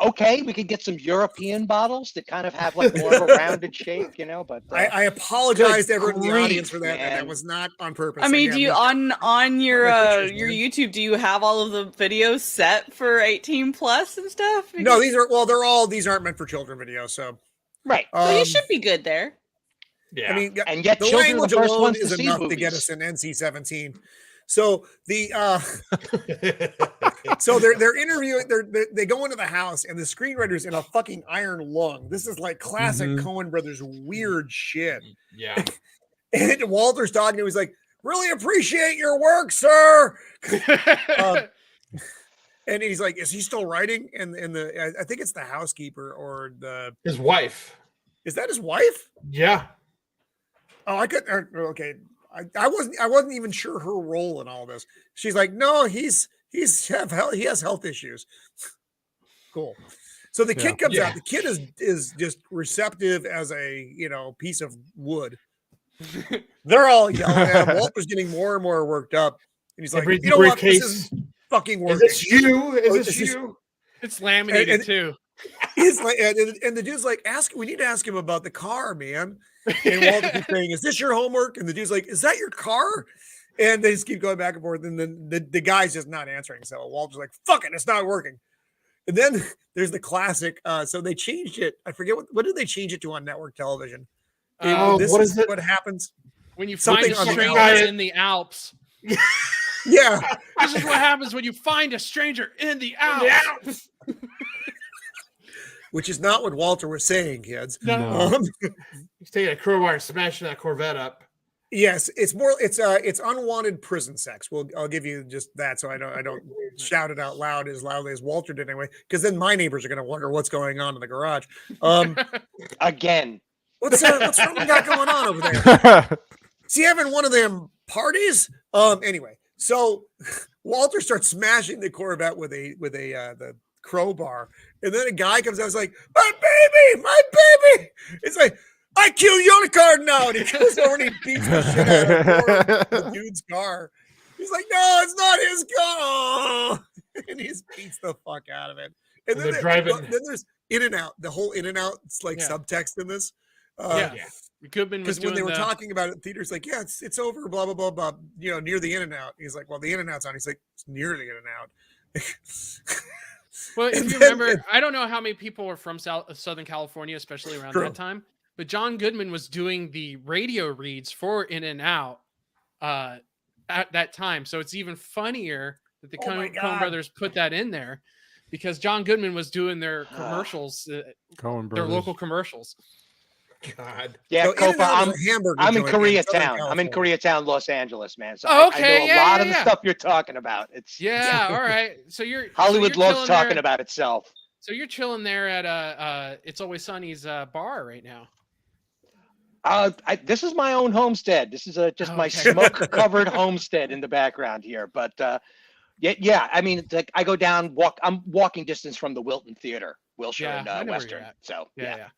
okay? We could get some European bottles that kind of have like more of a rounded shape, but I apologize to Good everyone in the grief, audience for that. man. That was not on purpose. I mean, Again, do you look, on your pictures, your man. YouTube? Do you have all of the videos set for 18 plus and stuff? No, these aren't meant for children videos. So, right. So you should be good there. Yeah. I mean, And yet the children are language the first alone ones is to see enough to get movies. us an NC-17. So so they're interviewing. They go into the house, and the screenwriter's in a fucking iron lung. This is like classic Coen Brothers weird shit. yeah. And Walter's talking to him. He's like, "Really appreciate your work, sir." And he's like, "Is he still writing?" And I think it's the housekeeper or His wife. is that his wife? Yeah. Oh, I could. Okay, I wasn't even sure her role in all this. She's like, "No, he has health issues." Cool. So the kid comes out. The kid is just receptive as a piece of wood. They're all yelling at him. Walter's getting more and more worked up, and he's like, "You know what? This is fucking Is working." this you? Is This this is- you? It's laminated And- too. He's like, and the dude's like, we need to ask him about the car, man. And Walter keeps saying, "Is this your homework?" And the dude's like, "Is that your car?" And they just keep going back and forth. And then the guy's just not answering. So Walter's like, "Fuck it, it's not working." And then there's the classic. So they changed it. I forget what did they change it to on network television? This what is is it? what happens. When you Something find on a the stranger Alps. in the Alps. Yeah. This is what happens when you find a stranger in the Alps. Which is not what Walter was saying, kids. No. He's taking a crowbar and smashing that Corvette up. Yes, it's it's unwanted prison sex. I'll give you just that, so I don't shout it out loudly as Walter did anyway, because then my neighbors are going to wonder what's going on in the garage. Again. What's Roman got going on over there? Is he having one of them parties? Anyway, so Walter starts smashing the Corvette with the crowbar, and then a guy comes out and is like, my baby. It's like, "I kill your car now," and he goes over and he beats the shit out of the dude's car. He's like, "No, it's not his car," and he just beats the fuck out of it. And then they're driving. Then there's In and Out. The whole In and Out. It's like Yeah. subtext in this. Goodman was Because when doing they were the, talking about it in theaters, like, "Yeah, it's over, blah blah blah blah," near the In and Out. He's like, "Well, the In and Out's on." He's like, "It's near the In and Out." Well, if And you then- remember, I don't know how many people were from Southern California, especially around True. that time, but John Goodman was doing the radio reads for In and Out at that time. So it's even funnier that the Oh my Coen God. Brothers put that in there because John Goodman was doing their commercials, Coen their Brothers. local commercials. God. Yeah, So In and Copa, Out was a hamburger I'm in joint in Southern Koreatown. I'm in California. Koreatown, Los Angeles, man. So Oh, I okay, know a yeah, lot yeah, of the yeah. stuff you're talking about. It's Yeah, all right. So you're Hollywood so you're loves chilling talking there- about itself. So you're chilling there at It's Always Sunny's bar right now. This is my own homestead. This is just my Okay. smoke-covered homestead in the background here. But yeah. I mean, it's like I go down, I'm walking distance from the Wilton Theater, Wilshire Yeah, and I know where you're Western. at. So Yeah.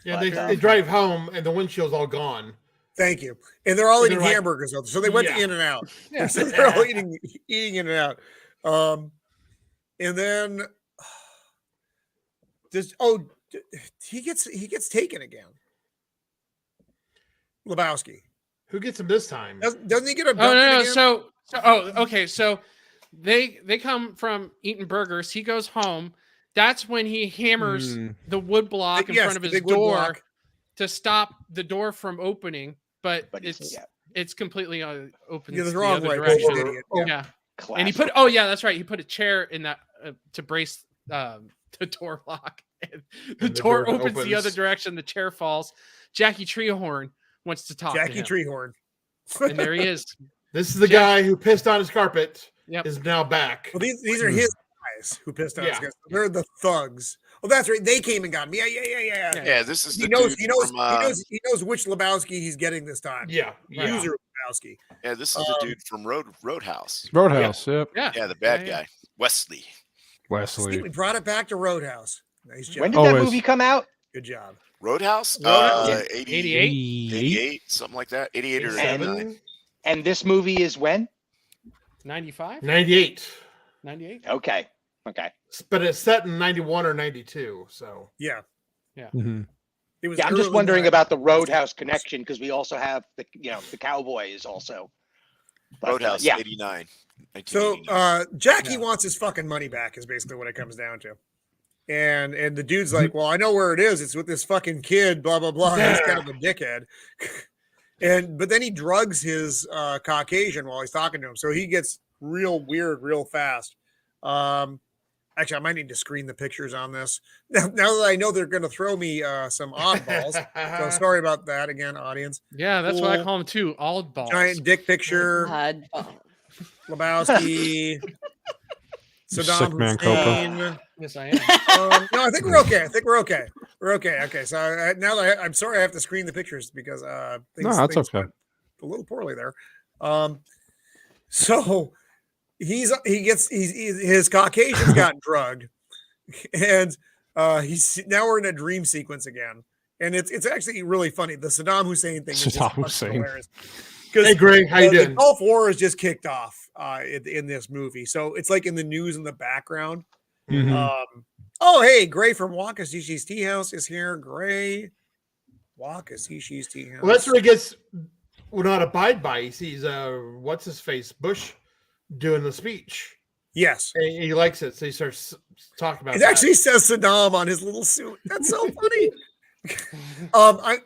Yeah, But, they drive home and the windshield's all gone. Thank you. And they're all They're eating like- hamburgers, so they went to Yeah. In and Out. Yeah. So they're all eating In and Out. And then he gets taken again. Lebowski. Who gets him this time? Doesn't he get abducted no. again? Okay. So they come from eating burgers. He goes home. That's when he hammers the wood block in front of his door to stop the door from opening. But it's completely open. Yeah, the the wrong other way. direction. Idiot. Yeah. Classic. And that's right. He put a chair in that to brace the door lock. And the door opens the other direction. The chair falls. Jackie Treehorn wants to talk to him. Treehorn. And there he is. This is the guy who pissed on his carpet. Yep. Is now back. Well, these are his guys who pissed on his guys. They're the thugs. Oh, that's right. They came and got him. Yeah. Yeah, this is He the knows. dude He knows. from, He knows which Lebowski he's getting this time. Yeah. User Lebowski. Yeah, this is the dude from Roadhouse. Roadhouse. Yep. Yeah, the bad guy, Wesley. See, we brought it back to Roadhouse. Nice job. When did that movie come out? Good job. Roadhouse? 88? 88, something like that. 88 or 89. And this movie is when? 95? 98. 98? Okay. But it's set in 91 or 92. So Yeah. Mm-hmm. It was. I'm just wondering about the Roadhouse connection because we also have the Cowboy is also. But, Roadhouse, 89. So Jackie wants his fucking money back is basically what it comes down to. And the dude's like, well, I know where it is. It's with this fucking kid, blah, blah, blah. He's kind of a dickhead. But then he drugs his Caucasian while he's talking to him. So he gets real weird real fast. Actually, I might need to screen the pictures on this. Now that I know they're going to throw me some oddballs. So sorry about that again, audience. Yeah, that's what I call them too. Oddballs. Giant dick picture. Oddball. Lebowski. Saddam Sick man, Hussein. Yes, I am. No, I think we're okay. We're okay. Okay, so now that I'm sorry, I have to screen the pictures because things okay. went a little poorly there. So his Caucasian's gotten drugged, and now we're in a dream sequence again, and it's actually really funny. The Saddam Hussein thing is just fucking hilarious. Hey, Greg, how you doing? The Gulf War is just kicked off in this movie, so it's like in the news in the background. Mm-hmm. Oh, hey, Gray from Wakashishi's Tea House is here. Gray, Wakashishi's Tea House. Well, that's where he gets not abide by. He sees what's his face, Bush, doing the speech. Yes, and he likes it, so he starts talking about. It actually says Saddam on his little suit. That's so funny.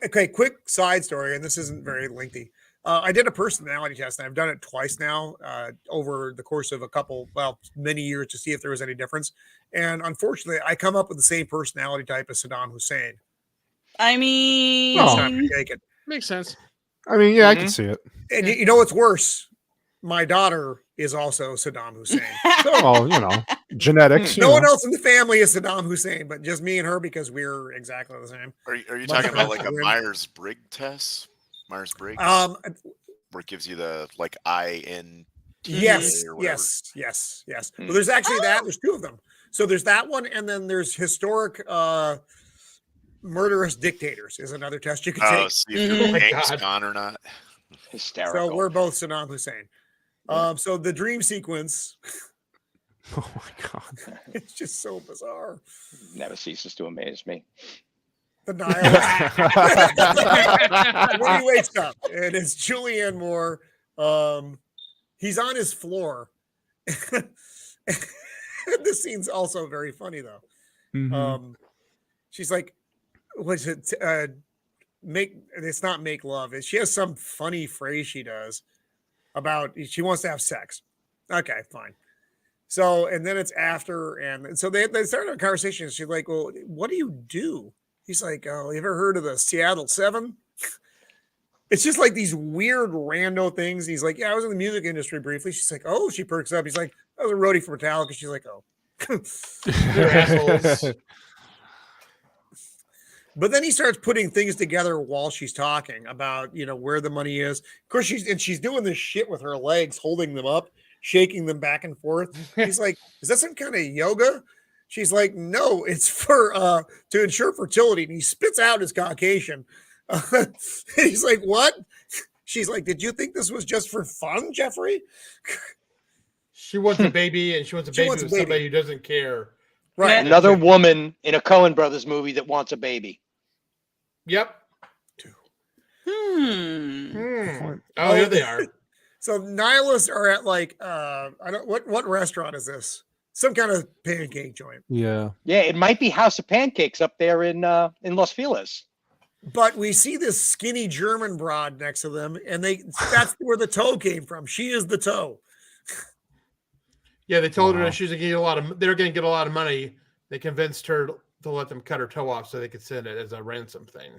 Okay, quick side story, and this isn't very lengthy. I did a personality test, and I've done it twice now over the course of many years to see if there was any difference. And unfortunately, I come up with the same personality type as Saddam Hussein. I mean, makes sense. I mean, yeah, I can see it. And you know what's worse? My daughter is also Saddam Hussein. So, genetics. No one else in the family is Saddam Hussein, but just me and her because we're exactly the same. Are you talking about like a Myers-Briggs test? Myers-Briggs, where it gives you the IN. Yes. Well, there's actually that. There's two of them. So there's that one, and then there's historic murderous dictators is another test you can take. See if you're Genghis Khan or not. Hysterical. So we're both Saddam Hussein. So the dream sequence. Oh my god, it's just so bizarre. Never ceases to amaze me. The nihilist. When he wakes up, and it's Julianne Moore. He's on his floor. This scene's also very funny though. Mm-hmm. She's like, "What's it? It's not make love. She has some funny phrase she does about she wants to have sex." Okay, fine. So and then it's after, and so they started a conversation. She's like, "Well, what do you do?" He's like, "Oh, you ever heard of the Seattle 7?" It's just like these weird rando things. He's like, "Yeah, I was in the music industry briefly." She's like, "Oh," she perks up. He's like, "I was a roadie for Metallica." She's like, "Oh." They're assholes. But then he starts putting things together while she's talking about, where the money is. Of course, she's doing this shit with her legs, holding them up, shaking them back and forth. He's like, "Is that some kind of yoga?" She's like, "No, it's for to ensure fertility." And he spits out his Caucasian. He's like, "What?" She's like, "Did you think this was just for fun, Jeffrey?" She wants a baby, and she wants a baby with somebody who doesn't care Right. Another woman in a Coen Brothers movie that wants a baby. Yep. Oh, here they are. So nihilists are at like I don't what restaurant is this? Some kind of pancake joint. Yeah. Yeah, it might be House of Pancakes up there in Los Feliz. But we see this skinny German broad next to them, and that's where the toe came from. She is the toe. Yeah, they told her that she's gonna get they're gonna get a lot of money. They convinced her to let them cut her toe off so they could send it as a ransom thing.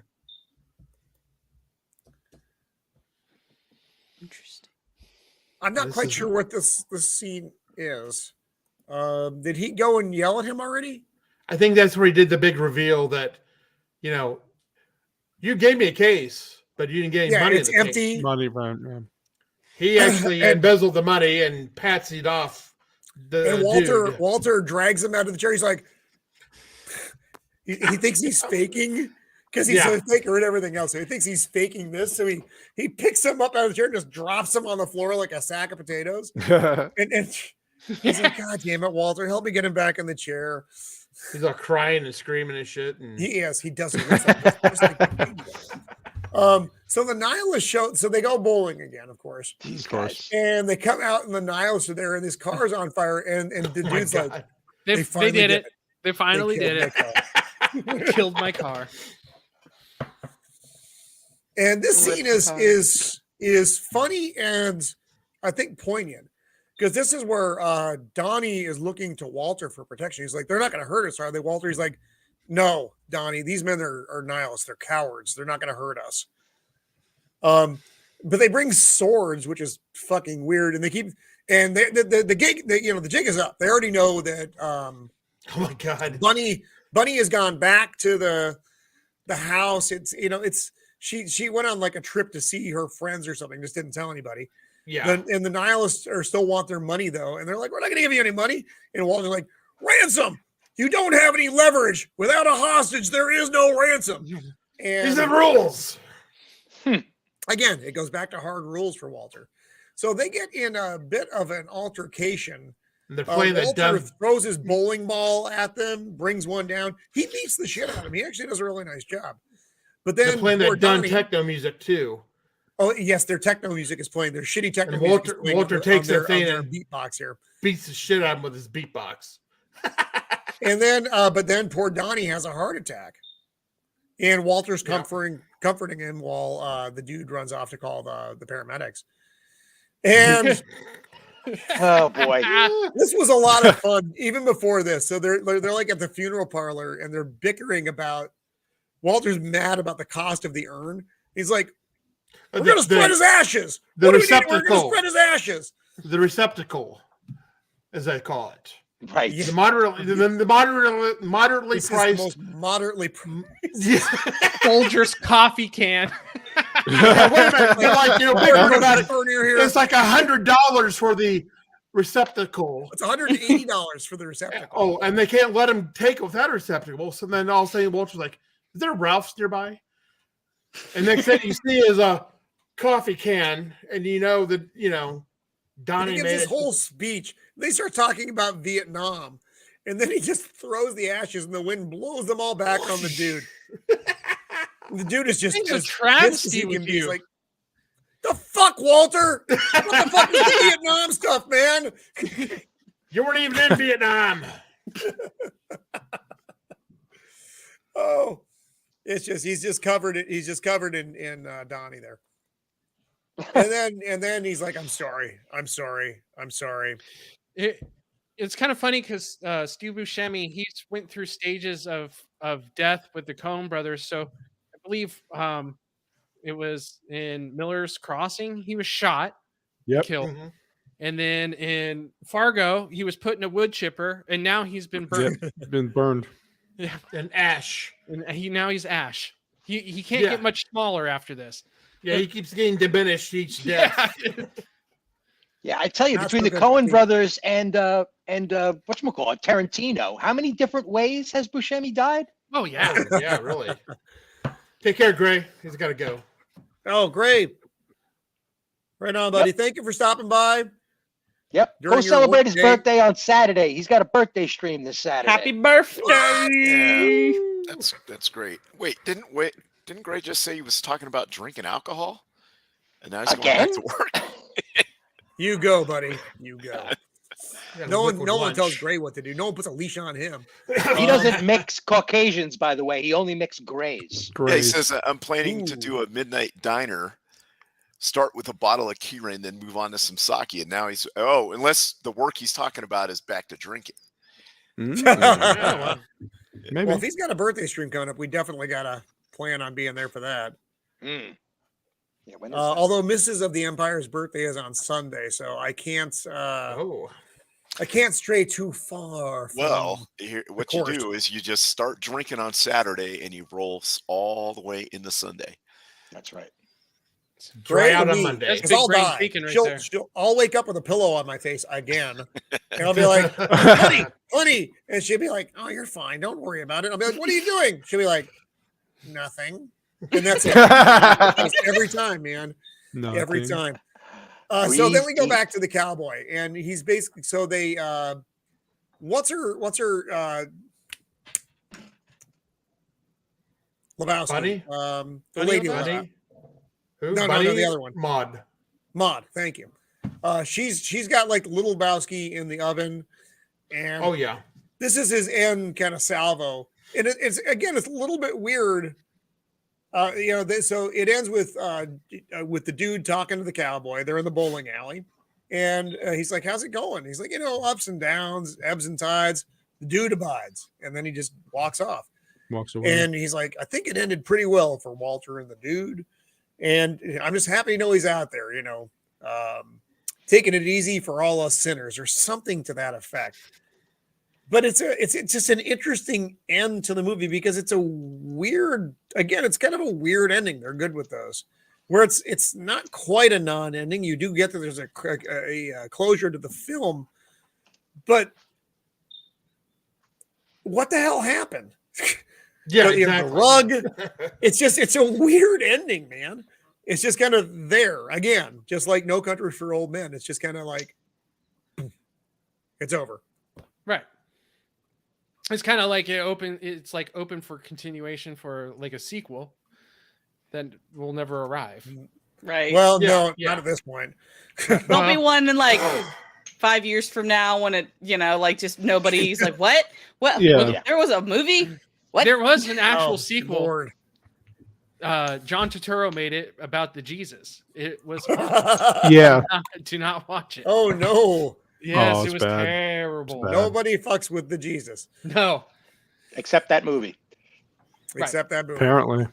Interesting. I'm not quite sure what this scene is. Did he go and yell at him already? I think that's where he did the big reveal that, you gave me a case, but you didn't get any money. It's empty. Case. Money, right? Yeah. He actually embezzled the money and patsied off the dude. Walter drags him out of the chair. He's like, he thinks he's faking because he's a faker and everything else. So he thinks he's faking this. So he picks him up out of the chair and just drops him on the floor like a sack of potatoes. and he's like, God damn it, Walter, help me get him back in the chair. He's all crying and screaming and shit. And he doesn't. So the nihilists show, so they go bowling again, of course. These guys. And they come out and the nihilists are there and this car's on fire. And the dude's like, they did it. They finally did it. Killed my car. And this scene is funny and I think poignant. Because this is where Donnie is looking to Walter for protection. He's like, they're not going to hurt us, are they, Walter? He's like, no, Donnie, these men are nihilists. They're cowards. They're not going to hurt us. But they bring swords, which is fucking weird. And they keep, and the gig, the jig is up. They already know that. Oh my God. Bunny has gone back to the house. She went on like a trip to see her friends or something. Just didn't tell anybody. Yeah. And the nihilists still want their money though. And they're like, we're not going to give you any money. And Walter's like, ransom. You don't have any leverage. Without a hostage, there is no ransom. And these are the rules. Again, it goes back to hard rules for Walter. So they get in a bit of an altercation. And they're playing that Walter dumb. throws his bowling ball at them, brings one down. He beats the shit out of him. He actually does a really nice job. But then they're playing that dumb techno music too. Oh yes, their techno music is playing. Their shitty techno music. Walter takes their thing and and beatbox here, beats the shit out of him with his beatbox. And then, but then poor Donnie has a heart attack, and Walter's comforting him while the dude runs off to call the paramedics. And oh boy, this was a lot of fun even before this. So they're like at the funeral parlor and they're bickering about. Walter's mad about the cost of the urn. He's like, we're going to spread his ashes. The receptacle. We're going to spread his ashes. The receptacle, as I call it. Right. The moderately priced. Most moderately priced. Folgers coffee can. Yeah, wait a minute. They're like, bickering about it. It's like $100 for the receptacle. It's $180 for the receptacle. Oh, and they can't let him take it without a receptacle. So then all of a sudden Walter's like, is there Ralph's nearby? And next thing you see is a coffee can, and Donnie gives made his it. whole speech. They start talking about Vietnam, and then he just throws the ashes, and the wind blows them all back on the dude. The dude is just a travesty with you. He's like, the fuck, Walter? What the fuck is the Vietnam stuff, man? You weren't even in Vietnam. Oh, it's just he's just covered in Donnie there. And then he's like, I'm sorry. It's kind of funny because Steve Buscemi, he's went through stages of death with the Coen brothers. So I believe it was in Miller's Crossing, he was shot, killed. Mm-hmm. And then in Fargo, he was put in a wood chipper, and now he's been burned. Yep, been burned. Yeah, and ash. And he's ash. He can't get much smaller after this. Yeah, he keeps getting diminished each death. Yeah, I tell you, between the Coen brothers and whatchamacallit, Tarantino, how many different ways has Buscemi died? Oh yeah. Yeah, really. Take care, Gray. He's got to go. Oh, great. Right on, buddy. Yep. Thank you for stopping by. Yep. During Go your celebrate his workday. birthday on Saturday. He's got a birthday stream this Saturday. Happy birthday! That's great. Didn't Gray just say he was talking about drinking alcohol? And now he's going back to work. You go, buddy. You go. Yeah, No liquid one tells lunch. Gray what to do. No one puts a leash on him. He doesn't mix Caucasians, by the way. He only mixes grays. Yeah, he says, I'm planning to do a midnight diner, start with a bottle of Kirin, then move on to some sake. And now unless the work he's talking about is back to drinking. Maybe. Well, if he's got a birthday stream coming up, we definitely got to plan on being there for that. Mm. Yeah, when is that? Although Mrs. of the Empire's birthday is on Sunday, so I can't stray too far. Well, what you course. do is you just start drinking on Saturday and you roll all the way into Sunday. That's right. Dry out on me, Monday. That's 'cause big I'll brain die. thinking right there. I'll wake up with a pillow on my face again, and I'll be like, honey, and she'll be like, oh, you're fine. Don't worry about it. I'll be like, what are you doing? She'll be like, nothing. And that's it. That's every time, man. Every time. So then we go back to the cowboy, and he's basically what's her Lebowski? Buddy? The Buddy lady Lebowski? Lebowski. Who? No, Buddy? the other one. Maud, thank you. She's got like little Lebowski in the oven, and Oh yeah. this is his end kind of salvo, and it's a little bit weird. So it ends with the dude talking to the cowboy. They're in the bowling alley, and he's like, "How's it going?" He's like, "Ups and downs, ebbs and tides." The dude abides, and then he just walks off. Walks away. And he's like, "I think it ended pretty well for Walter and the dude." And I'm just happy to know he's out there, taking it easy for all us sinners, or something to that effect. But it's just an interesting end to the movie, because it's it's kind of a weird ending. They're good with those, where it's not quite a non-ending. You do get that there's a closure to the film, but what the hell happened? Yeah, The exactly. rug. It's a weird ending, man. It's just kind of there again, just like No Country for Old Men. It's just kind of like it's over. Right. It's kind of like it's like open for continuation for like a sequel that will never arrive. Right. Well, Yeah, no, yeah. not at this point. There'll be one in like 5 years from now when it, like just nobody's like, what? Yeah. There was a movie? What? There was an actual Oh, sequel. Lord. John Turturro made it about the Jesus. It was Yeah. do not watch it. Oh no. Yes, Oh, it it's was bad. terrible. It's bad. Nobody fucks with the Jesus No. Except that movie. except that movie. Apparently.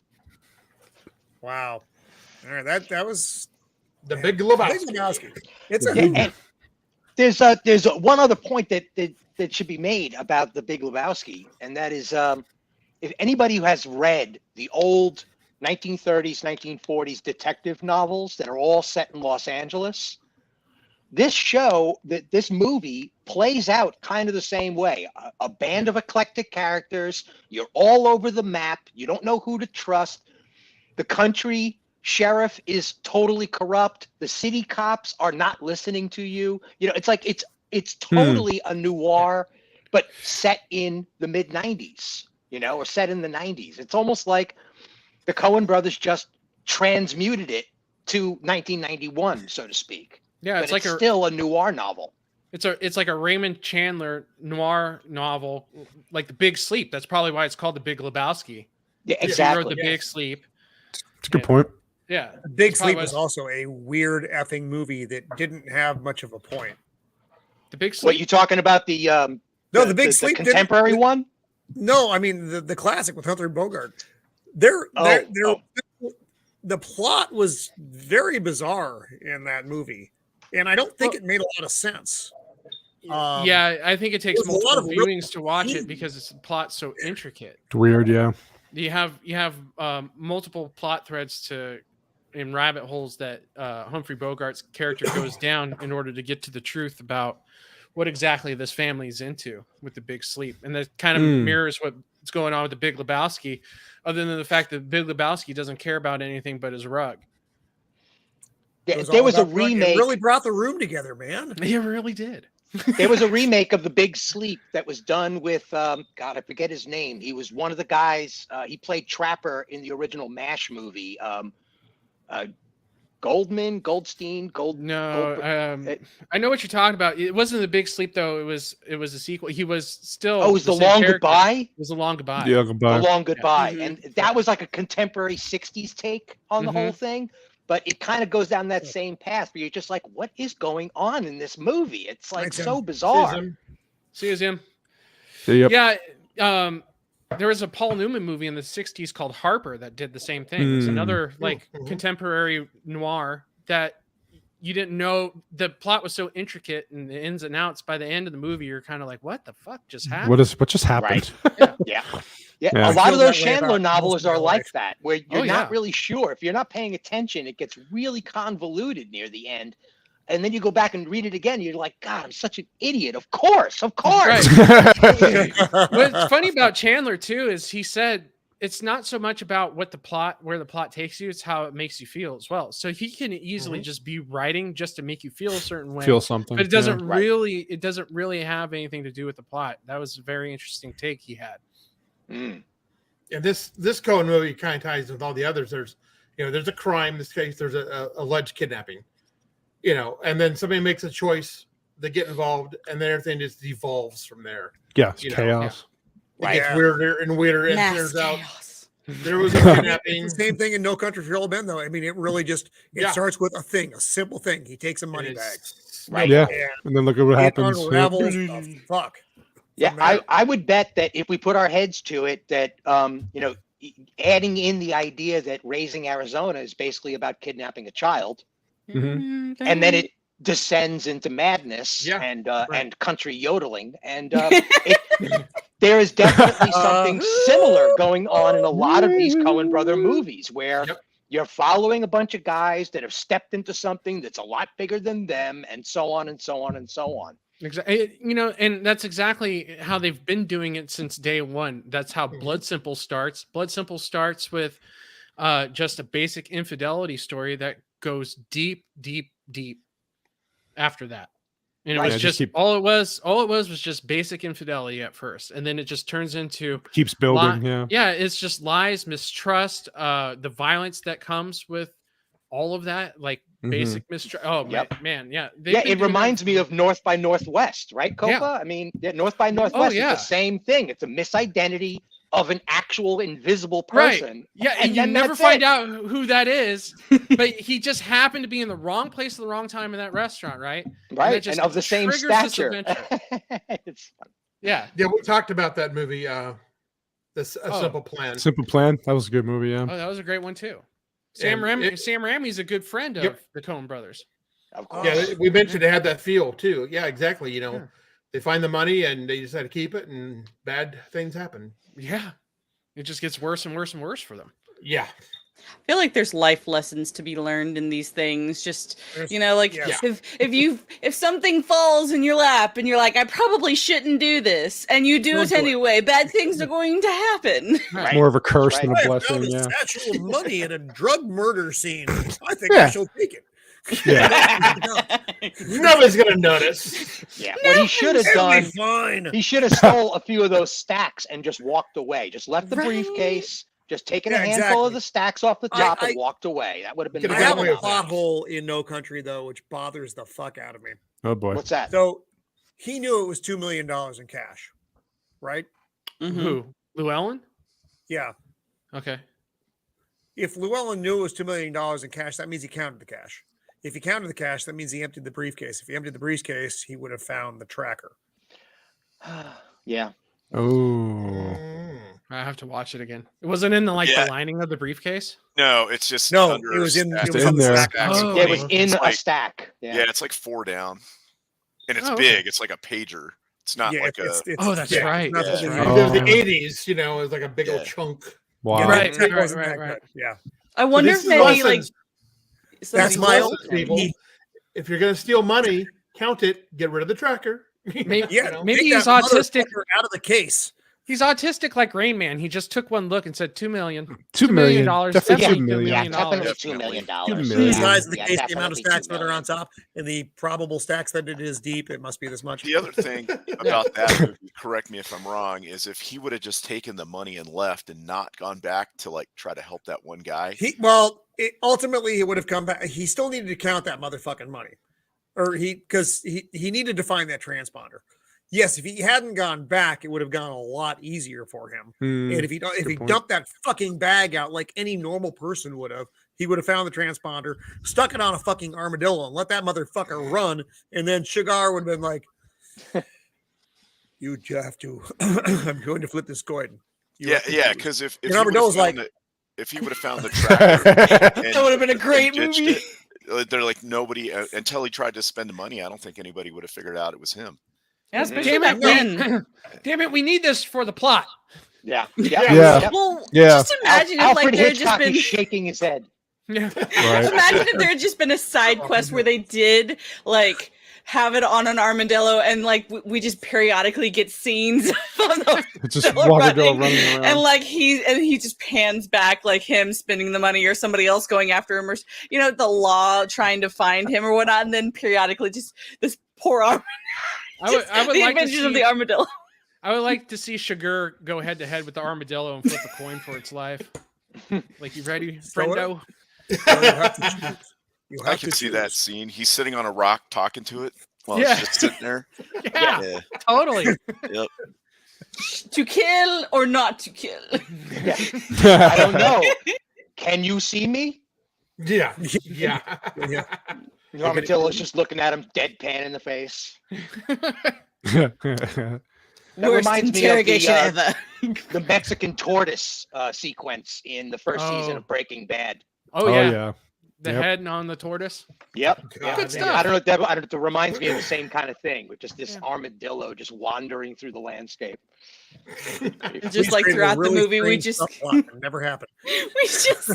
Wow. All right, that was The Big Big Lebowski. Lebowski. It's a Yeah, and there's one other point that should be made about the Big Lebowski, and that is if anybody who has read the old 1930s, 1940s detective novels that are all set in Los Angeles, this movie plays out kind of the same way. A band of eclectic characters. You're all over the map. You don't know who to trust. The country sheriff is totally corrupt. The city cops are not listening to you. It's like it's totally a noir, but set in the mid 90s, or set in the 90s. It's almost like the Coen brothers just transmuted it to 1991, so to speak. Yeah, But it's still a noir novel. It's like a Raymond Chandler noir novel, like The Big Sleep. That's probably why it's called The Big Lebowski. Yeah, He exactly. wrote The Big Sleep. It's a good point. Yeah. Big That's probably Sleep why was also a weird effing movie that didn't have much of a point. The Big Sleep. What you talking about? The The Big Sleep didn't- contemporary one. No, I mean the classic with Humphrey Bogart. The plot was very bizarre in that movie, and I don't think it made a lot of sense. Yeah, I think it takes there's a lot multiple of viewings to watch it because the plot's so intricate. It's weird, yeah. You have multiple plot threads in rabbit holes that Humphrey Bogart's character goes down in order to get to the truth about what exactly this family is into with the Big Sleep, and that kind of mirrors what's going on with the Big Lebowski, other than the fact that Big Lebowski doesn't care about anything but his rug. There was a remake. It really brought the room together, man. It really did. There was a remake of The Big Sleep that was done with God, I forget his name. He was one of the guys. He played Trapper in the original MASH movie. Goldstein. I know what you're talking about. It wasn't The Big Sleep though. It was a sequel. He was still. Oh, it was the The same Long character. Goodbye. It was The Long Goodbye. Yeah, goodbye. The Long Goodbye, Yeah. and that was like a contemporary '60s take on the whole thing. But it kind of goes down that same path where you're just like, what is going on in this movie? It's like so bizarre. See you, Zim. Yep. Yeah. There was a Paul Newman movie in the 60s called Harper that did the same thing. It was another like contemporary noir that you didn't know. The plot was so intricate and the ins and outs. By the end of the movie, you're kind of like, what the fuck just happened? What just happened? Right. Yeah. Yeah. A lot of feel those that way about Chandler most novels of are my like life. that, where you're Oh, not yeah. really sure. If you're not paying attention, it gets really convoluted near the end. And then you go back and read it again. You're like, God, I'm such an idiot. Of course. Right. What's funny about Chandler too is he said it's not so much about where the plot takes you, it's how it makes you feel as well. So he can easily just be writing just to make you feel a certain way. Feel something. But it doesn't Right. really have anything to do with the plot. That was a very interesting take he had. Mm. And this Coen movie kind of ties with all the others. There's a crime. In this case, there's a alleged kidnapping. And then somebody makes a choice, they get involved, and then everything just devolves from there. Yeah, it's You know, chaos. It gets weirder and weirder, and it turns out chaos. there was a kidnapping. It's the same thing in No Country for Old Men, though. I mean, it really just starts with a simple thing. He takes a money and bag. it's- Right. Yeah. And And then look at what it happens. unravels the fuck. Yeah, from that. I would bet that if we put our heads to it, that adding in the idea that Raising Arizona is basically about kidnapping a child, Mhm. and then it descends into madness Yeah, and country yodeling, and there is definitely something similar going on in a lot of these Coen brother movies where you're following a bunch of guys that have stepped into something that's a lot bigger than them, and so on and so on and so on. Exactly. And that's exactly how they've been doing it since day one. That's how Blood Simple starts. Blood Simple starts with just a basic infidelity story that goes deep, deep, deep after that. And it Right. was Yeah, just all it was just basic infidelity at first. And then it just turns into Keeps building. Yeah. it's just lies, mistrust, the violence that comes with all of that, like basic mistrust. Oh Yep. man, yeah. It reminds me of North by Northwest, right, Copa? Yeah. I mean, North by Northwest yeah. is the same thing. It's a misidentity of an actual invisible Right. person. Yeah, and you then never that's find it. out who that is, but he just happened to be in the wrong place at the wrong time in that restaurant, right? Right, it just and of the same triggers this stature. adventure. It's fun. Yeah. Yeah, we talked about that movie, Simple Plan. Simple Plan. That was a good movie. Yeah. Oh, that was a great one too. And Sam Raimi's a good friend of Yep. the Coen brothers. Of course. Yeah, we mentioned it had that feel too. Yeah, exactly. Yeah. They find the money and they decide to keep it, and bad things happen. Yeah. It just gets worse and worse and worse for them. Yeah. I feel like there's life lessons to be learned in these things. Just There's- like yeah. if something falls in your lap and you're like, I probably shouldn't do this, and you do Don't it do it. anyway, bad things are going to happen. Right. More of a curse Right. than a I have blessing. found a Yeah. satchel of money in a drug murder scene. I think Yeah. I shall take it. Nobody's gonna notice. Yeah. What he should have It'll be done, fine. he should have stole a few of those stacks and just walked away. Just left the Right. briefcase, just taken Yeah, a handful exactly. of the stacks off the I- top I- and walked away. That would have been Could've I my have away a with that. pothole in No Country though, which bothers the fuck out of me. Oh boy. What's that? So he knew it was $2 million in cash, right? Mhm. Who? Llewellyn? Yeah. Okay. If Llewellyn knew it was $2 million in cash, that means he counted the cash. If he counted the cash, that means he emptied the briefcase. If he emptied the briefcase, he would have found the tracker. Yeah. Oh. I have to watch it again. It wasn't in the Yeah. the lining of the briefcase. No, it's just No, under it was in- stacks it was in of there. stacks of Oh. Yeah, it was money. in It's a like, stack. yeah, it's like 4 down, and it's Oh, okay. big. It's like a pager. It's not Yeah, like it's, a. it's, Oh, that's yeah, right. nothing That's in right. there. It was Oh. the 80s, it was like a big old Yeah. chunk. Wow. Yeah, Right, the tech right, wasn't right, that right. good. Yeah. I wonder this if is maybe lessons. like That's somebody my else- old people. he- If you're gonna steal money, count it, get rid of the tracker. Maybe, Yeah, maybe take he's that autistic. motherfucker out of the case. He's autistic like Rain Man. He just took one look and said $2 million. $2 million. Definitely Definitely $2 million. Yeah, $2 million. definitely $2 Definitely. million. $2 These million. guys in the Yeah, case, the amount of definitely stacks 2 that are on million. top, and the probable stacks that it is deep, it must be this much. The other thing about that movie, correct me if I'm wrong, is if he would have just taken the money and left and not gone back to like try to help that one guy. Ultimately he would have come back. He still needed to count that motherfucking money, because he needed to find that transponder. Yes, if he hadn't gone back, it would have gone a lot easier for him. And if he point. dumped that fucking bag out like any normal person would have, he would have found the transponder, stuck it on a fucking armadillo, and let that motherfucker run. And then Sugar would have been like, "You have to. I'm going to flip this coin." Because if he would armadillo's have found like- if he would have found the tracker, That would have been a great ditched movie. they're like nobody until he tried to spend the money. I don't think anybody would have figured out it was him. Yeah, especially Damn back it, then. Damn it, we need this for the plot. Yeah. Yeah. Well, Yeah. just imagine if Alfred like there had just Hitchcock been is shaking his head. Yeah. Right. imagine if there had just been a side quest where they did like have it on an armadillo and like we just periodically get scenes of the It's just armadillo running around. and like he just pans back like him spending the money or somebody else going after him or the law trying to find him or whatnot, and then periodically just this poor arm. I would the like to adventures of see the armadillo. I would like to see Sugar go head to head with the armadillo and flip a coin for its life. Like, you ready, friendo? I can see that scene. He's sitting on a rock talking to it while Yeah. it's just sitting there. Yeah, totally. Yep. To kill or not to kill? I don't know. Can you see me? Yeah. Yeah. Yeah. The armadillo's just looking at him deadpan in the face. That Worst reminds me of interrogation ever. the Mexican tortoise sequence in the first season of Breaking Bad. Oh, Oh yeah. yeah. The Yep. head on the tortoise. Yep. God, Good damn. stuff. I don't know. It reminds me of the same kind of thing, with just this armadillo just wandering through the landscape. Just like throughout the movie, we just never happened. we just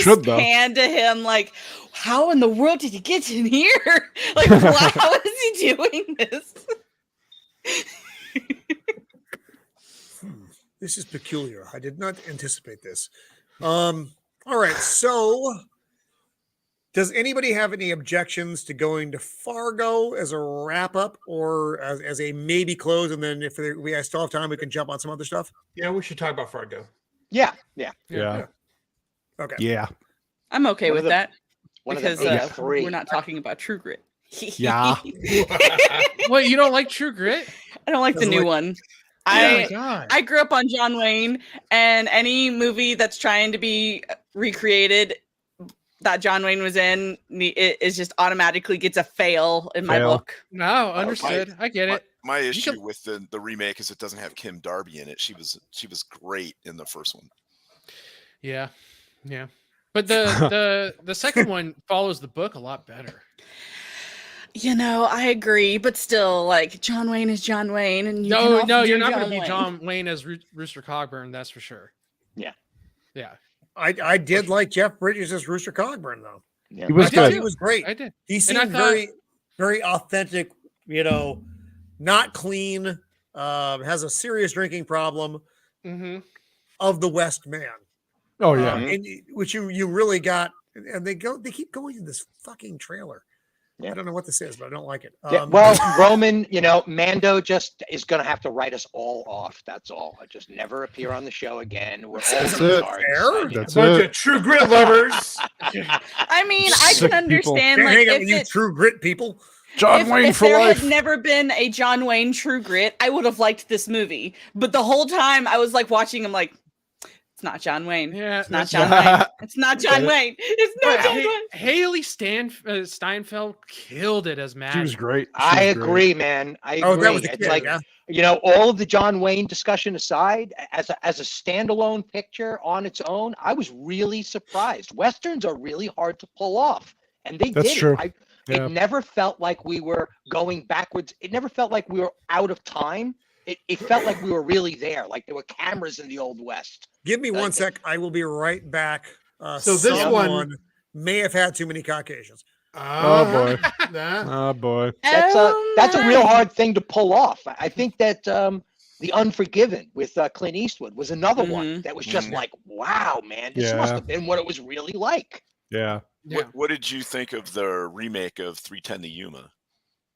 Should, though. pan to him like, how in the world did he get in here? Like, how is he doing this? This is peculiar. I did not anticipate this. All right. So, does anybody have any objections to going to Fargo as a wrap up or as a maybe close? And then if we still have time, we can jump on some other stuff. Yeah, we should talk about Fargo. Yeah. Yeah. Okay. Yeah. I'm okay One of with the- that One because of the big three. we're not talking about True Grit. Yeah. What, you don't like True Grit? I don't like the Doesn't new like- one. Oh my I God. I grew up on John Wayne, and any movie that's trying to be recreated that John Wayne was in, it is just automatically gets a fail in my Fail. book. No, understood. I get it. My issue can- with the remake is it doesn't have Kim Darby in it. She was great in the first one. Yeah. Yeah. But the second one follows the book a lot better. I agree, but still, like, John Wayne is John Wayne, and No, can often you're do not going to be Wayne. John Wayne as Rooster Cogburn, that's for sure. Yeah. Yeah, I did like Jeff Bridges as Rooster Cogburn though. Yeah. He was I thought good. he was great. I did. He And seemed I thought- very, very authentic. Not clean. Has a serious drinking problem Mm-hmm. of the West man. Oh yeah. And which you really got. And they keep going in this fucking trailer. Yeah. I don't know what this is, but I don't like it. Yeah, well, Roman, Mando just is going to have to write us all off. That's all. Just never appear on the show again. We're all That's it. Fair. That's Bunch it. of True Grit lovers. I mean, I Sick can people. understand, Can't like, hang out if with you it, True Grit people. John Wayne if for there life. had never been a John Wayne True Grit, I would have liked this movie. But the whole time I was like watching him, like, it's not John Wayne. Yeah, It's not that's- John Wayne. It's not John Wayne. It's not John Wayne. Haley Steinfeld killed it as Mad. She was great. She I was great. agree, man. I agree. Oh, that was the It's kid, like, yeah. all of the John Wayne discussion aside, as a standalone picture on its own, I was really surprised. Westerns are really hard to pull off, and they That's did true. it. Yeah. It never felt like we were going backwards. It never felt like we were out of time. It felt like we were really there, like there were cameras in the Old West. Give me one sec. I will be right back. So this someone may have had too many Caucasians. Oh, boy. Nah. Oh boy. That's a real hard thing to pull off. I think that The Unforgiven with Clint Eastwood was another one Mhm. that was just Mhm. like, wow, man, this must Yeah. have been what it was really like. Yeah. Yeah, What did you think of the remake of 310 to Yuma?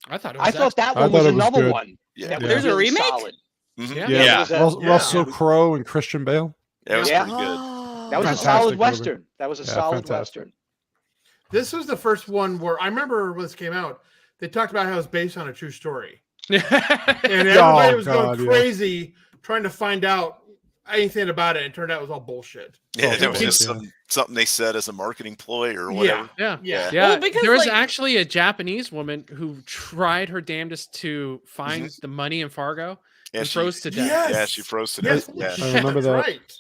I thought it was. I thought that I one thought was it was another good. one Yeah. that was There's a really remake? solid. Mhm. Yeah. Yeah. It was a- Russell yeah. Crowe and Christian Bale. That was Yeah. pretty good. Oh. That was a Fantastic solid movie. Western. That was a Yeah, solid fantastic. Western. This was the first one where I remember when this came out, they talked about how it's based on a true story. And everybody was God, going yeah. crazy trying to find out anything about it. And it turned out it was all bullshit. Yeah, that was yeah. just something they said as a marketing ploy or whatever. Yeah. Yeah. Yeah, Well, because, there was like- actually a Japanese woman who tried her damnedest to find the money in Fargo Yeah, and she- froze to death. Yes. Yeah, she froze to Yes. death. Yeah. I remember That's that. right.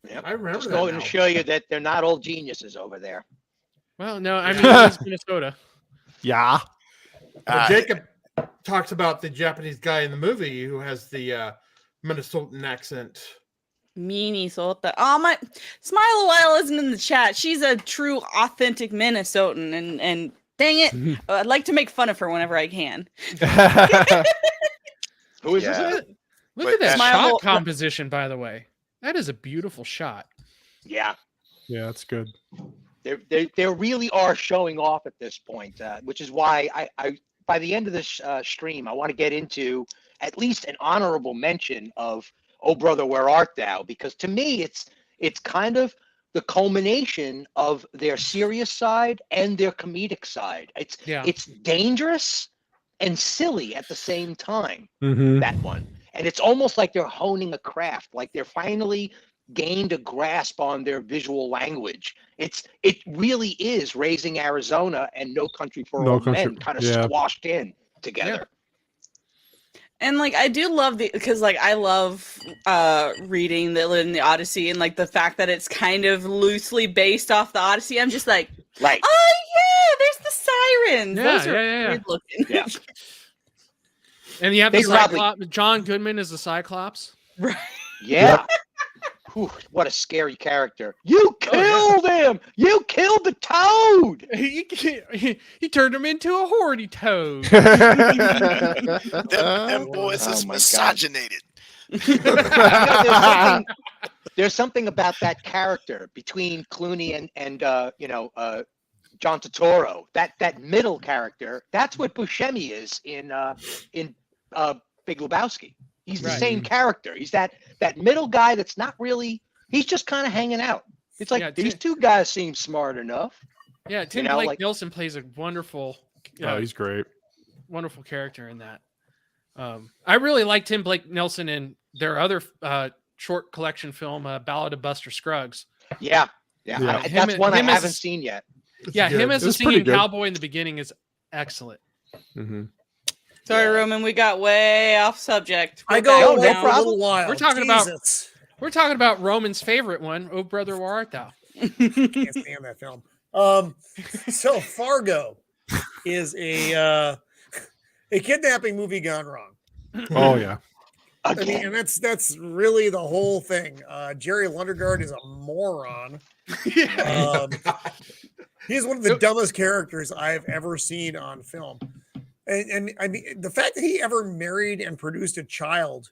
Yep. I remember Just that going now. to show you that they're not all geniuses over there. Well, no, I mean it's Minnesota. Yeah. But Jacob talks about the Japanese guy in the movie who has the Minnesotan accent. Minnesota. Oh my, Smile a While isn't in the chat. She's a true, authentic Minnesotan, and dang it, I'd like to make fun of her whenever I can. Who is Yeah. this? Look But at that Smile- shot composition, by the way. That is a beautiful shot. Yeah. Yeah, that's good. They really are showing off at this point, which is why I by the end of this stream, I want to get into at least an honorable mention of "Oh Brother, Where Art Thou?" Because to me, it's kind of the culmination of their serious side and their comedic side. It's dangerous and silly at the same time. Mm-hmm. That one, and it's almost like they're honing a craft, like they're finally gained a grasp on their visual language. It really is Raising Arizona and No Country for No Old Country- Men kind of yeah. squashed in together. And like I do love because like I love reading the Iliad and the Odyssey, and like the fact that it's kind of loosely based off the Odyssey. I'm just like, Like, oh yeah, there's the sirens. Yeah, Those are yeah. weird looking. Yeah. And you have They the probably- Cyclops. John Goodman is the Cyclops. Right. yeah. Whew, what a scary character. You killed him! You killed the toad! He turned him into a horny toad. Them boys Oh is my God. misogynated. You know, there's something about that character between Clooney and John Turturro. That middle character, that's what Buscemi is in Big Lebowski. He's the Right. same character. He's that middle guy that's not really. He's just kind of hanging out. It's like Yeah, these two guys seem smart enough. Yeah, Tim know, Blake like- Nelson plays a wonderful, Oh, he's great. wonderful character in that. I really like Tim Blake Nelson in their other short collection film, Ballad of Buster Scruggs. Yeah. Yeah. That's one I him as- haven't seen yet. Yeah, good. him as It a was pretty singing good. cowboy in the beginning is excellent. Mm-hmm. Sorry, Yeah. Roman, we got way off subject. I We're go back away now. for a little while. We're talking about- Jesus. We're talking about Roman's favorite one, "Oh Brother, Where Art Thou?" Can't stand that film. So Fargo is a kidnapping movie gone wrong. Oh yeah. I mean, Again. and that's really the whole thing. Jerry Lundegaard is a moron. He's one of the dumbest characters I've ever seen on film. And I mean, the fact that he ever married and produced a child,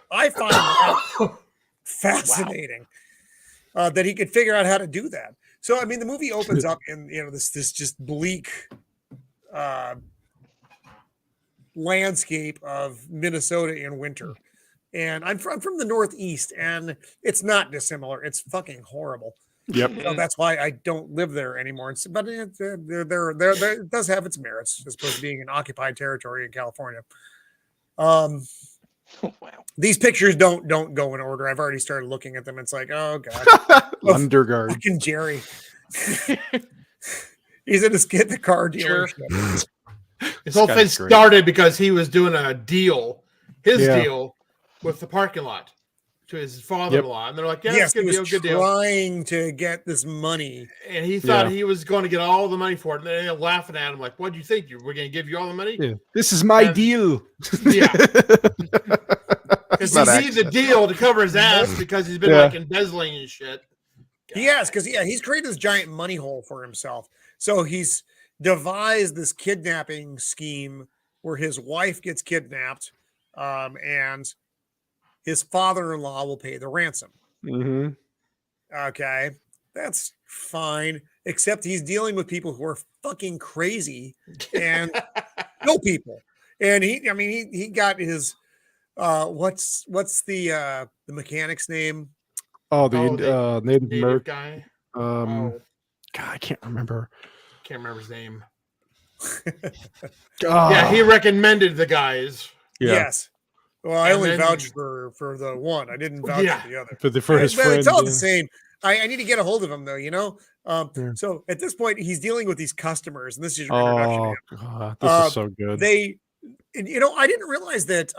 I find that fascinating. That he could figure out how to do that. So, I mean, the movie opens up in this just bleak landscape of Minnesota in winter. And I'm from the Northeast, and it's not dissimilar. It's fucking horrible. Yep. So that's why I don't live there anymore. But it does have its merits as opposed to being an occupied territory in California. Wow. These pictures don't go in order. I've already started looking at them. It's like, oh god, Lundegaard. fucking Jerry. He's in the car dealership. This whole guy's thing great. started because he was doing a deal, his Yeah. deal, with the parking lot to his father-in-law, and they're like, "Yeah, Yes, good he deal, was good deal." trying to get this money. And he thought Yeah. he was going to get all the money for it, and they're laughing at him like, "What do you think? We're going to give you all the money?" Yeah. This is my And- deal. Yeah, because Not he needs a deal to cover his ass because he's been Yeah. like embezzling and shit. He has, because he's created this giant money hole for himself. So he's devised this kidnapping scheme where his wife gets kidnapped, and his father-in-law will pay the ransom. Mm-hmm. Okay, that's fine, except he's dealing with people who are fucking crazy and no people. And he got his what's the mechanic's name? The Native native guy. God, I can't remember. Can't remember his name. Ah, Yeah, he recommended the guys. Yes. Well, I And only then- vouched for the one. I didn't vouch Yeah. for the other. for his But friend. it's all yeah. the same. I need to get a hold of him though, you know. Yeah. So at this point, he's dealing with these customers, and this is your introduction to Oh him. God, this is so good. I didn't realize that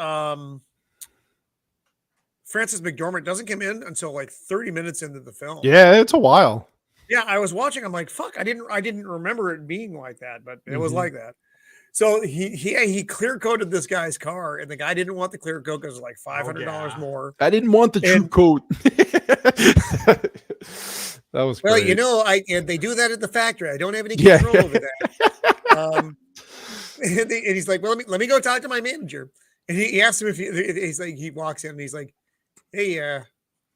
Frances McDormand doesn't come in until like 30 minutes into the film. Yeah, it's a while. Yeah, I was watching. I'm like, fuck, I didn't remember it being like that, but it was Mhm. like that. So he clear coated this guy's car, and the guy didn't want the clear coat because it was like $500 yeah. more. I didn't want the true And- coat. That was Well, great. you know, and they do that at the factory. I don't have any Yeah. control over that. And he's like, well, let me go talk to my manager. And he asks him if he's like, he walks in and he's like, hey,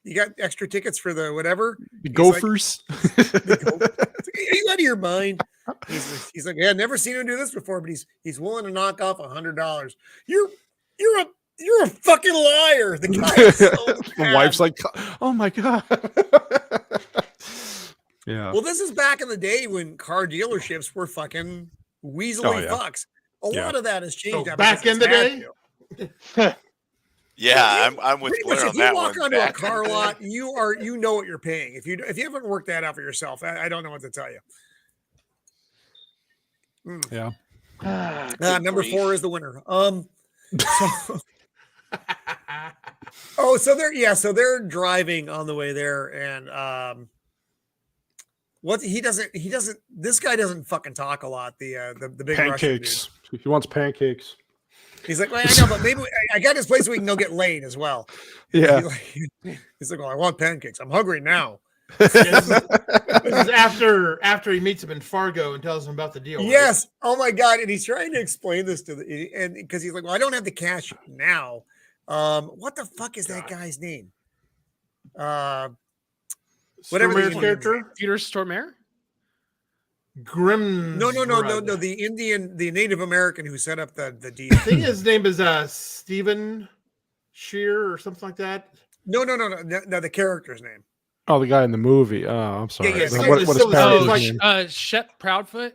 you got extra tickets for the whatever? The He's like, Gophers. Are you out of your mind? He's like, yeah, I've never seen him do this before, but he's willing to knock off $100. You're a fucking liar. The guy is so The mad. wife's like, oh my God. Yeah. Well, this is back in the day when car dealerships were fucking weaselly Oh, yeah. fucks. A Yeah. lot of that has changed. So now back because in the it's day? had to. Yeah, I'm with Pretty Blair much, on if you that walk one. onto a Back in car the day. lot, you know what you're paying. If you haven't worked that out for yourself, I don't know what to tell you. Yeah. Number grief. 4 is the winner. So they're driving on the way there, and this guy doesn't fucking talk a lot. The big Russian dude. Pancakes. He wants pancakes. He's like, well, I know, but maybe I got this place where we can go get laid as well. Yeah. He's like, well, I want pancakes. I'm hungry now. This is after he meets him in Fargo and tells him about the deal. right? Yes. Oh my God. And he's trying to explain this and because he's like, well, I don't have the cash now. What the fuck is that guy's name? Whatever the Stormare's Indian character, Peter Stormare? Grim. No. The Native American who set up the deal. I think his name is Stephen Shear or something like that. No. The character's name. Oh, the guy in the movie. Oh, I'm sorry. yeah, Then so what it's is still- Parrot's it's like- name? Shep Proudfoot?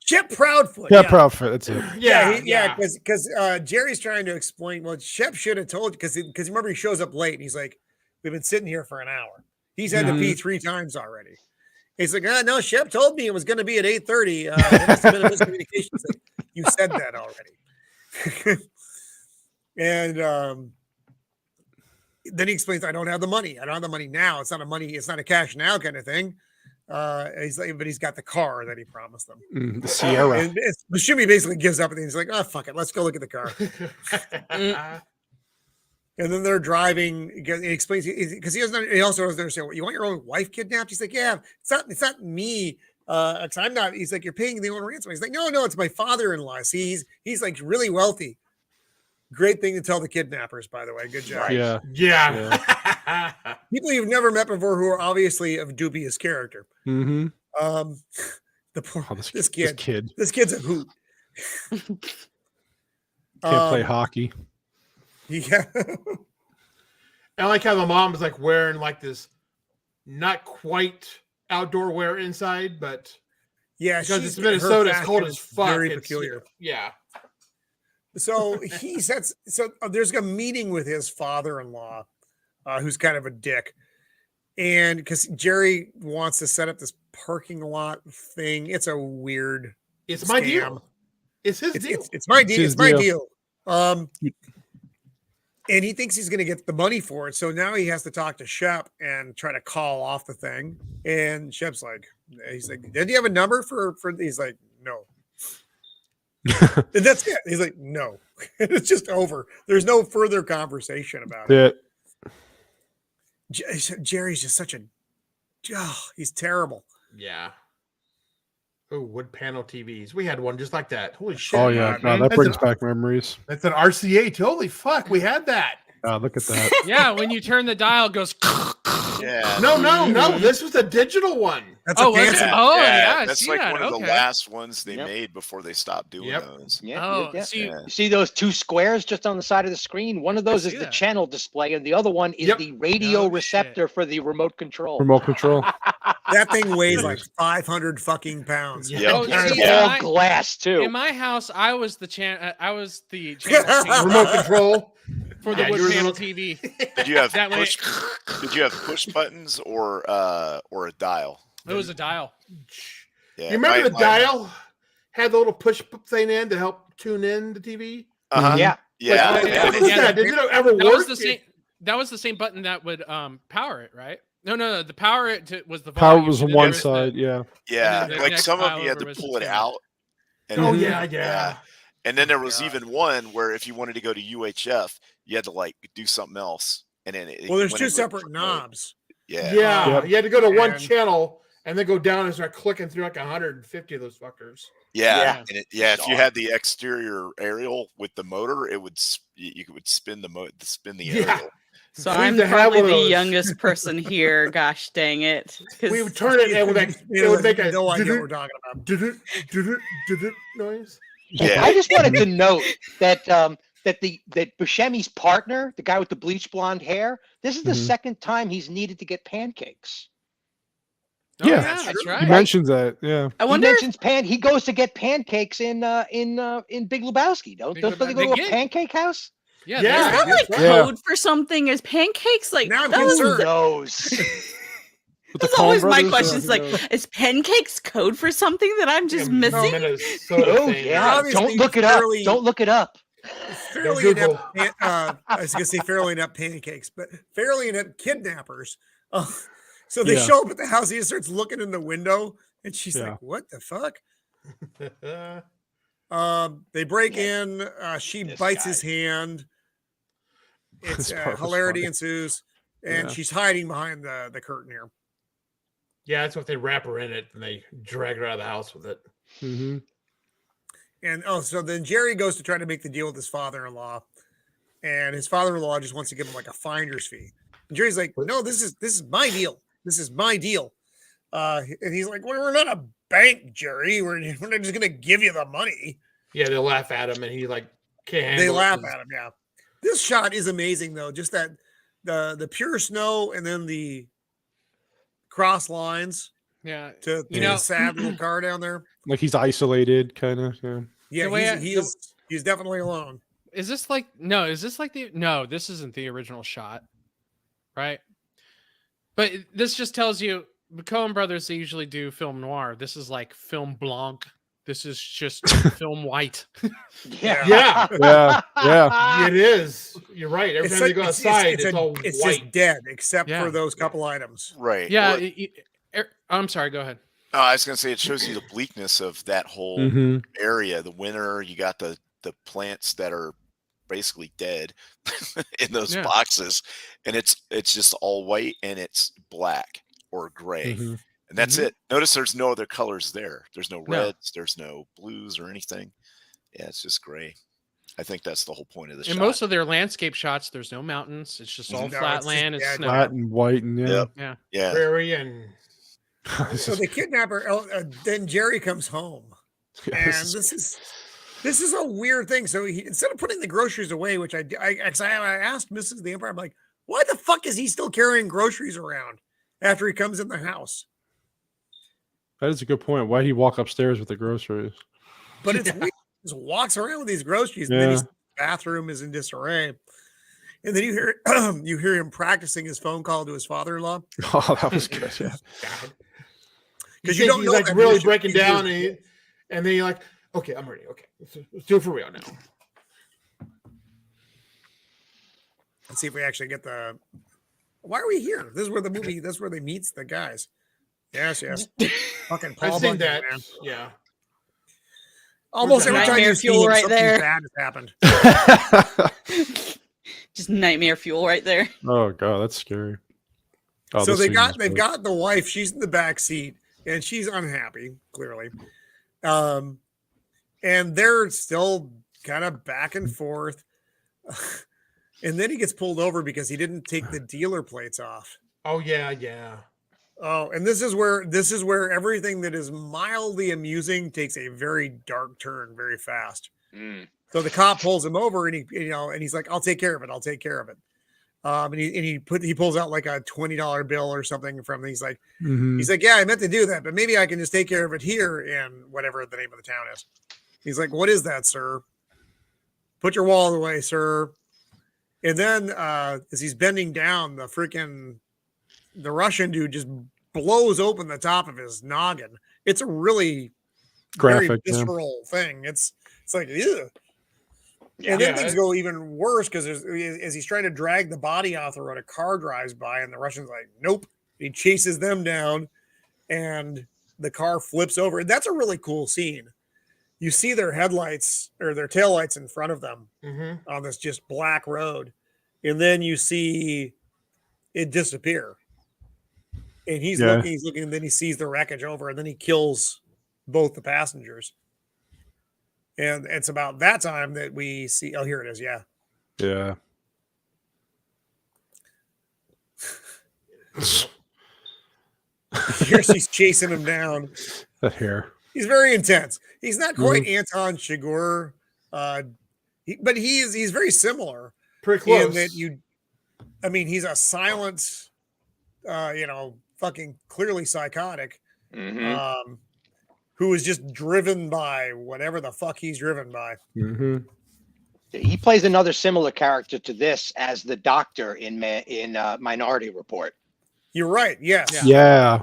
Shep Proudfoot. Yeah, Proudfoot. That's it. Yeah, because Jerry's trying to explain. Well, Shep should have told you because remember he shows up late and he's like, "We've been sitting here for an hour. He's had to pee 3 times already." He's like, "No, Shep told me it was going to be at 8:30. There must have been a miscommunication." It's like, you said that already. And then he explains, "I don't have the money. I don't have the money now. It's not a cash now kind of thing." He's like, but he's got the car that he promised them. The Sierra. And Shimmy basically gives up and he's like, "Oh, fuck it. Let's go look at the car." And then they're driving. He explains because he doesn't. He also doesn't understand. You want your own wife kidnapped? He's like, "Yeah, it's not me. 'Cause I'm not." He's like, "You're paying the owner ransom." He's like, "No, it's my father-in-law. See, he's like really wealthy." Great thing to tell the kidnappers, by the way. Good job. Yeah. Yeah. People you've never met before who are obviously of dubious character. Mm-hmm. The poor Oh, this kid. kid This kid's a hoot. can't play hockey. Yeah. I like how the mom is like wearing like this, not quite outdoor wear inside, but Yeah, because she's it's Minnesota, it's cold fashion as is fuck. Very It's, peculiar. Yeah. So he sets. So there's a meeting with his father-in-law, who's kind of a dick, and because Jerry wants to set up this parking lot thing. It's a weird. It's my scam. deal. It's his deal. It's my deal. his It's my deal. deal. And he thinks he's going to get the money for it. So now he has to talk to Shep and try to call off the thing. And Shep's like, "Did you have a number for?" He's like, "No." And that's it. He's like, "No." It's just over. There's no further conversation about it. Jerry's just such a. Oh, he's terrible. Yeah. Oh, wood panel TVs. We had one just like that. Holy shit. Oh yeah, man. no, that That's brings an- back memories. That's an RCA. Holy fuck, we had that. Look at that. Yeah, when you turn the dial, it goes. Yeah. No. This was a digital one. That's Oh, a was fancy. it? Oh, yeah. I That's see like that. one of the Okay. last ones they Yep. made before they stopped doing Yep. those. Yeah, Oh, yeah. see, Yeah. You see those two squares just on the side of the screen? One of those is see the that. channel display, and the other one is Yep. the radio No receptor for the remote control. Remote control. That thing weighs like 500 fucking pounds. Yeah. Yep. Oh, It's see, all in glass too. my house, I was the channel changer Remote control. for the Yeah, wood you were panel the- TV. Did you have That way- push? Did you have push buttons or a dial? It was a dial. Yeah. You remember the my- dial had the little push thing in to help tune in the TV? Uh-huh. Yeah. Yeah. Like, yeah. what was Yeah, that? Did it ever That work? was the same. That was the same button that would power it, right? No. The power it was the Power volume, was and on then one there was side, the- yeah. Yeah. And then the Like next some of dial them you had over to was pull the it channel. out. And Oh then- yeah. And then there was God. even one where if you wanted to go to UHF, you had to like do something else. And then Well, there's when two it would separate promote- knobs. Yeah. Yeah. Yep. You had to go to one And- channel and then go down and start clicking through like 150 of those fuckers. Yeah. Yeah. And if you had the exterior aerial with the motor, it would you would spin spin the Yeah. aerial. So We I'm used to have probably one of the those. youngest person here. Gosh dang it! 'Cause- We would turn it and it would like it would make a no idea what we're talking about. noise. Yeah. I just wanted to note that that Buscemi's partner, the guy with the bleach blonde hair, this is the Mhm. second time he's needed to get pancakes. Oh, Yeah. yeah, that's He right. mentions that, yeah. I He wonder. mentions he goes to get pancakes in Big Lebowski. Don't Big they Lebowski. go to a They get- pancake house? Yeah, Yeah. Is that like Yeah. code for something? Is pancakes like Now I'm that was- concerned. Who knows? With the That's always Coen my brothers, question. It's who like, knows? is pancakes code for something that I'm just Yeah, missing? Minnesota Oh thing. yeah. Obviously, Don't look it up. fairly- Don't look it up. Fairly Google. inept, I was gonna say fairly inept pancakes, but fairly inept kidnappers. So they Yeah. show up at the house. He just starts looking in the window, and she's Yeah. like, "What the fuck?" They break in. She This bites guy. his hand. It's This part was hilarity funny. ensues, and Yeah. she's hiding behind the curtain here. Yeah, that's what they wrap her in it and they drag her out of the house with it. Mhm. And so then Jerry goes to try to make the deal with his father-in-law, and his father-in-law just wants to give him like a finder's fee. And Jerry's like, "No, this is my deal. This is my deal." And he's like, "Well, we're not a bank, Jerry. We're not just gonna give you the money." Yeah, they laugh at him and he like can't They handle it laugh 'cause- at him. Yeah, this shot is amazing though. Just that the pure snow and then the cross lines Yeah. to You the know- sad little car down there. Like he's isolated, kind of. Yeah. Yeah, The way he's definitely alone. Is this like no, this isn't the original shot. Right? But this just tells you the Coen brothers, they usually do film noir. This is like film blanc. This is just film white. Yeah. Yeah. Yeah. Yeah. It is. You're right. Every time like- they go outside, it's, all it's white. just dead, except Yeah. for those couple items. Right. Yeah. Well, I'm sorry, go ahead. I was gonna say it shows you the bleakness of that whole Mhm. area. The winter, you got the plants that are basically dead in those Yeah. boxes, and it's just all white and it's black or gray, Mhm. and that's Mhm. it. Notice there's no other colors there. There's no No. reds. There's no blues or anything. Yeah, it's just gray. I think that's the whole point of the In shot. most of their landscape shots, there's no mountains. It's just all No, flat it's just land and dead. snow. Flat and white, and yeah. Yep. yeah, Prairie and So the kidnapper, then Jerry comes home, Yeah, and this this is a weird thing. So he, instead of putting the groceries away, which I asked Mrs. The Empire, I'm like, why the fuck is he still carrying groceries around after he comes in the house? that is a good point. Why'd he walk upstairs with the groceries? But it's Yeah. weird. He just walks around with these groceries, and then Yeah. his bathroom is in disarray. And then you hear you hear him practicing his phone call to his father-in-law. Oh, that was good. Yeah. Because you you don't he's know like that really he should breaking be down, doing and then you're like, okay, I'm ready. Okay, let's do it for real now. Let's see if we actually get the. Why are we here? This is where the movie. That's where they meets the guys. Yes, yes. Fucking Paul I've seen Bunyan, that. man. Yeah. Almost every time Nightmare you see fuel him, right something there. bad has happened. Just nightmare fuel right there. Oh god, that's scary. Oh, So this they've scene got is they've good. got the wife. She's in the back seat and she's unhappy, clearly. And they're still kind of back and forth. and then he gets pulled over because he didn't take the dealer plates off. Oh yeah. Oh, and this is where everything that is mildly amusing takes a very dark turn very fast. So the cop pulls him over, and he's like, "I'll take care of it. I'll take care of it." And he pulls out like a $20 bill or something from. He's like, "Yeah, I meant to do that, but maybe I can just take care of it here in whatever the name of the town is." He's like, "What is that, sir? Put your wallet away, sir." And then as he's bending down, the Russian dude just blows open the top of his noggin. It's a really Graphic, very visceral thing. It's like, ew. And then things go even worse because as he's trying to drag the body off the road, a car drives by, and the Russian's like, "Nope." He chases them down, and the car flips over. And that's a really cool scene. You see their headlights or their taillights in front of them on this just black road, and then you see it disappear. And he's looking, and then he sees the wreckage over, and then he kills both the passengers. And it's about that time that we see. Oh, here it is. Yeah. Yeah. He's chasing him down. That hair. He's very intense. He's not quite Anton Chigurh, but he's very similar. Pretty close. In that he's a silent, fucking clearly psychotic, who is just driven by whatever the fuck he's driven by. He plays another similar character to this as the doctor in Minority Report. You're right. Yes. Yeah.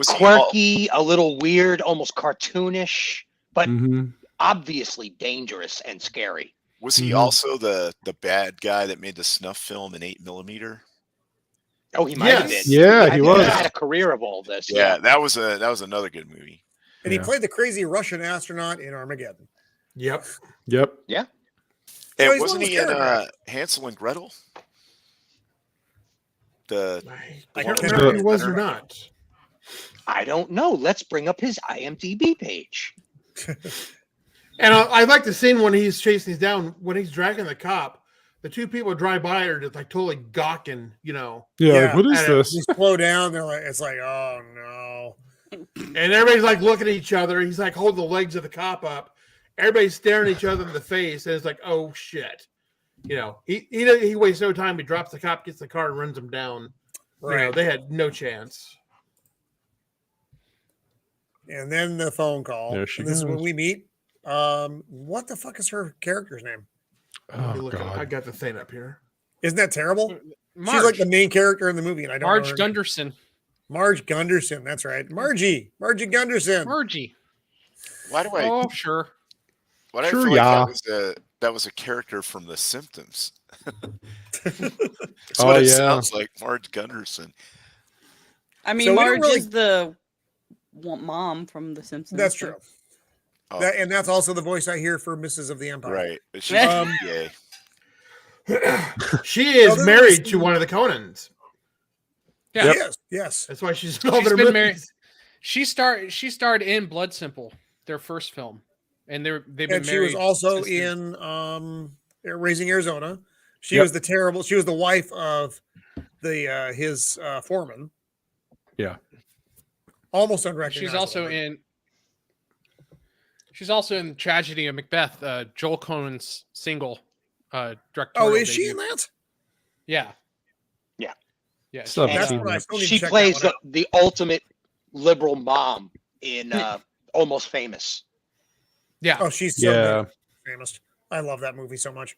Quirky, a little weird, almost cartoonish, but obviously dangerous and scary. Was he also the bad guy that made the snuff film in 8mm? Oh, he might have been. Yeah, he was. He had a career of all this. Yeah, that was another good movie. And he played the crazy Russian astronaut in Armageddon. Yep. Yeah. So And wasn't he in Hansel and Gretel? I can't remember if he was or not. I don't know. Let's bring up his IMDb page. And I like the scene when he's chasing these down, when he's dragging the cop. The two people drive by are just like totally gawking, Yeah, like, what is this? They slow down. It's like, oh no. And everybody's like looking at each other. He's like holding the legs of the cop up. Everybody's staring at each other in the face, and it's like, oh shit. He wastes no time. He drops the cop, gets the car, and runs him down. Right. They had no chance. And then the phone call. There she This is when goes. we meet. What the fuck is her character's name? Oh, I God. got the thing up here. Isn't that terrible? Marge. She's like the main character in the movie, and I don't Marge know her name. Gunderson. Marge Gunderson. That's right. Margie Gunderson. Margie. Why do I? Oh, sure. Why do I Sure, feel yeah. like that was a character from The Symptoms? That's Oh, what it yeah. sounds like, Marge Gunderson. I mean, So we don't Marge really- is the mom from The Simpsons. That's so- true. Oh, And that's also the voice I hear for Mrs. of the Empire. right. But she's gay. She is Other married than- to one of the Conans. Yeah. Yes. That's why she's in all She's their been movies. married. She starred in Blood Simple, their first film, and they've been And she married. was also since then. in Raising Arizona. She was the wife of his foreman. Yeah. Almost unrecognizable. She's also in Tragedy of Macbeth, Joel Coen's single directorial. Oh, is she debut. in that? Yeah. Yeah. Yeah. Still haven't That's seen what I it. still need to She check plays that one the ultimate liberal mom in Almost Famous. Yeah. out. Oh, she's so Yeah. good. Famous. I love that movie so much.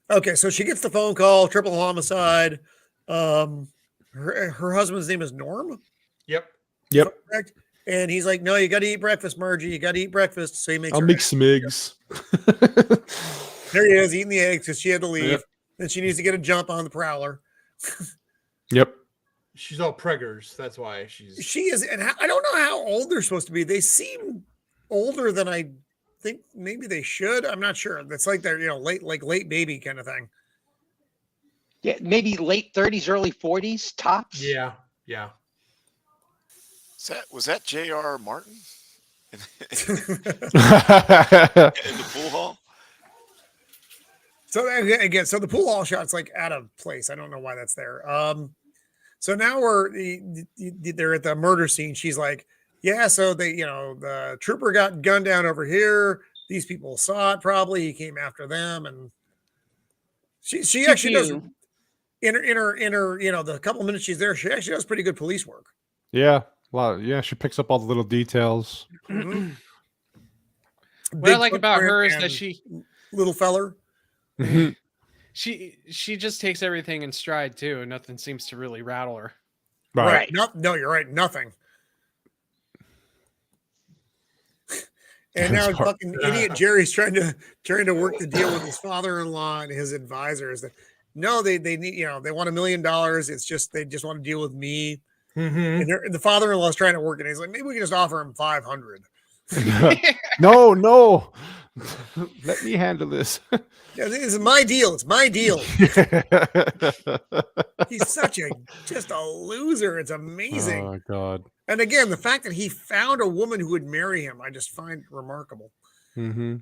Okay, so she gets the phone call, triple homicide. Her husband's name is Norm, Yep. correct? And he's like, "No, you got to eat breakfast, Margie. You got to eat breakfast." So he makes. I'll her make some eggs. There he is eating the eggs because she had to leave. Yep. Then she needs to get a jump on the prowler. Yep. She's all preggers. That's why she's. She is, and I don't know how old they're supposed to be. They seem older than I think maybe they should. I'm not sure. That's like they're late baby kind of thing. Yeah, maybe late 30s, early 40s, tops. Yeah. Was that J.R. Martin in the pool hall? So again, so the pool hall shot's like out of place. I don't know why that's there. So now they're at the murder scene. She's like, yeah, so the trooper got gunned down over here. These people saw it probably. He came after them, and she actually does in her the couple minutes she's there, she actually does pretty good police work. Yeah, a lot. Yeah, she picks up all the little details. Mm-hmm. What I like about her is that she little feller. she just takes everything in stride too, and nothing seems to really rattle her. Right. No, you're right. Nothing. And now fucking idiot Jerry's trying to work the deal with his father-in-law and his advisors. No, they need, they want $1 million. It's just they just want to deal with me. Mm-hmm. And the father-in-law is trying to work it. He's like, maybe we can just offer him 500. No. Let me handle this. Yeah, this is my deal. It's my deal. He's just a loser. It's amazing. Oh God. And again, the fact that he found a woman who would marry him, I just find remarkable. Mm-hmm.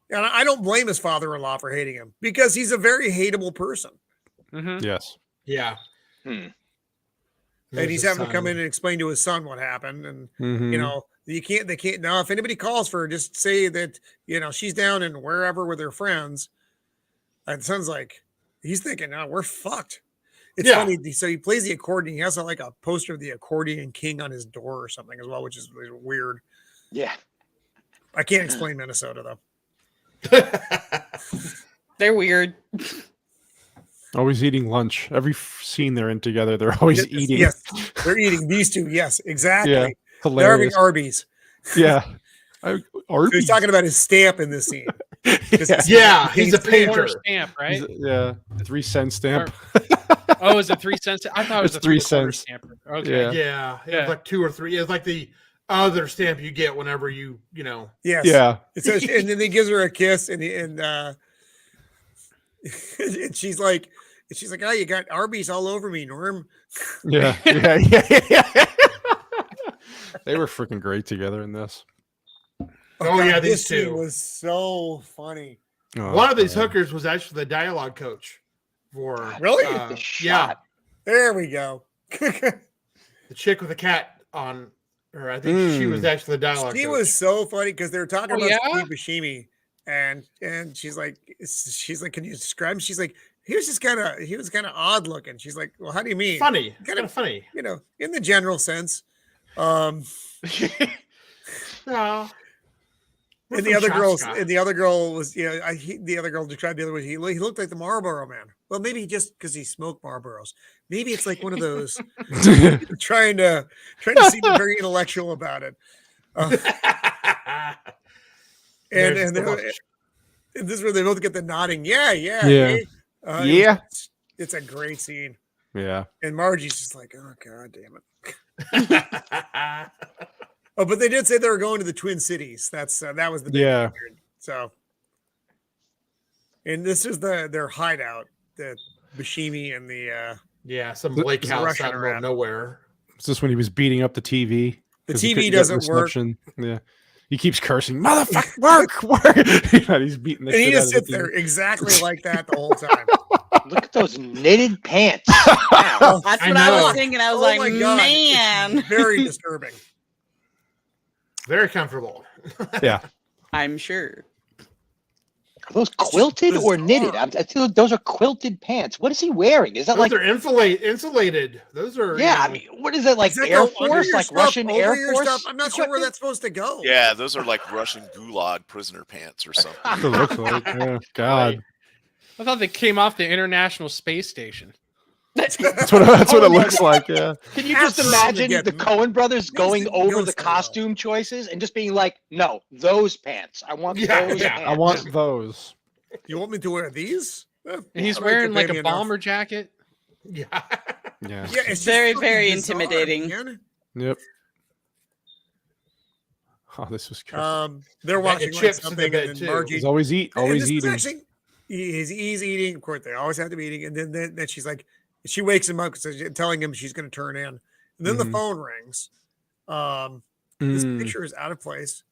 And I don't blame his father-in-law for hating him because he's a very hateable person. Mm-hmm. Yes. Yeah. And he's having to come in and explain to his son what happened. And, they can't. Now, if anybody calls for her, just say that, she's down in wherever with her friends. And the son's like, he's thinking, no, we're fucked. It's funny. So he plays the accordion. He has like a poster of the accordion king on his door or something as well, which is weird. Yeah. I can't explain Minnesota though. They're weird. Always eating lunch. Every scene they're in together, they're always eating. Yes, they're eating. These two. Yes, exactly. Yeah, they're having hilarious. Arby's. Yeah. So he's talking about his stamp in this scene. Yeah, he's a painter. Stamp, right? Yeah, 3-cent stamp. Oh, is it 3 cents? I thought it was It's a 3 3 cents. stamp. Okay. Yeah. It's like 2 or 3. It's like the other stamp you get whenever you. Yes. Yeah. It says, and then he gives her a kiss, and and she's like, oh, you got Arby's all over me, Norm. Yeah. They were freaking great together in this. Oh yeah, this these scene two. was so funny. Oh, One of these man. hookers was actually the dialogue coach for. Really? The Yeah, shot. There we go. the chick with the cat on her. I think she was actually the dialogue. She coach. was so funny because they were talking Oh, about yeah? Steve Buscemi, and she's like, can you describe him? She's like, he was kind of odd looking. She's like, well, how do you mean? funny. Kind of funny. In the general sense. No. And the other girl was, the other girl described the other way. He looked like the Marlboro Man. Well, maybe just because he smoked Marlboros. Maybe it's like one of those trying to seem very intellectual about it. And this is where they both get the nodding. Yeah. It's a great scene. Yeah. And Margie's just like, oh God damn it. Oh, but they did say they were going to the Twin Cities. That was the big weird. So, and this is their hideout, the Buscemi and the some lake house Russian out in the middle of nowhere. Is this when he was beating up the TV? The 'Cause he TV couldn't get doesn't work. reception? Yeah. He keeps cursing, motherfucker, work. He's beating the And he shit out just of sits the there TV. exactly like that the whole time. Look at those knitted pants. Wow. That's I what I know. was thinking. I was Oh like, my God. man. It's very disturbing. Very comfortable. Yeah. I'm sure. Are those quilted or knitted? bizarre. I feel those are quilted pants. What is he wearing? Is that Those like? are insulated. Those are. Yeah, I mean, what is that like? Does that Air go under Force, your like stuff, Russian over Air your Force? stuff? I'm not sure where equipment? that's supposed to go. Yeah, those are like Russian gulag prisoner pants or something. That's what it looks like. Yeah. God. I thought they came off the International Space Station. That's what it looks like. Yeah. Can you just Absolutely imagine get the them. Coen brothers going didn't over go the so well. costume choices and just being like, "No, those pants. I want Yeah, those yeah. pants." I want those. You want me to wear these? And he's all right, wearing they'll like pay a me enough. bomber jacket. Yeah. Yeah. Yeah, it's Very, just very fucking bizarre, intimidating. man. Yep. Oh, this was good. They're Bag of watching like chips in something, the bed, and too. then Margie. He's always and always this is eating. actually, he's eating. Of course, they always have to be eating. And then she's like, she wakes him up because telling him she's going to turn in. And then the Mhm. phone rings. This Mm. picture is out of place.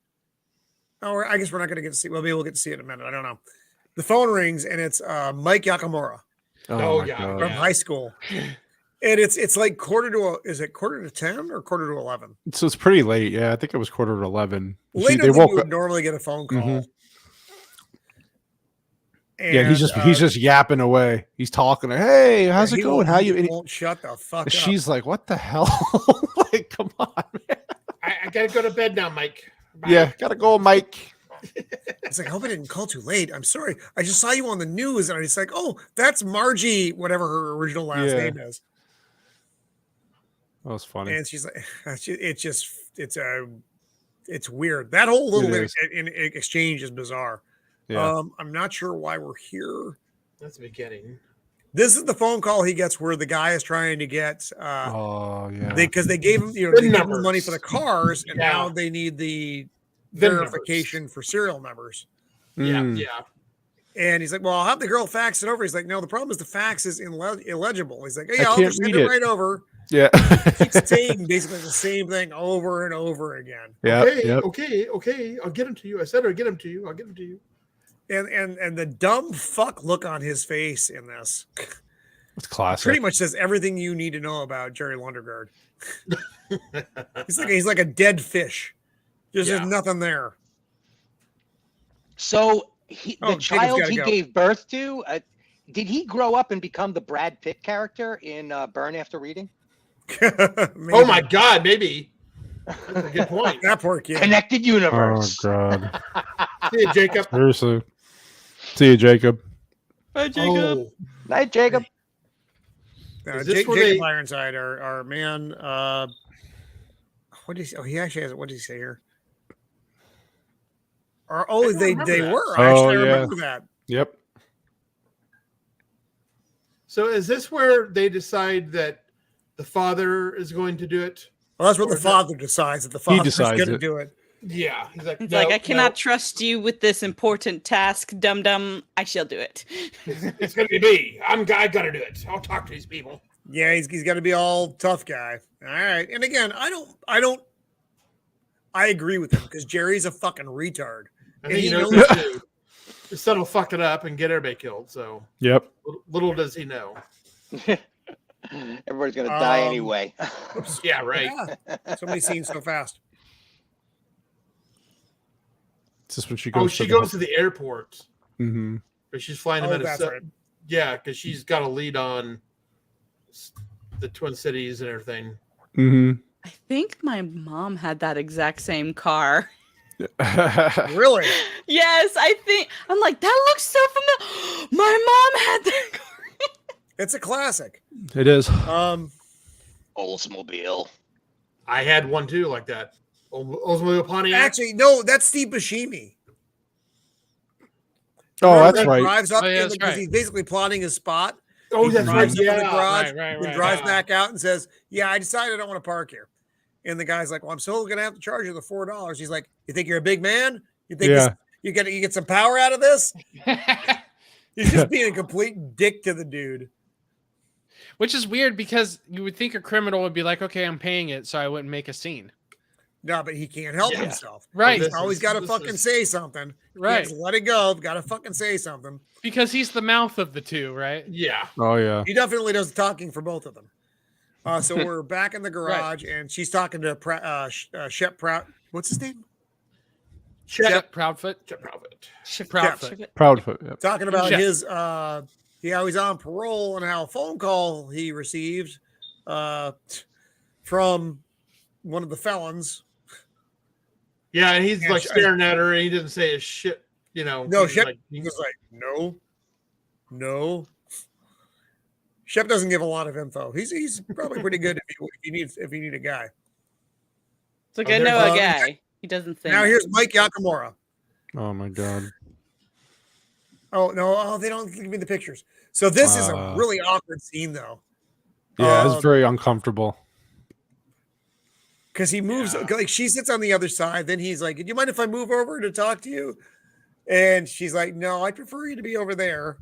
Oh, I guess we're not going to get to see. Well, maybe we'll get to see it in a minute. I don't know. the phone rings and it's Mike Yakamura Oh, my yeah. God. from high school. And it's like quarter to 10 or quarter to 11? So it's pretty late. Yeah, I think it was quarter to 11. Later They than woke you would up. normally get a phone call. Mhm. And, Yeah, he's just yapping away. He's talking to her, hey, how's it he going? won't- How he you? And won't shut the fuck up. she's like, what the hell? Like, come on, man. I gotta go to bed now, Mike. Bye. Yeah, gotta go, Mike. It's like, I hope I didn't call too late. I'm sorry. I just saw you on the news, and I was like, oh, that's Margie, whatever her original last Yeah. name is. That was funny. And she's like, it's weird. That whole little It is. exchange is bizarre. Yeah. I'm not sure why we're here. That's the beginning. This is the phone call he gets where the guy is trying to get Oh yeah. because they gave him, VIN they gave him the numbers. money for the cars, and Yeah. now they need the VIN verification for serial numbers. Mm. Yeah. And he's like, well, I'll have the girl fax it over. He's like, no, the problem is the fax is illegible. He's like, I yeah, I'll can't just send read it it. right over. Yeah. Keeps saying basically the same thing over and over again. Yeah. Okay, Yep. okay. I'll get him to you. I said I'll get him to you. I'll get him to you. And the dumb fuck look on his face in this It's classic. pretty much says everything you need to know about Jerry Lundegaard. he's like a dead fish. There's Yeah. just nothing there. So Oh, the Jacob's child gotta he go. gave birth to, did he grow up and become the Brad Pitt character in Burn After Reading? Oh my God, maybe. That's a good point. That poor kid. Connected Oh universe. god. See you, Jacob. Seriously. See you, Jacob. Bye, Jacob. Oh, Night, Jacob. Is this Jacob where they- Ironside, our man. What did he say? Oh, he actually has. What did he say here? Or don't they remember that. were. Oh, Actually, I yeah. remember that. Yep. so is this where they decide that the father is going to do it? Well, that's what Or the is that- father decides. That the father's decides going to it. do it. Yeah. He's like, It's no, like, I cannot no, trust you with this important task, dum dum. I shall do it. it's going to be me. I got to do it. I'll talk to these people. Yeah, he's got to be all tough guy. All right, and again, I agree with him because Jerry's a fucking retard. And And he he knows knows- what to do. His son will fuck it up and get everybody killed. So Yep. little does he know. Everybody's gonna die Um, anyway. Yeah, right. Yeah, so many scenes so fast. It's just when she goes. She goes to the airport, Mm-hmm. but she's flying Oh, him that's right. Yeah, because she's got a lead on the Twin Cities and everything. Mm-hmm. I think my mom had that exact same car. Really? Yes, I think. I'm like, that looks so familiar. My mom had that car. It's a classic. It is. Oldsmobile. I had one too, like that. Oldsmobile Pontiac. Actually, no, that's Steve Buscemi. Oh, Remember that's he right. Drives up Oh, yeah, because that's right. he's basically plotting his spot. Oh, He that's right. drives up to the Yeah. garage, right, then right, drives yeah. back out and says, "Yeah, I decided I don't want to park here." And the guy's like, "Well, I'm still gonna have to charge you the $4." He's like, "You think you're a big man? You think Yeah. you get some power out of this?" He's just being a complete dick to the dude. Which is weird because you would think a criminal would be like, okay, I'm paying it, so I wouldn't make a scene. No, but he can't help Yeah. himself. Right. He's This always is- got to this fucking is- say something. Right. Can't just let it go. Got to fucking say something. Because he's the mouth of the two, right? Yeah. Oh yeah. He definitely does the talking for both of them. So we're back in the garage, and she's talking to Shep Prout. What's his name? Shep Proudfoot. Check Profit. Shep Proudfoot. Proud of it. Yep. Talking about Shep. his how he's on parole and how a phone call he received from one of the felons. Yeah, and he's Yeah, like sh- staring at her, and he didn't say a shit. You know. No, he's Shep like, he was like, no. Shep doesn't give a lot of info. He's probably pretty good if you need a guy. It's like, Oh, I know there's, a guy. He doesn't think. Now here's Mike Yakamura. Oh my god. Oh no! Oh, they don't give me the pictures. So this is a really awkward scene, though, Yeah, it's very uncomfortable. because he moves like she sits on the other side. Then he's like, "Do you mind if I move over to talk to you?" And she's like, "No, I prefer you to be over there."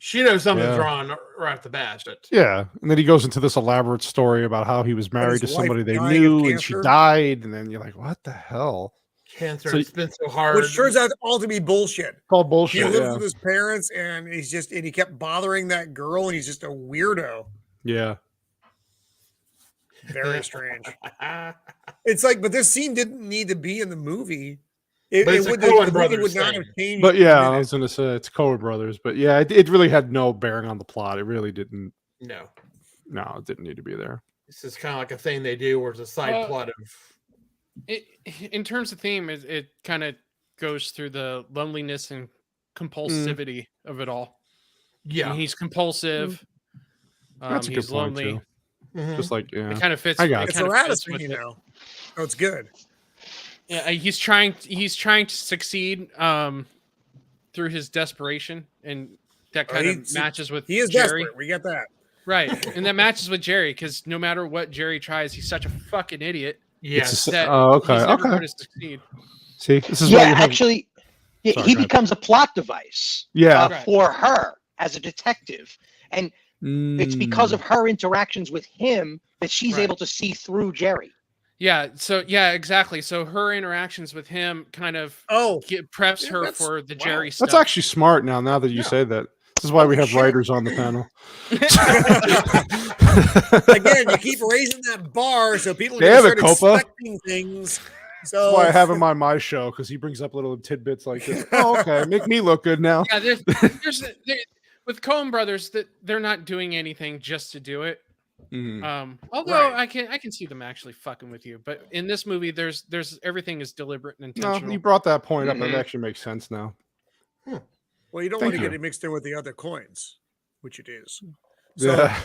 she knows something's Yeah. wrong right off the bat. But Yeah, and then he goes into this elaborate story about how he was married to his somebody wife they dying of knew and she cancer. died, and then you're like, what the hell? Cancer. So- It's been so hard. Which turns out all to be bullshit. All He bullshit. lives Yeah. with his parents, and he kept bothering that girl, and he's just a weirdo. Yeah. Very strange. It's like, but this scene didn't need to be in the movie. It, But it it's a would, Coen the movie Brothers would not thing. have changed. But in a yeah, I minute. was gonna say it's Coen Brothers, but yeah, it really had no bearing on the plot. It really didn't. No. No, it didn't need to be there. This is kind of like a thing they do where it's a side plot of. In terms of theme, it kind of goes through the loneliness and compulsivity of it all. I Yeah. mean, he's compulsive. That's a good he's point lonely. too. Mhm. Just like yeah, It kind of fits. I got it It's kind a of rabbit fits thing, with you it. know. Oh, it's good. Yeah, he's trying to succeed through his desperation, and that kind of matches with He is Jerry. desperate. We get that. Right, and that matches with Jerry because no matter what Jerry tries, he's such a fucking idiot Yes. that oh, okay, he's never okay. going to succeed. See, this is why Yeah, you have. actually, yeah, Sorry, he go ahead. becomes a plot device Yeah. Right. for her as a detective. And it's because of her interactions with him that she's Right. able to see through Jerry. Yeah, so yeah, exactly. So her interactions with him kind of Oh, preps Yeah, her that's- for the wow. Jerry stuff. That's actually smart now that you Yeah. say that. This is why we Holy have shit. writers on the panel. again, you keep raising that bar so people are Damn going it, to start Copa. expecting things. So That's why I have him on my show because he brings up little tidbits like this. Oh, okay, make me look good now. Yeah, with Coen Brothers that they're not doing anything just to do it. Mhm. Although Right. I can see them actually fucking with you, but in this movie, there's everything is deliberate and No, intentional. you brought that point up. Mhm. That actually makes sense now. well, you don't Thank want to get you. it mixed in with the other coins, which it is. So Yeah.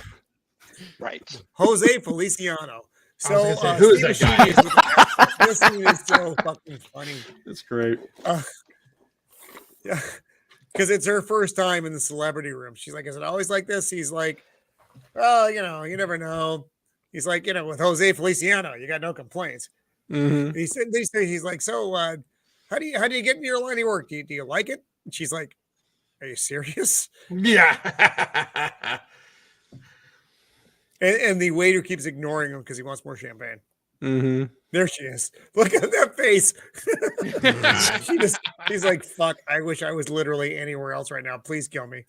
Right. Jose Feliciano. I was So gonna say, who is Steve that guy? Buscemi is with the- this scene is so fucking funny. It's great. Yeah, because it's her first time in the celebrity room. She's like, "Is it always like this?" He's like, "Well, you know, you never know." He's like, "You know, with Jose Feliciano, you got no complaints." Mhm. He said, he's like, "So, how do you get into your line of work? Do you like it?" And she's like, "Are you serious?" Yeah. And the waiter keeps ignoring him because he wants more champagne. Mhm. There she is. Look at that face. She's like, "Fuck! I wish I was literally anywhere else right now. Please kill me."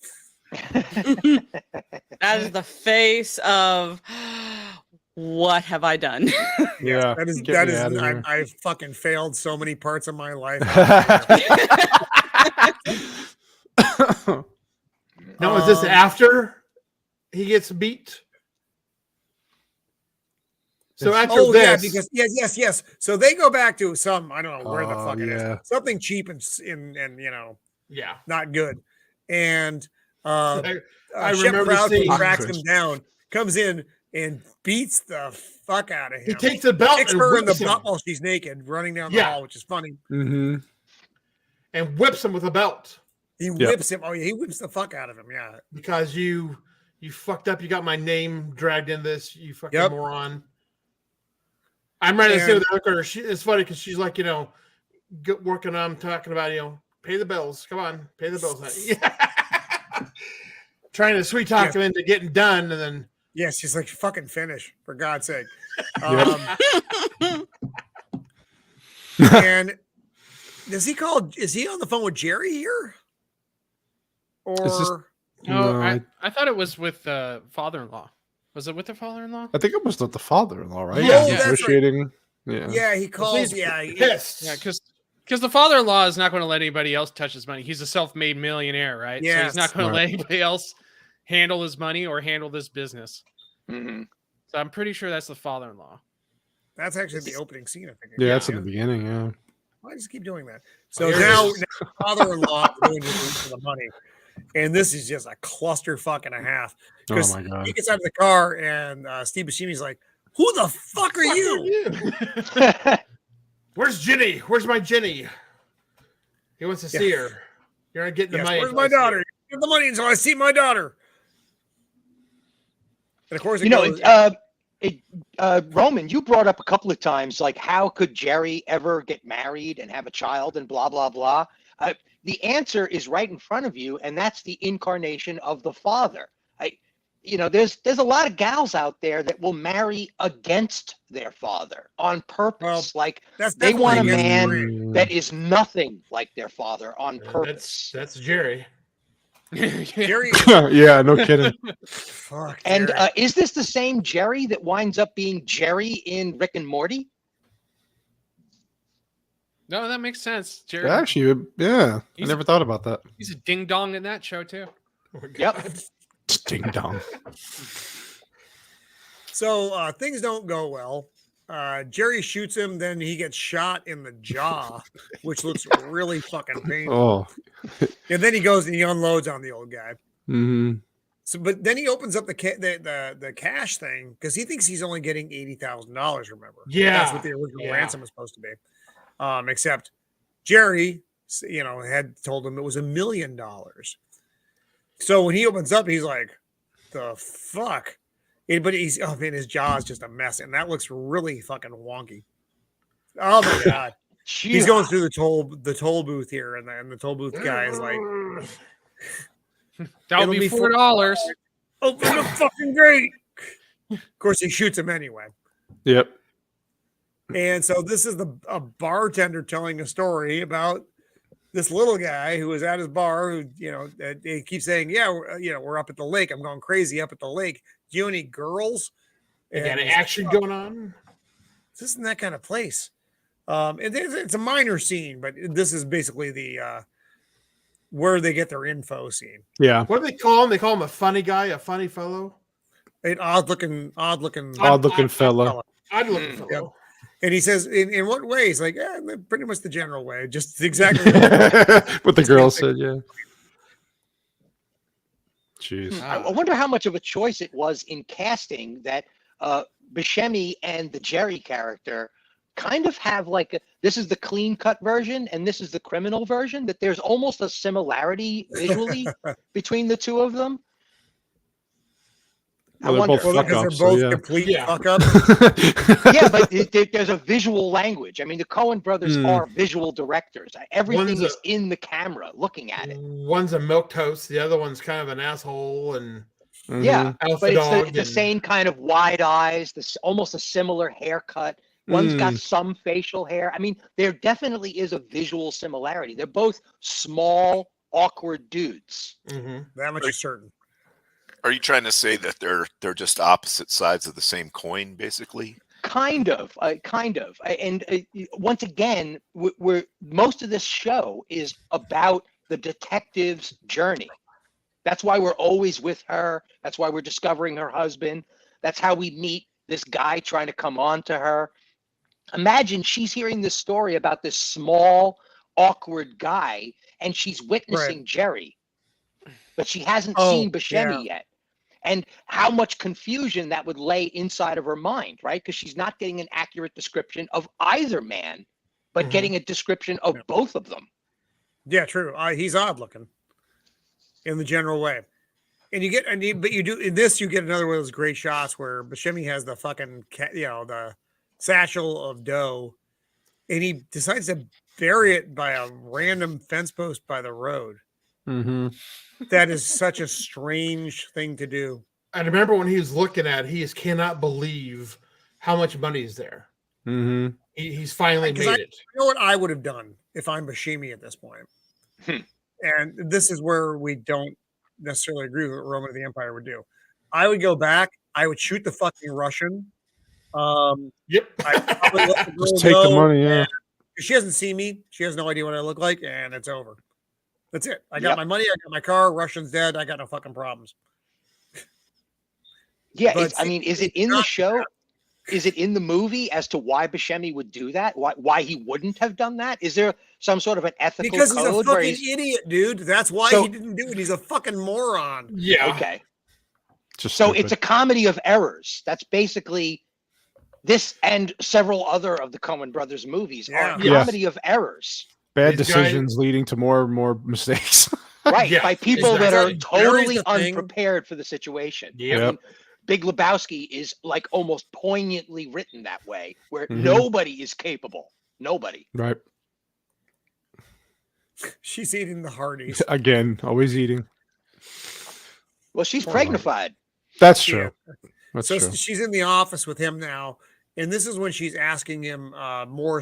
That is the face of what have I done? Yeah. That is Get me out of here. I've fucking failed so many parts of my life. Now, is this Um, after he gets beat? So after Oh yeah, this, because yes. So they go back to some, I don't know where the Oh, fuck it yeah. is. Something cheap and you know, yeah, not good. And I Shep remember Proudfoot seeing- tracks him down, comes in and beats the fuck out of him. he takes the belt Kicks and her in the whips him, butt while she's naked, running down the Yeah. hall, which is funny. Mhm. and whips him with a belt He whips him. Oh yeah, he whips the fuck out of him. Yeah. because you fucked up. You got my name dragged in this. You fucking Yep. moron. I'm ready to say And- with her. It's funny because she's like, you know, working on talking about, you know, pay the bills. Come on, pay the bills. Trying to sweet talk him into getting done, and then Yeah, she's like, fucking finish, for God's sake. And is he on the phone with Jerry here? Or No, No, I thought it was with the father-in-law. Was it with the father-in-law? I think it was the father-in-law, right? Yeah. Oh, that's right. Negotiating. Yeah. yeah, he calls. he's Yeah, pissed. Yeah, because the father-in-law is not going to let anybody else touch his money. He's a self-made millionaire, right? So he's not Yes. going to Right. let anybody else handle his money or handle this business. Mhm. So I'm pretty sure that's the father-in-law. that's actually the opening scene. I think. Yeah, that's in the beginning. Yeah. I just keep doing that. So Here it now is. father-in-law is going to lose for the money, and this is just a clusterfuck and a half. Oh Because my god. he gets out of the car, and Steve Buscemi's like, "Who the fuck are you?" Where's Ginny? Where's my Ginny? He wants to see her. You're not getting the Yes, money. where's until I my see her." daughter? Give the money until I see my daughter. And of course, You know, Roman, you brought up a couple of times, like, how could Jerry ever get married and have a child and blah, blah, blah. The answer is right in front of you, and that's the incarnation of the father. there's a lot of gals out there that will marry against their father on purpose. Well, like that's they want a definitely against the man grain. that is nothing like their father on purpose. That's Jerry. Jerry. Yeah, no kidding. Fuck. And Jerry. is this the same Jerry that winds up being Jerry in Rick and Morty? No, that makes sense. Jerry. Actually, yeah, I He's- never thought about that. He's a ding dong in that show too. Oh my Yep. God. Ding dong. So things don't go well. Jerry shoots him, then he gets shot in the jaw, which looks really fucking painful. Oh. And then he goes and he unloads on the old guy. Hmm. So, but then he opens up the cash thing because he thinks he's only getting $80,000. Remember? Yeah. That's what the original Yeah. ransom was supposed to be. Except Jerry, had told him it was $1 million. So when he opens up, he's like, "The fuck." But his jaw is just a mess, and that looks really fucking wonky. Oh my god. He's going through the toll booth here, and the toll booth guy is like, That'll It'll be be $4. "Open the fucking gate." Of course, he shoots him anyway. Yep. And so this is a bartender telling a story about this little guy who was at his bar who, he keeps saying, "Yeah, we're up at the lake. I'm going crazy up at the lake. Do you know any girls?" You got And an he's like, action going on. This isn't that kind of place. It's a minor scene, but this is basically the where they get their info scene. Yeah. What do they call him? They call him a funny guy, a funny fellow. An odd looking Odd looking fella. I'd look at Yeah. fellow. And he says, in what way? He's like, "Yeah, pretty much the general way, just exactly." What the girl said, yeah. Jeez. I wonder how much of a choice it was in casting that Buscemi and the Jerry character kind of have this is the clean cut version and this is the criminal version, that there's almost a similarity visually between the two of them. I Well, they're wonder. both Because fuck-ups, they're both so yeah. complete Yeah. fuck ups. Yeah, but there's a visual language. I mean, the Coen brothers Mm. are visual directors. Everything One's is in the camera looking at it. One's a milquetoast, the other one's kind of an asshole, and Mhm. Yeah, alpha but it's dog. the and- same kind of wide eyes, almost a similar haircut. One's got some facial hair. I mean, there definitely is a visual similarity. They're both small, awkward dudes. Mhm. That much is certain. Are you trying to say that they're just opposite sides of the same coin, basically? Kind of. And once again, we're most of this show is about the detective's journey. That's why we're always with her. That's why we're discovering her husband. That's how we meet this guy trying to come on to her. Imagine she's hearing this story about this small, awkward guy, and she's witnessing Jerry, but she hasn't seen Buscemi yet. And how much confusion that would lay inside of her mind, right? Because she's not getting an accurate description of either man, but getting a description of both of them. Yeah, true. He's odd looking in the general way. And you get, but you do in this, you get another one of those great shots where Buscemi has the fucking, the satchel of dough, and he decides to bury it by a random fence post by the road. Mm-hmm. That is such a strange thing to do. I remember when he was looking at it, he just cannot believe how much money is there. Mm-hmm. He's finally Because made it. You know what I would have done if I'm Buscemi at this point? And this is where we don't necessarily agree with what Roman of the Empire would do. I would go back. I would shoot the fucking Russian. Yep. I'd probably let the girl Just take the know, money, yeah. and she doesn't see me. She has no idea what I look like, and it's over. That's it. I got Yep. my money. I got my car. Russian's dead. I got no fucking problems. Yeah, But I mean, is it in the show? Is it in the movie as to why Buscemi would do that? Why he wouldn't have done that? Is there some sort of an ethical Because he's a code where fucking he's idiot, dude. That's why So- he didn't do it. He's a fucking moron. Yeah. okay? Just So stupid. it's a comedy of errors. That's basically this, and several other of the Coen brothers movies are a Yeah. Yeah. comedy of errors, bad These decisions leading to more mistakes. right? Yeah, By people that are exactly. Jerry's totally the thing. unprepared for the situation. Yep. I mean, Big Lebowski is like almost poignantly written that way, where Mhm. nobody is capable. Nobody. Right. She's eating the Hardee's. Again, always eating. Well, she's Oh, pregnified. That's true. That's So true. she's in the office with him now, and this is when she's asking him more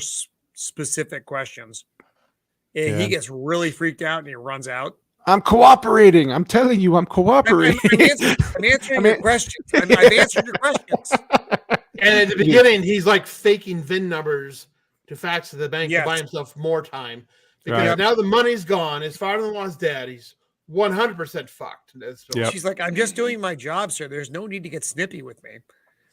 specific questions. And he gets really freaked out and he runs out. I'm cooperating. I'm telling you, I'm cooperating. I'm answering your questions. I've answered your questions. And at the beginning, he's like faking VIN numbers to fax to the bank Yes. to buy himself more time. Because now the money's gone. His father-in-law's dead. He's 100% fucked. She's like, I'm just doing my job, sir. There's no need to get snippy with me.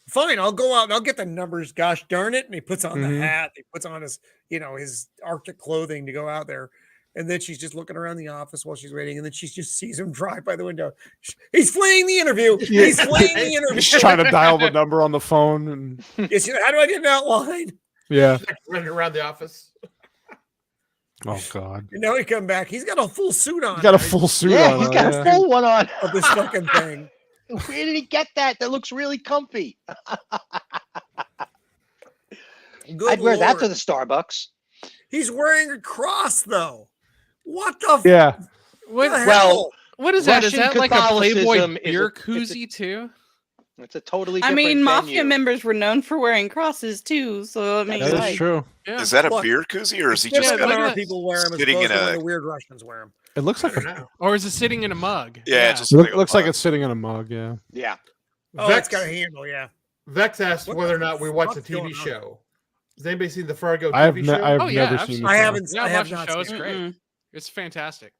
Fine, I'll go out and I'll get the numbers. Gosh darn it. And he puts on the hat. He puts on his, his Arctic clothing to go out there. And then she's just looking around the office while she's waiting. And then she just sees him drive by the window. He's fleeing the interview. He's fleeing the interview. He's trying to dial the number on the phone. And How do I get an outline? yeah. Like running around the office. Oh God. And now he come back. He's got a full suit on. He's got a full suit on. He's got a full one on. Of this fucking thing. Where did he get that? That looks really comfy. I'd wear that to the Starbucks. He's wearing a cross though. What the? Yeah. Well, what is that? Is Russian that like a Playboy Catholicism beer it's koozie too? It's a totally I different mean, mafia venue. members were known for wearing crosses too. So I mean, That is true. Yeah. Is that a What? beer koozie, or is he It's just different look when at our that. people wear them as sitting opposed in to when a- the weird Russians wear them. It looks like Or is it sitting in a mug? Yeah, it just looks like it's sitting in a mug. Yeah. Yeah. Oh, Vex, it's got a handle. Yeah. Vex asked What whether or the not we watched the fuck's going TV on? show. Has anybody seen the Fargo I have TV show? I've Oh, yeah, never I've seen seen this. I show. haven't. Yeah, I I have watched the not show. It's seen it. great. It's fantastic.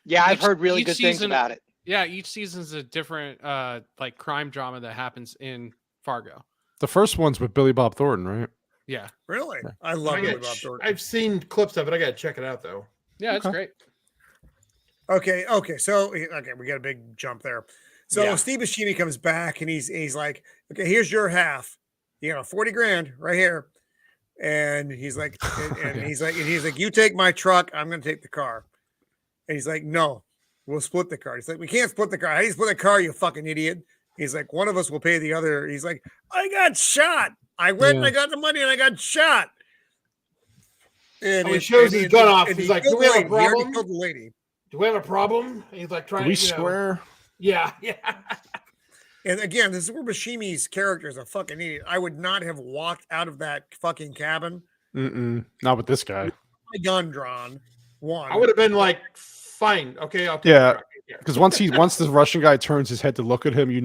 Yeah, I've Each- heard really each good things season- about it. Yeah, each season's a different like crime drama that happens in Fargo. The first one's with Billy Bob Thornton, right? Yeah. Really? I love I Billy got- Bob Thornton. I've seen clips of it. I got to check it out, though. Yeah, it's Okay. great. Okay. So we got a big jump there. So Yeah. Steve Buscemi comes back and he's like, okay, here's your half. 40 grand right here. And he's like, and he's like, you take my truck, I'm gonna take the car. And he's like, no, we'll split the car. He's like, we can't split the car. How do you split the car, you fucking idiot? He's like, one of us will pay the other. He's like, I got shot. I went and I got the money and I got shot. And he shows his gun off. He's like, do we have a He already problem? killed the lady. Do we have a problem? And he's like trying Do we to, square? Yeah. And again, this is where Buscemi's character is a fucking idiot. I would not have walked out of that fucking cabin. Not with this guy. My gun drawn. One. I would have been like, fine. Okay. I'll take Yeah. the truck. Yeah. Because once the Russian guy turns his head to look at him, you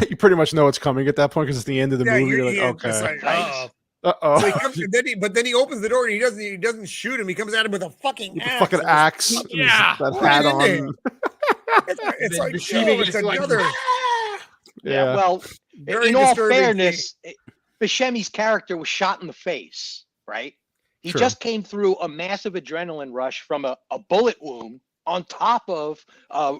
you pretty much know it's coming at that point because it's the end of the movie. You're like, it's okay, like, uh-oh. uh So he oh, comes, but then he opens the door and he doesn't shoot him. He comes at him with a fucking the axe. fucking and axe, just- and Yeah. that Right hat into on. him. It's Then like, Buscemi it's is like, another Yeah. Well, very in all disturbing fairness, Buscemi's character was shot in the face, right? He True. just came through a massive adrenaline rush from a bullet wound on top of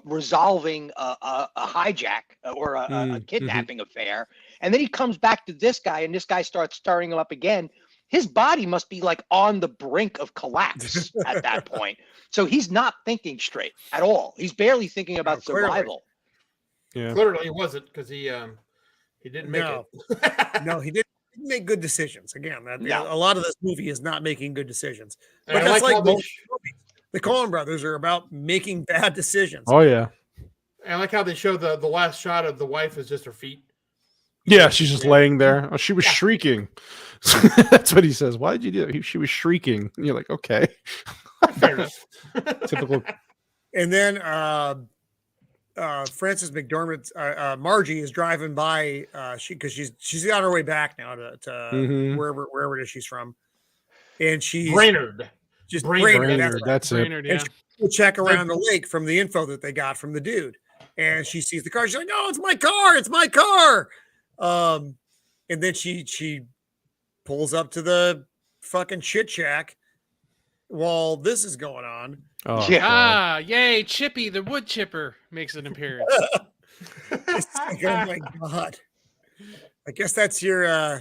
resolving a hijack or a kidnapping affair. And then he comes back to this guy, and this guy starts stirring him up again. His body must be like on the brink of collapse at that point. So he's not thinking straight at all. He's barely thinking about clearly. survival. Yeah. Clearly, he wasn't because he didn't make No. it. No, he didn't make good decisions. Again, No. a lot of this movie is not making good decisions. And But I that's like how like they most movies. The Coen Brothers are about making bad decisions. Oh yeah. I like how they show the last shot of the wife is just her feet. Yeah, she's just laying there. Oh, she was shrieking. That's what he says. Why did you do that? She was shrieking. And you're like, okay. Fair enough. Typical. And then Frances McDormand, Margie is driving by. Because she's on her way back now to Mhm. wherever it is she's from, and she's Brainerd. just Brainerd, Brainerd. Brainerd, that's it. Brainerd, yeah. And she'll check around the lake from the info that they got from the dude, and she sees the car. She's like, "Oh, it's my car! It's my car!" And then she pulls up to the fucking shit shack while this is going on. Oh, Yeah. God. Ah, yay! Chippy the wood chipper makes an appearance. It's like, oh my god! I guess that's your oh,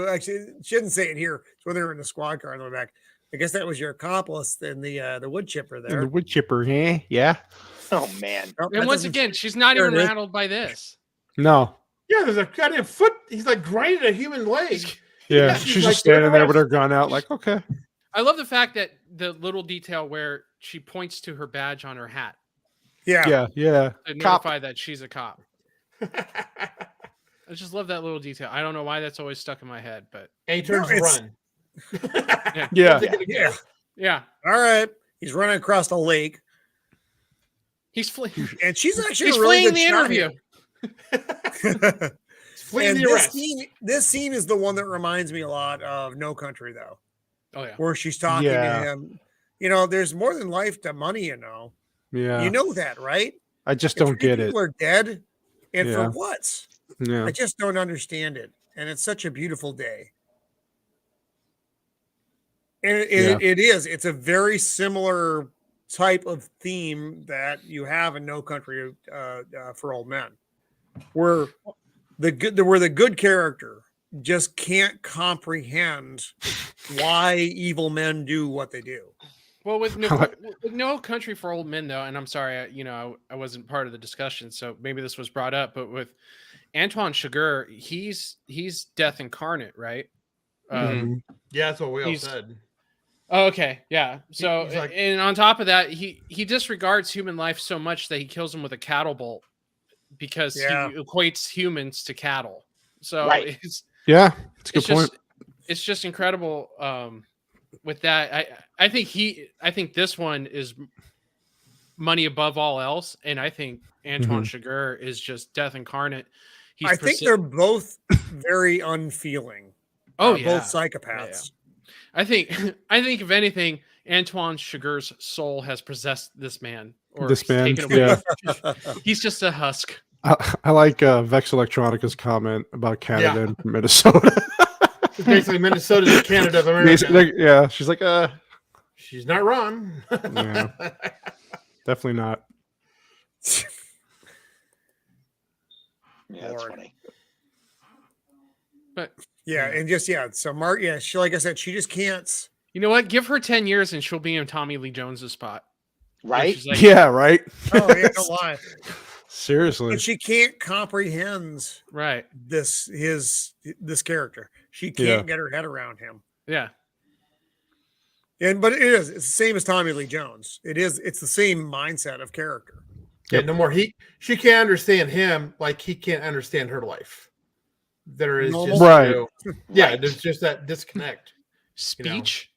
actually, she didn't say it here. It's when they were in the squad car in the way back. I guess that was your accomplice in the wood chipper And there. the wood chipper, eh? Yeah. Oh man. Oh, that And once doesn't- again, she's not There even it is. rattled by this. No. Yeah, there's a goddamn foot. He's like grinding a human leg. Yeah. Yeah, She's she's just like, standing there with "Yes." her gun out, like, okay. I love the fact that the little detail where she points to her badge on her hat. Yeah. Yeah. to Cop. notify that she's a cop. I just love that little detail. I don't know why that's always stuck in my head, but And he turns to it's- run. Yeah. Yeah. yeah, All right. He's running across the lake, he's fleeing. and she's actually He's a really fleeing good the shot interview. here. Fleeing And the arrest. this scene is the one that reminds me a lot of No Country, though, Oh yeah. where she's talking Yeah. to him. You know, there's more than life to money, you know. Yeah. You know that, right? I just If don't get it. people are dead, and Yeah. for what? Yeah. I just don't understand it. And it's such a beautiful day. And it is. It's a very similar type of theme that you have in No Country for Old Men, where the good character just can't comprehend why evil men do what they do. Well, with no Country for Old Men, though, and I'm sorry, I wasn't part of the discussion, so maybe this was brought up, but with Antoine Chigurh, he's death incarnate, right? Mhm. Yeah, that's what we all He's- said. Oh, okay, yeah. So, He's like- and on top of that, he disregards human life so much that he kills him with a cattle bolt because Yeah. he equates humans to cattle. So Right. Yeah. It's a good it's point. it's just incredible. With that, I think this one is money above all else, and I think Antoine Chigurh is just death incarnate. I think they're both very unfeeling. Oh yeah, Both psychopaths. I think if anything, Antoine Chigurh's soul has possessed this man, or This man, taken away. yeah. He's just a husk. I like Vex Electronica's comment about Canada Yeah. and Minnesota. It's basically Minnesota's the Canada of America. Basically, yeah, she's like, She's not wrong. yeah, definitely not. Yeah, that's Lord. funny. But Yeah, and just so Mark, she, like I said, she just can't. you know what? Give her 10 years and she'll be in Tommy Lee Jones's spot. Where Right? she's like, Yeah, right. Oh yeah, don't lie. Seriously. But she can't comprehend right. this character. She can't get her head around him. Yeah. But it's the same as Tommy Lee Jones. It's the same mindset of character. Yeah, no more. She can't understand him like he can't understand her life. There is just Right. Yeah, there's just that disconnect. Speech.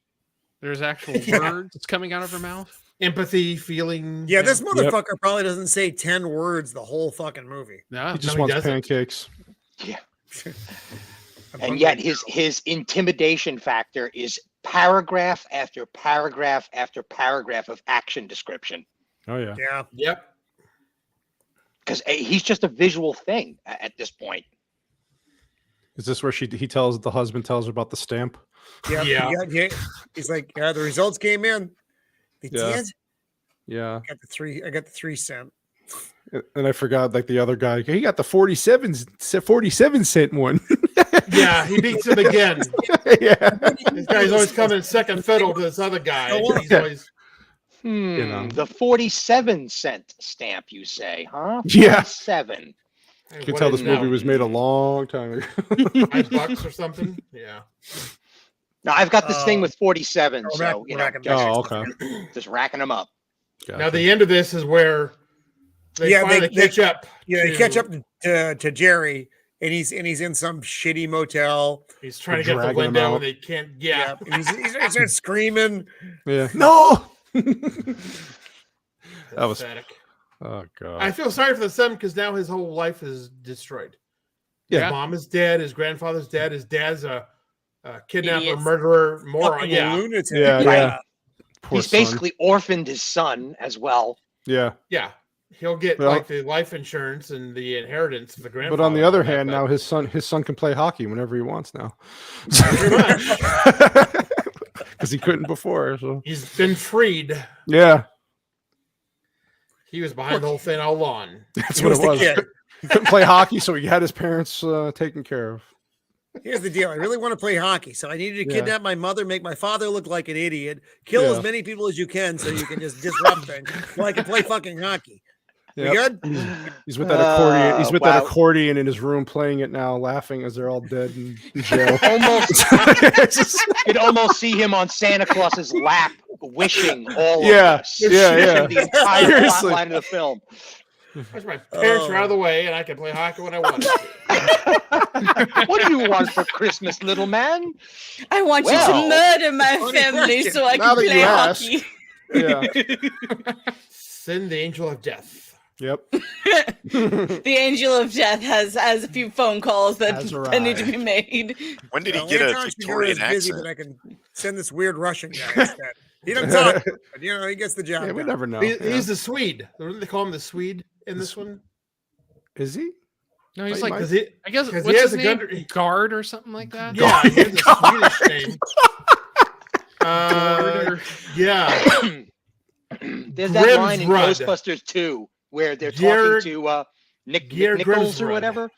There's actual Yeah. words coming out of her mouth. Empathy, feeling. Yeah, this motherfucker probably doesn't say 10 words the whole fucking movie. No. He just he wants doesn't. pancakes. Yeah. I'm And hungry. yet his intimidation factor is paragraph after paragraph after paragraph of action description. Oh yeah. Yeah. Yep. Because he's just a visual thing at this point. Is this where the husband tells her about the stamp? Yeah. Yeah. Yeah. He's like, the results came in. They Yeah. did. Yeah. I got the 3 cent. And I forgot, like the other guy, he got the 47 cent one. Yeah, he beats him again. Yeah. This guy's always coming second fiddle to this other guy. Oh, He's always You know. The 47-cent stamp, you say, huh? Yeah. 47. You can tell this movie was made a long time ago. $5 or something. Yeah. Now I've got this thing with 47, we're so we're racking back Oh, stuff okay. here. just racking them up. Now the end of this is where they finally catch up. Yeah, they to- catch up to Jerry, and he's in some shitty motel. He's trying to get the Dragging him window out. and they can't. Yeah. And he starts screaming. Yeah. No. That was. Pathetic. Oh god. I feel sorry for the son because now his whole life is destroyed. Yeah. His mom is dead. His grandfather's dead. His dad's a kidnapper, Idiot. murderer, moron. Fucking Yeah. lunatic. Yeah, Right. yeah. Poor He's son. basically orphaned his son as well. Yeah. Yeah. He'll get Well- like the life insurance and the inheritance of the grandfather. But on the other and all hand, that, now his son can play hockey whenever he wants now. Pretty much. Because he couldn't before. So He's been freed. yeah, He was behind the whole thing all along. that's He what was it the was. kid. He couldn't play hockey, so he had his parents taken care of. Here's the deal. I really want to play hockey, so I needed to Yeah. kidnap my mother, make my father look like an idiot, kill Yeah. as many people as you can, so you can just disrupt things. So I can play fucking hockey. Yep. We good? He's with that accordion. He's with that wow. accordion in his room, playing it now, laughing as they're all dead in jail. Almost, It's just- you could almost see him on Santa Claus's lap wishing all Yeah, of this. yeah. The entire Seriously. plot line of the film. As my parents are out of the way, and I can play hockey when I want to. What do you want for Christmas, little man? I want you Well, to murder my funny family question. so I Now can that play you ask. hockey. Yeah. Send the angel of death. Yep. The angel of death has a few phone calls that Has need to be made. When did Well, he get a Anton Chigurh Victorian is busy, accent? but I can send this weird Russian guy instead. He doesn't talk, but he gets the job Yeah, we done. never know. He's the Swede. They call him the Swede in this one. Is he? No, he's He like, might- Because he, I guess, 'cause he what's has his a name? gun- Guard or something like that? yeah, he has a Swedish name. Yeah. There's that line in Grimsrud. Ghostbusters 2 where they're Gear- talking to Nick Gear Nichols or Grimsrud. whatever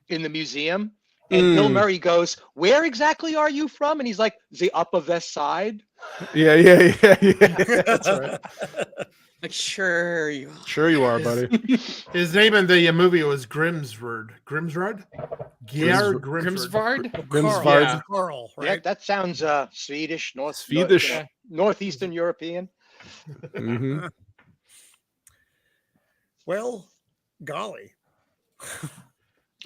in the museum. And Bill Murray goes, "Where exactly are you from?" And he's like, "The Upper West Side." Yeah. That's right. Like, sure you are. Sure you are, buddy. His name in the movie was Grimsrud. Grimsrud? Gear Grimsvard? Grimsvard. Yeah. Carl, Yeah, right? that sounds Swedish, Swedish. Northeastern European. Hmm. Well, golly.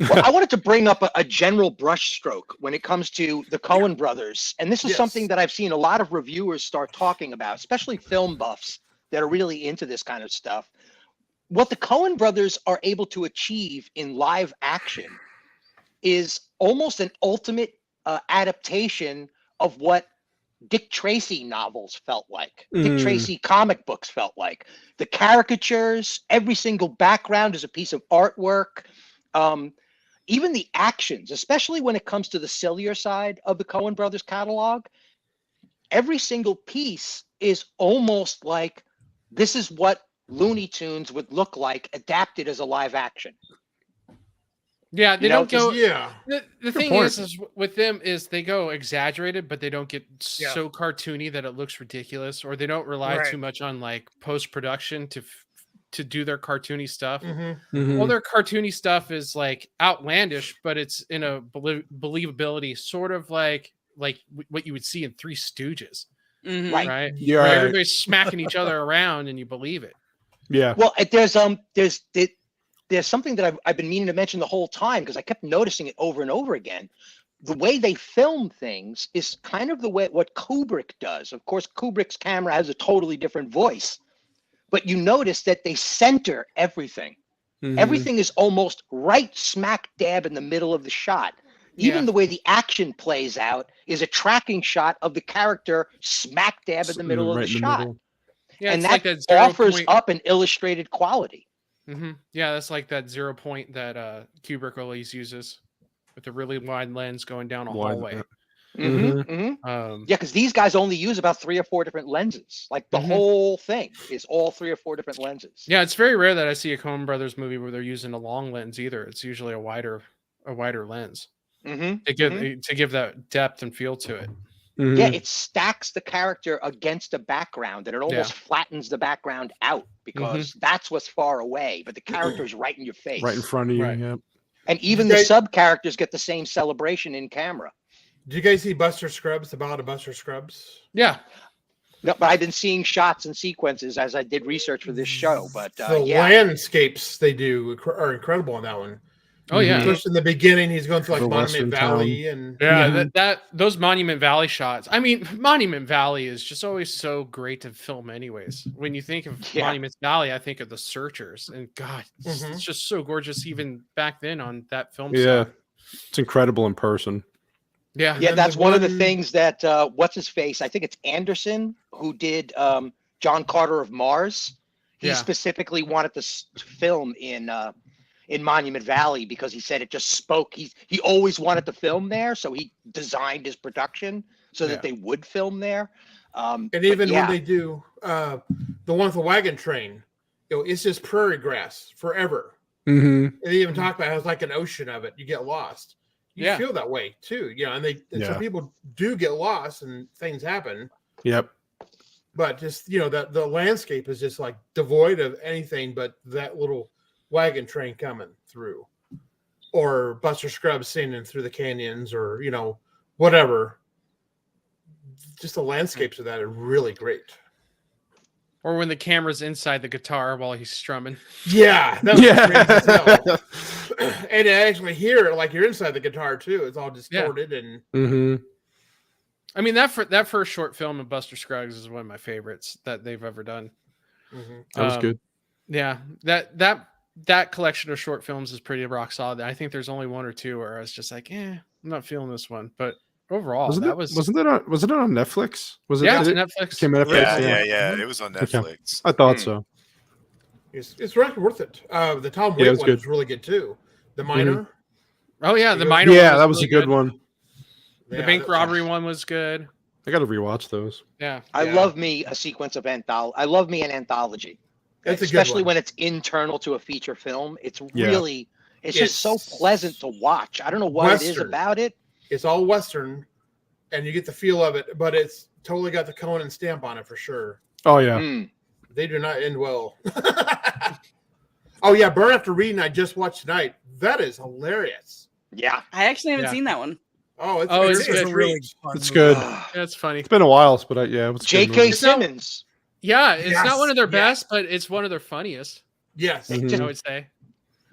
Well, I wanted to bring up a general brushstroke when it comes to the Coen brothers. And this is Yes. something that I've seen a lot of reviewers start talking about, especially film buffs that are really into this kind of stuff. What the Coen brothers are able to achieve in live action is almost an ultimate adaptation of what Dick Tracy novels felt like, Dick Tracy comic books felt like. The caricatures, every single background is a piece of artwork. Even the actions, especially when it comes to the sillier side of the Coen brothers catalog, every single piece is almost like this is what Looney Tunes would look like adapted as a live action. Yeah, they You know, don't go. Yeah. The thing point. is with them is they go exaggerated, but they don't get Yeah. so cartoony that it looks ridiculous, or they don't rely Right. too much on like post production to do their cartoony stuff. Mm-hmm. All their cartoony stuff is like outlandish, but it's in a believability, sort of like what you would see in Three Stooges, Mhm. right? Yeah. Where Right. everybody's smacking each other around and you believe it. Yeah. Well, there's something that I've been meaning to mention the whole time because I kept noticing it over and over again. The way they film things is kind of the way what Kubrick does. Of course, Kubrick's camera has a totally different voice, but you notice that they center everything. Mhm. Everything is almost right smack dab in the middle of the shot. Even Yeah. the way the action plays out is a tracking shot of the character smack dab in the middle of Right the in shot. middle. Yeah, And it's like that that 0 offers point. up an illustrated quality. Yeah, that's like that 0 point that Kubrick always uses with a really wide lens going down a Wide, hallway. Mhm. Yeah, because these guys only use about 3 or 4 different lenses. Like the Mhm. whole thing is all 3 or 4 different lenses. Yeah, it's very rare that I see a Coen Brothers movie where they're using a long lens either. It's usually a wider lens Mhm, to give mhm. to give that depth and feel to it. Yeah, Mhm. it stacks the character against a background and it almost flattens the background out because that's what's far away, but the character is right in your face. Right in front of you. Right. Yeah. And even the sub characters get the same celebration in camera. Did you guys see Buster Scruggs, the Ballad of Buster Scruggs? Yeah, No, but I've been seeing shots and sequences as I did research for this show. But The yeah, landscapes they do are incredible on that one. oh yeah, Just in the beginning, he's going through like The Monument Western Valley and yeah. Those Monument Valley shots. I mean, Monument Valley is just always so great to film. Anyways, when you think of Yeah. Monument Valley, I think of The Searchers, and God, Mhm. it's just so gorgeous. Even back then on that film Yeah. set. It's incredible in person. Yeah, yeah, then that's the one of the one- things that what's his face? I think it's Anderson who did John Carter of Mars. He Yeah. specifically wanted to film in Monument Valley because he said it just spoke. He always wanted to film there, so he designed his production so Yeah. that they would film there. and But even yeah, when they do the one with the wagon train, it's just prairie grass forever. Mm-hmm. And they even talk about how it's like an ocean of it. You get lost. You Yeah. feel that way too, and some people do get lost and things happen. Yep. But just that the landscape is just like devoid of anything but that little wagon train coming through, or Buster Scruggs singing through the canyons, or whatever. Just the landscapes of that are really great. Or when the camera's inside the guitar while he's strumming. Yeah, that was crazy as Yeah. hell. And to actually hear it like you're inside the guitar too. It's all distorted and Mm-hmm. I mean, that first short film of Buster Scruggs is one of my favorites that they've ever done. That was good. Yeah, that collection of short films is pretty rock solid. I think there's only one or two where I was just like, I'm not feeling this one. But overall, wasn't it on Netflix? Was it? Yeah, it's it Netflix. Came on Netflix? Yeah. It was on Netflix. I thought so. it's really worth it. The Tom Waits one good. is really good too. The Miner. Oh yeah, the Miner. Yeah, one that was really a good one. The bank robbery one was good. I got to rewatch those. Yeah, I love me a sequence of anthology. I love me an anthology. That's a good Especially one. when it's internal to a feature film. It's Yeah. really, it's just so pleasant to watch. I don't know what it is Western. about it. It's all Western, and you get the feel of it, but it's totally got the Coen stamp on it for sure. Oh yeah. Mm. They do not end well. Oh yeah, Burn After Reading. I just watched tonight. That is hilarious. Yeah. I actually haven't Yeah. seen that one. Oh, Oh, it's a good. really fun It's movie. good. that's funny. It's been a while, but it was a good J.K. movie. Simmons. Yeah, it's Yes, not one of their yes. best, but it's one of their funniest. Yes. It Mhm. just I would say.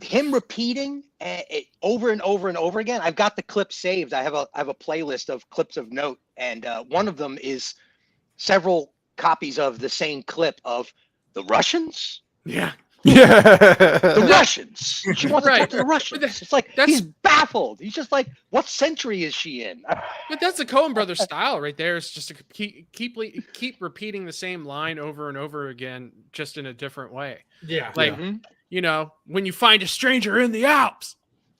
him repeating it over and over and over again. I've got the clips saved. I have a playlist of clips of note, and one of them is several copies of the same clip of the Russians. Yeah, Yeah. The Russians. She wants to Right. talk to the Russians. But It's like that's- he's baffled. He's just like, what century is she in? but that's the Coen Brothers style right there. It's just to keep repeating the same line over and over again, just in a different way. Yeah. Like Mhm. when you find a stranger in the Alps,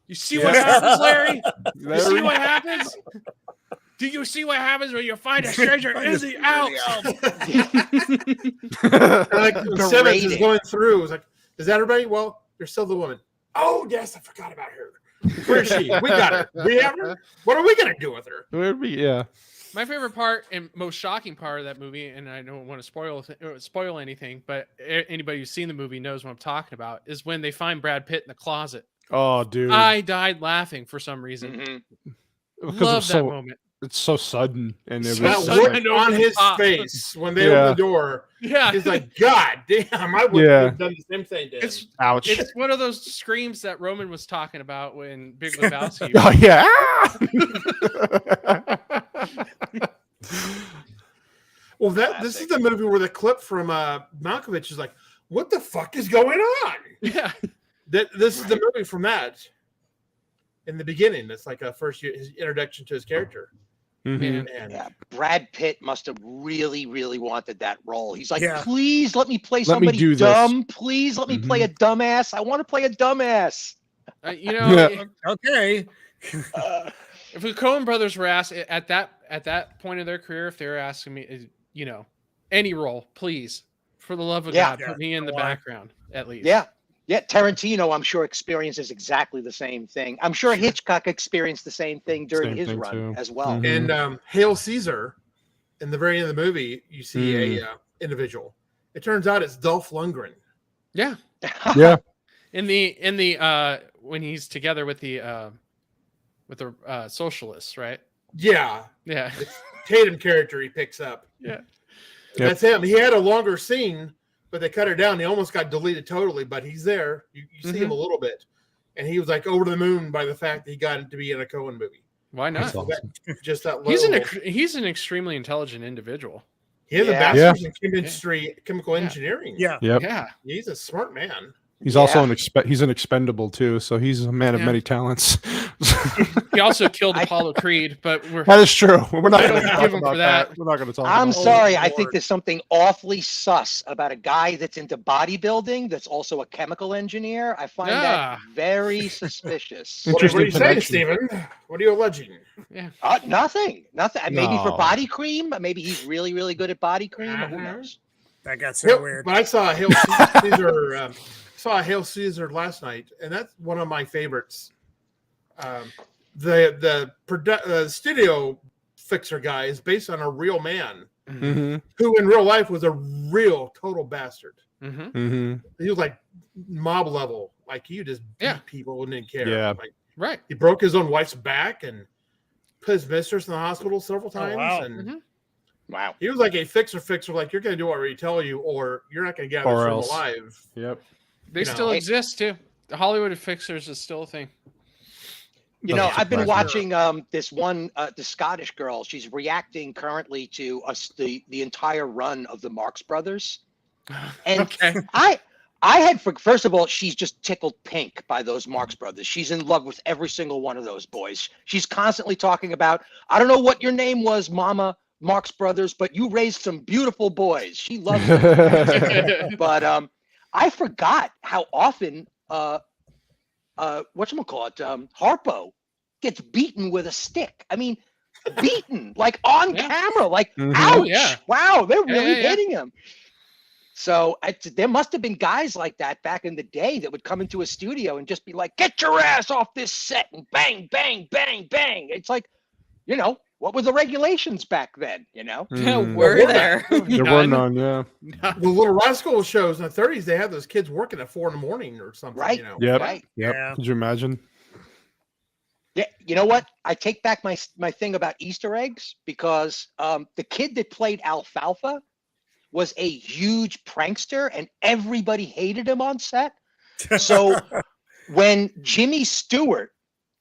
you see what Yeah. happens, Larry. You There see we what happens? Do you see what happens when you find a stranger in the Alps? Like Simmons is Berating. going through. It's like, is that everybody? Well, there's still the woman. Oh yes, I forgot about her. Where is she? We got her. We have her. What are we gonna do with her? Yeah. My favorite part and most shocking part of that movie, and I don't want to spoil anything, but anybody who's seen the movie knows what I'm talking about, is when they find Brad Pitt in the closet. Oh, dude. I died laughing for some reason. Mhm. Because Love that moment. it's so sudden, and it So That was sudden. look like, over on the his top. face when they Yeah. open the door. Yeah, He's like, God damn, I would Yeah. have done the same thing to him. ouch. it's one of those screams that Roman was talking about when Big Lebowski. Oh yeah. Well, this is the movie where the clip from Malkovich is like, what the fuck is going on? Yeah, This is the movie from that. In the beginning, it's like his introduction to his character. Mhm. And Yeah, Brad Pitt must have really, really wanted that role. He's like, Yeah. please let me play Let me somebody do this." dumb. Please let me play a dumbass. I want to play a dumbass. Yeah. Okay. if the Coen Brothers were asked at that point in their career, if they were asking me, any role, please, for the love of Yeah. God, put me in the Go on. background at least. Yeah. Yeah. Tarantino, I'm sure, experiences exactly the same thing. I'm sure Hitchcock experienced the same thing during Same his thing, run too. as well. Mhm. And Hail Caesar, in the very end of the movie, you see a individual. It turns out it's Dolph Lundgren. Yeah. Yeah. In the when he's together with the socialists, right? Yeah, Yeah. Tatum character he picks up. Yeah. That's him. He had a longer scene, but they cut it down. He almost got deleted totally, but he's there. You see him a little bit, and he was like over the moon by the fact that he got to be in a Coen movie. Why not? That's awesome. Just that He's an extremely intelligent individual. He has a Yeah. bachelor's in chemical engineering. Yeah. Yep. Yeah. He's a smart man. He's also Yeah. he's an expendable too, so he's a man of Yeah. many talents. He also killed Apollo Creed, but That is true. We're not We going don't to talk give him about for that. that. We're not going to talk. I'm about sorry. I Lord. think there's something awfully sus about a guy that's into bodybuilding that's also a chemical engineer. I find Yeah. that very suspicious. What are you Interesting saying, connection. Stephen? What are you alleging? Nothing. Maybe for No. body cream. Maybe he's really, really good at body cream. Who Uh-huh. knows? That got so weird. But I saw Hail Caesar. Saw Hail Caesar last night, and that's one of my favorites. The studio fixer guy is based on a real man Mm-hmm. who, in real life, was a real total bastard. Mm-hmm. Mm-hmm. He was like mob level, like he just beat Yeah. people and didn't care. Yeah. Like, Right. he broke his own wife's back and put his mistress in the hospital several times. wow. And Wow. He was like a fixer, like you're going to do what we tell you, or you're not going to get out of Or this room else. alive. Yep. They You still know. exist too. The Hollywood fixers is still a thing. You know, Doesn't I've been surprise me. watching this one, the Scottish girl. She's reacting currently to the entire run of the Marx Brothers, and Okay. I had first of all, she's just tickled pink by those Marx Brothers. She's in love with every single one of those boys. She's constantly talking about, I don't know what your name was, Mama Marx Brothers, but you raised some beautiful boys. She loves them. But I forgot how often whatchamacallit, Harpo gets beaten with a stick. I mean, beaten like on Yeah. camera, like Mhm. ouch! Oh, yeah. Wow, they're really yeah. hitting him. So there must have been guys like that back in the day that would come into a studio and just be like, "Get your ass off this set!" and bang, bang, bang, bang. It's like, you know, what were the regulations back then? You know, Mm. Were there? There were none, yeah. The Little Rascal shows in the 30s, they had those kids working at 4 a.m. or something. Right. You know. Yep. right? Yep. Yeah. Could you imagine? Yeah, you know what? I take back my thing about Easter eggs because the kid that played Alfalfa was a huge prankster and everybody hated him on set. So when Jimmy Stewart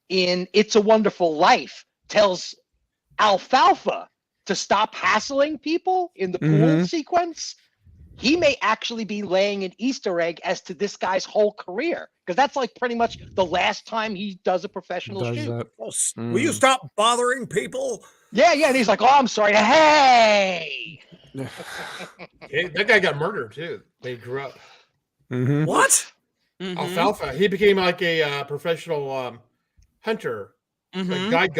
in It's a Wonderful Life tells Alfalfa to stop hassling people in the pool sequence, he may actually be laying an Easter egg as to this guy's whole career. Because that's like pretty much the last time he does a professional Does shoot. that? Oh, will you stop bothering people? Yeah, and he's like, "Oh, I'm sorry." Hey, Yeah, that guy got murdered too. They grew up. Mhm. What? Mhm. Alfalfa. He became like a professional hunter, Mhm. like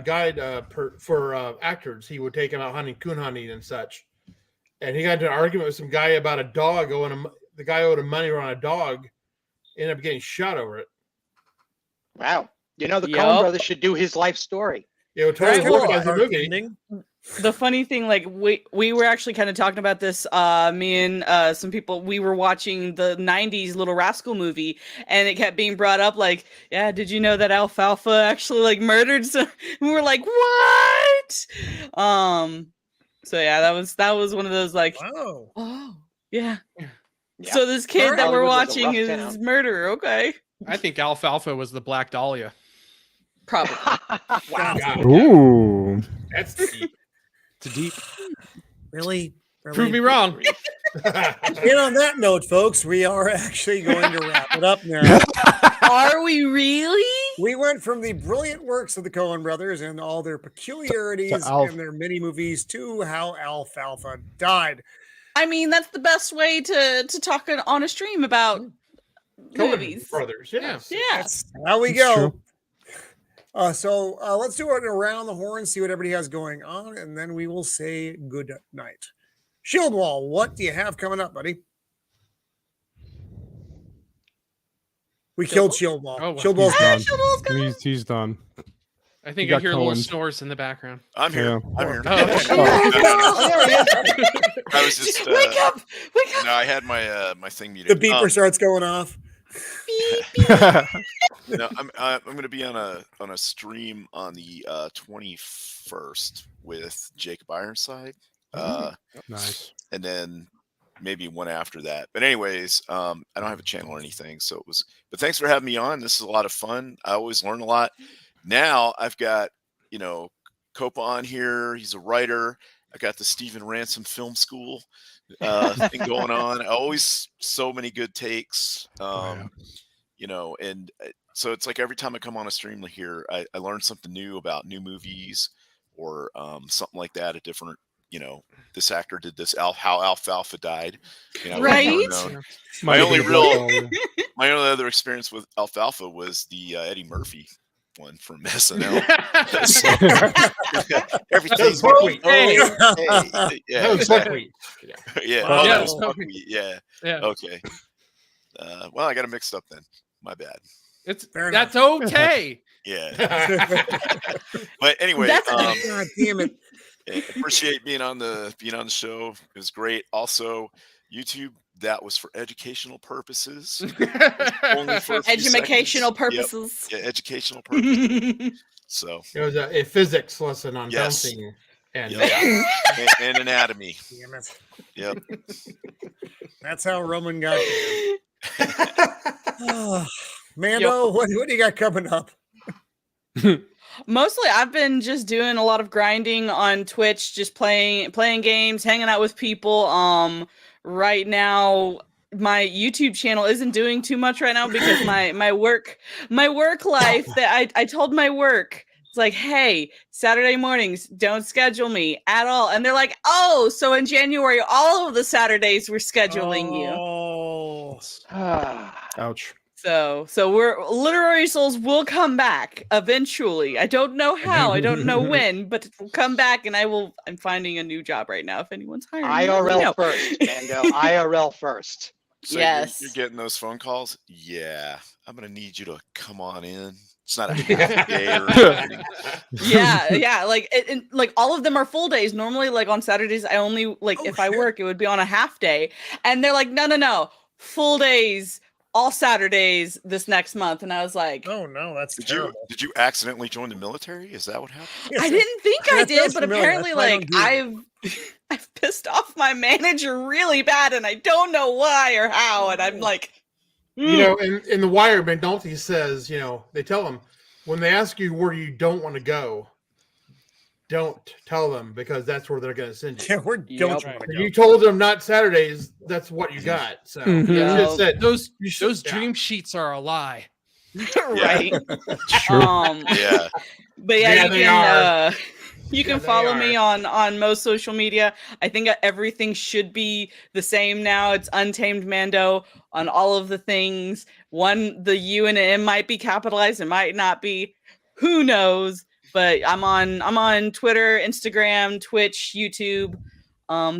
guide for actors. He would take them out hunting, coon hunting, and such. And he got into an argument with some guy about a dog. The guy owed him money on a dog. Ended up getting shot over it. wow! You know the Coen Yup. brothers should do his life story. It would totally Right, work well, as a movie. Ending. The funny thing, like we were actually kind of talking about this, me and some people, we were watching the 90s Little Rascal movie, and it kept being brought up like, yeah, did you know that Alfalfa actually like murdered some? We were like, what? So yeah, that was one of those like, Wow. oh yeah. Yeah. So this kid Alright. that we're Hollywood was a watching rough is town. murderer. Okay, I think Alfalfa was the Black Dahlia. probably. Wow! God, Ooh. that's deep. It's deep. Really? Prove me wrong. And on that note, folks, we are actually going to wrap it up now. Are we really? We went from the brilliant works of the Coen brothers and all their peculiarities To in their mini movies to how Alfalfa died. I mean, that's the best way to talk on a stream about Coen movies. brothers, yes. Yeah. That's how we It's go. true. So let's do it around the horn, see what everybody has going on, and then we will say good night. Shieldwall, what do you have coming up, buddy? We killed Shieldwall. Oh, wow. Shieldwall's He's dead. done. He's done. I think You I got hear little Cohen's. snores in the background. I'm here. Yeah. I'm here. Oh. There he is. I was just Wake up! Wake up! no, I had my my thing The muted. beeper starts going off. No, I'm going to be on a stream on the 21st with Jacob Ironside, Nice. and then maybe one after that. But anyways, I don't have a channel or anything, so it was. But thanks for having me on. This is a lot of fun. I always learn a lot. Now I've got Copa on here. He's a writer. I got the Stephen Ransom Film School thing going on. Always so many good takes. And so it's like every time I come on a stream here, I learn something new about new movies or something like that. A different, this actor did this. How Alfalfa died. Right? My Might have only been a real- book, My only other experience with Alfalfa was the Eddie Murphy one from SNL. Everything's buckwheat. hey, yeah, That was exactly. buckwheat. Yeah, Wow. oh, Yeah, that it was was buckwheat. Yeah, Yeah. okay. Well, I got it mixed up then. My bad. Fair That's okay. Yeah. But anyway, God damn it. appreciate being on the show. It was great. Also, YouTube, that was for educational purposes. Only for a few Educational seconds. purposes. Yep. Yeah, educational purposes. So It was a physics lesson on Yes. bouncing. And Yep. and anatomy. Damn it. Yep. That's how Roman got there. Mando, what do you got coming up? Mostly, I've been just doing a lot of grinding on Twitch, just playing games, hanging out with people. Right now, my YouTube channel isn't doing too much right now because my work life that I told my work, it's like, hey, Saturday mornings, don't schedule me at all. And they're like, oh, so in January, all of the Saturdays we're scheduling you. Oh, Ouch. So we're literary souls will come back eventually. I don't know how, I don't know when, but it will come back, and I'm finding a new job right now. If anyone's hiring, IRL first, Mando. IRL first. So Yes. you're getting those phone calls. Yeah, I'm gonna need you to come on in. It's not a half day or anything. yeah. Like all of them are full days. Normally, like on Saturdays, I only if I work, it would be on a half day, and they're like, no, full days. All Saturdays this next month, and I was like, oh no, that's terrible. Did you accidentally join the military? Is that what happened? I didn't think I That did, sounds but familiar. apparently, That's why I like don't do I've pissed off my manager really bad, and I don't know why or how, and I'm like, you know, in the Wire, McNulty says, you know, they tell him when they ask you where you don't want to go, don't tell them, because that's where they're going to send you. Yeah, we're Yep. don't Right. If you told them not Saturdays, that's what you got. So Mhm. you Yeah. just said Those yeah. dream sheets are a lie. right. Sure. Yeah. But yeah, Yeah, they are. You can they follow me are. on most social media. I think everything should be the same now. It's Untamed Mando on all of the things. The U and an M might be capitalized, it might not be. Who knows? But I'm on Twitter, Instagram, Twitch, YouTube.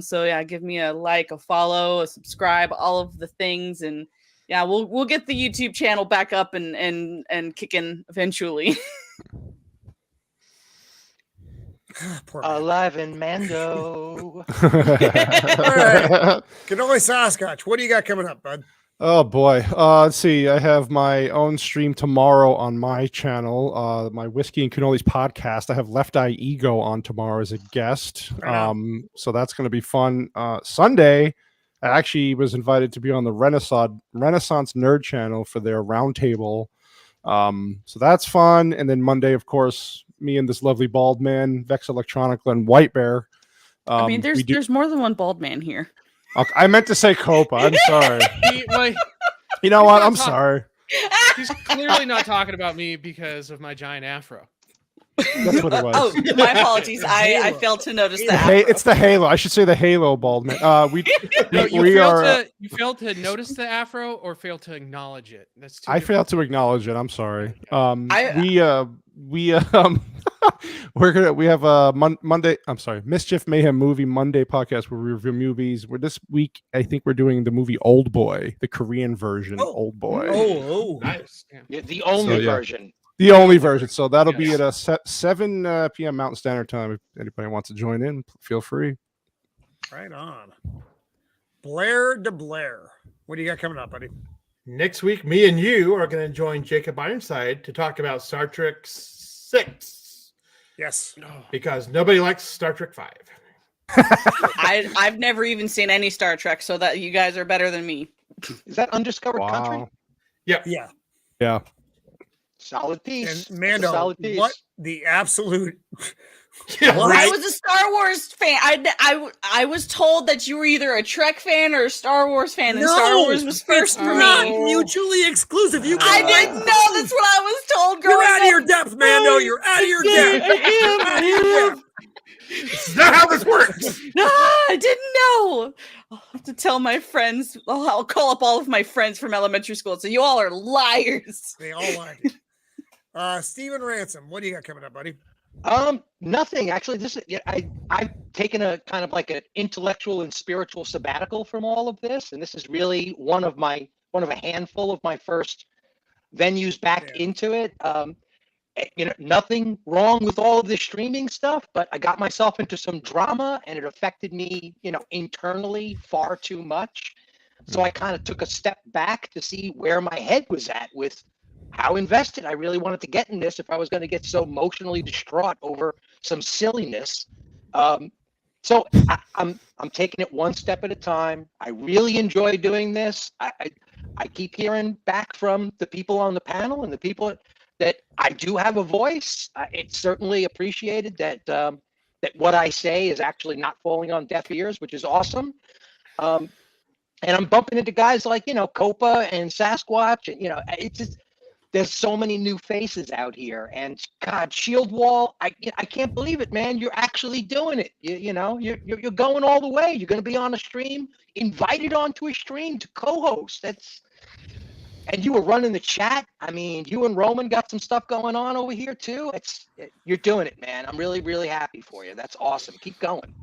So yeah, give me a like, a follow, a subscribe, all of the things, and yeah, we'll get the YouTube channel back up and kicking eventually. Poor man. Alive in Mando. All right. CannoliSasquatch, what do you got coming up, bud? Oh boy. Let's see. I have my own stream tomorrow on my channel, my Whiskey and Cannolis podcast. I have Left Eye Ego on tomorrow as a guest. Right on. So that's going to be fun. Sunday, I actually was invited to be on the Renaissance Nerd channel for their roundtable. So that's fun. And then Monday, of course, me and this lovely bald man, Vex Electronica and White Bear. I mean, there's more than one bald man here. I meant to say Copa. I'm sorry. Like, You know what? I'm Talk- sorry. he's clearly not talking about me because of my giant afro. That's what it was. Oh, my apologies. I Halo. failed to notice Halo. that. It's the Halo. I should say the Halo bald man. No, you we failed are. you failed to notice the afro or failed to acknowledge it. That's two I different failed to acknowledge it. I'm sorry. We have a Monday. I'm sorry, Mischief Mayhem Movie Monday podcast where we review movies. This week I think we're doing the movie Old Boy, the Korean version. Oh. Old Boy, Oh, Nice. Yeah. Yeah, the only yeah. version. the only version. So that'll be Yes. at 7 p.m. Mountain Standard Time. If anybody wants to join in, feel free. right on. Blair de Blair, what do you got coming up, buddy? Next week, me and you are going to join Jacob Ironside to talk about Star Trek 6 Yes. because nobody likes Star Trek 5. I've never even seen any Star Trek, so that you guys are better than me. Is that Undiscovered Country? Wow. Yep. Yeah. Yeah. Solid piece. And Mando, Solid piece. what the absolute Yeah, What? I was a Star Wars fan. I was told that you were either a Trek fan or a Star Wars fan, and Star Wars was first for not me. mutually exclusive. You I guys- didn't know. That's what I was told. You're growing out of up. your depth, Mando. You're out of your depth. I am. It's not how this works. No, I didn't know. I'll have to tell my friends. I'll call up all of my friends from elementary school. So you all are liars. They all lied. Steven Ransom, what do you got coming up, buddy? Nothing actually. This is I've taken a kind of like an intellectual and spiritual sabbatical from all of this, and this is really one of a handful of my first venues back Yeah. into it. Nothing wrong with all of this streaming stuff, but I got myself into some drama, and it affected me, internally far too much. So I kind of took a step back to see where my head was at with how invested I really wanted to get in this if I was going to get so emotionally distraught over some silliness. So I'm taking it one step at a time. I really enjoy doing this. I keep hearing back from the people on the panel and the people that I do have a voice. It's certainly appreciated that that what I say is actually not falling on deaf ears, which is awesome. And I'm bumping into guys like, Copa and Sasquatch, and it's just, there's so many new faces out here, and God, Shieldwall, I can't believe it, man. You're actually doing it. You're going all the way. You're going to be on a stream, invited onto a stream to co-host. And you were running the chat. I mean, you and Roman got some stuff going on over here too. You're doing it, man. I'm really, really happy for you. That's awesome. Keep going.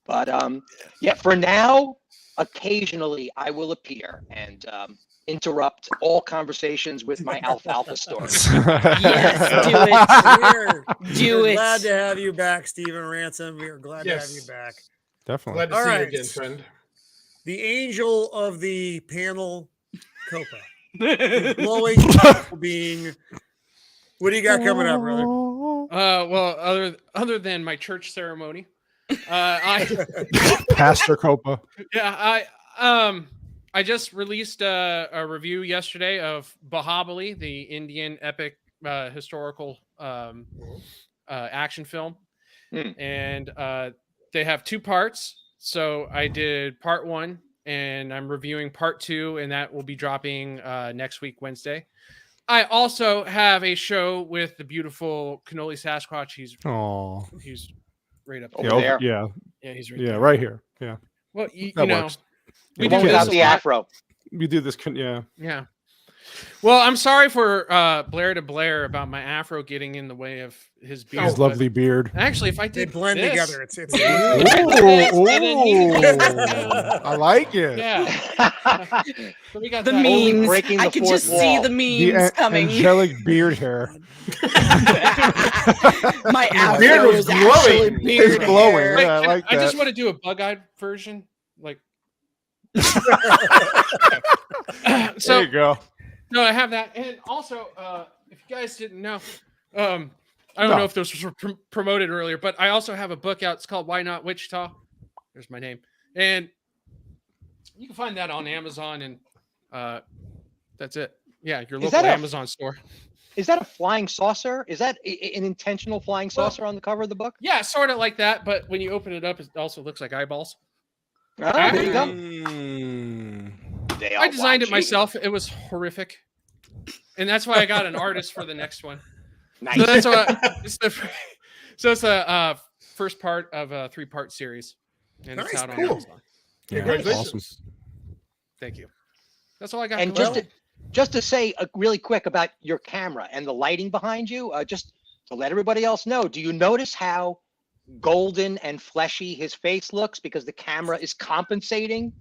But yeah, for now, occasionally I will appear and interrupt all conversations with my alfalfa stories. Yes, do it. Do it. Glad to have you back, Stephen Ransom. We are glad to have you back. Definitely. Glad to see you again, friend. The angel of the panel, Copa. Glowing being. What do you got coming up, brother? Well, other than my church ceremony, Pastor Copa. Yeah, I just released a review yesterday of Bahubali, the Indian epic historical action film, and they have 2 parts. So I did part 1, and I'm reviewing part 2, and that will be dropping next week, Wednesday. I also have a show with the beautiful CannoliSasquatch. He's right up there. Yeah, he's right yeah, there. right here. Yeah. Well, you That know, works. we The one do this without a the lot. afro. We do this. Yeah. Yeah. Well, I'm sorry for Blair de Blair about my afro getting in the way of his beard. His lovely beard. Actually, if I They did blend this, together. It's Ooh, I like it. yeah. So we got The that. memes. breaking I the could fourth just see wall. the The memes coming. angelic beard hair. My beard afro was is actually glowing. beard It's glowing. hair. Wait, Yeah, I like I just that. want to do a bug-eyed version, like. There So you go. no, I have that, and also, if you guys didn't know, I don't know if this was promoted earlier, but I also have a book out. It's called Why Not Wichita. There's my name, and you can find that on Amazon, and that's it. Yeah, your local Amazon store. Is that a flying saucer? Is that an intentional flying saucer on the cover of the book? Yeah, sort of like that, but when you open it up, it also looks like eyeballs. Oh, there you go. They I are designed it watching. myself. It was horrific, and that's why I got an artist for the next one. Nice. So that's what it's a first part of a 3-part series, and it's Nice, out on cool. Amazon. Yeah, Congratulations. awesome. Thank you. That's all I got. And just to say really quick about your camera and the lighting behind you, just to let everybody else know, do you notice how golden and fleshy his face looks because the camera is compensating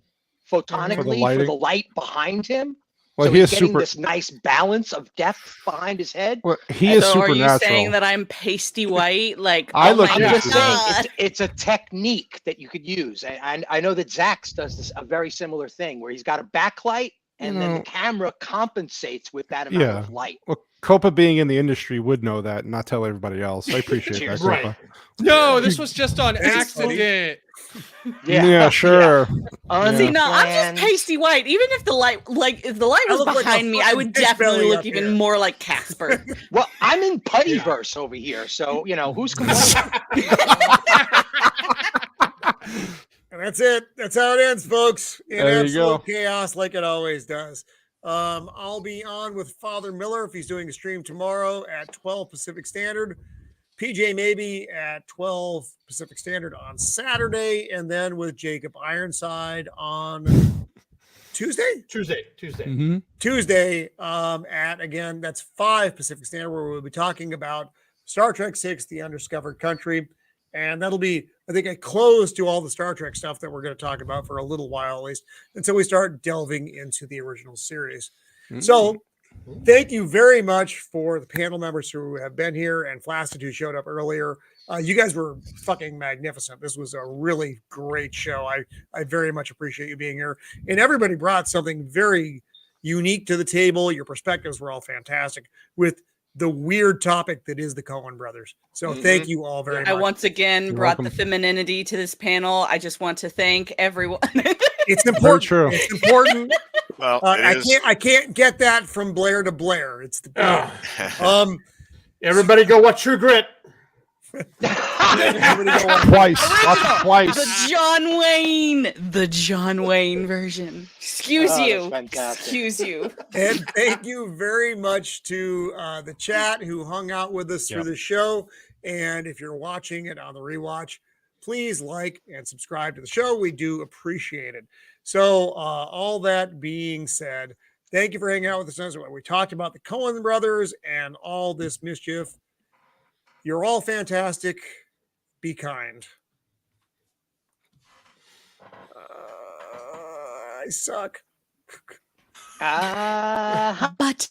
photonically for the light behind him? Well, So he he's is getting super. this nice balance of depth behind his head. Well, he is So are supernatural. you saying that I'm pasty white? Like, I oh look my I'm just God. saying it's a technique that you could use. And I know that Zax does this a very similar thing where he's got a backlight and then the camera compensates with that amount of light. Well, Copa being in the industry would know that and not tell everybody else. I appreciate that, Cheers. Copa. No, this was just on Thanks, buddy. accident. Yeah, sure. See, no, I'm Unplanned. just pasty white. Even if the light, if the light I was look like a behind me, I fucking would fish definitely belly look up even here. more like Casper. Well, I'm in Puttyverse over here, so who's complaining? And that's it. That's how it ends, folks. In There you go. absolute chaos, like it always does. I'll be on with Father Miller if he's doing a stream tomorrow at 12 Pacific Standard. PJ maybe at 12 Pacific Standard on Saturday, and then with Jacob Ironside on Tuesday. Tuesday. Tuesday at, again, that's 5 Pacific Standard, where we'll be talking about Star Trek VI, The Undiscovered Country. And that'll be, I think, a close to all the Star Trek stuff that we're going to talk about for a little while, at least, until we start delving into the original series. So thank you very much for the panel members who have been here, and Flaccid, who showed up earlier. You guys were fucking magnificent. This was a really great show. I very much appreciate you being here. And everybody brought something very unique to the table. Your perspectives were all fantastic, with the weird topic that is the Coen Brothers. So thank you all very I much. once again You're brought welcome. the femininity to this panel. I just want to thank everyone. It's Very important. true. It's important. Well, I can't get that from Blair de Blair. It's the Ugh. Everybody go watch True Grit. Twice. Watch it twice. The John Wayne version. Excuse Oh, that's you. fantastic. Excuse you. And thank you very much to the chat who hung out with us through the show. And if you're watching it on the rewatch, please like and subscribe to the show. We do appreciate it. So all that being said, thank you for hanging out with us. We talked about the Coen Brothers and all this mischief. You're all fantastic. Be kind. I suck. Ah. But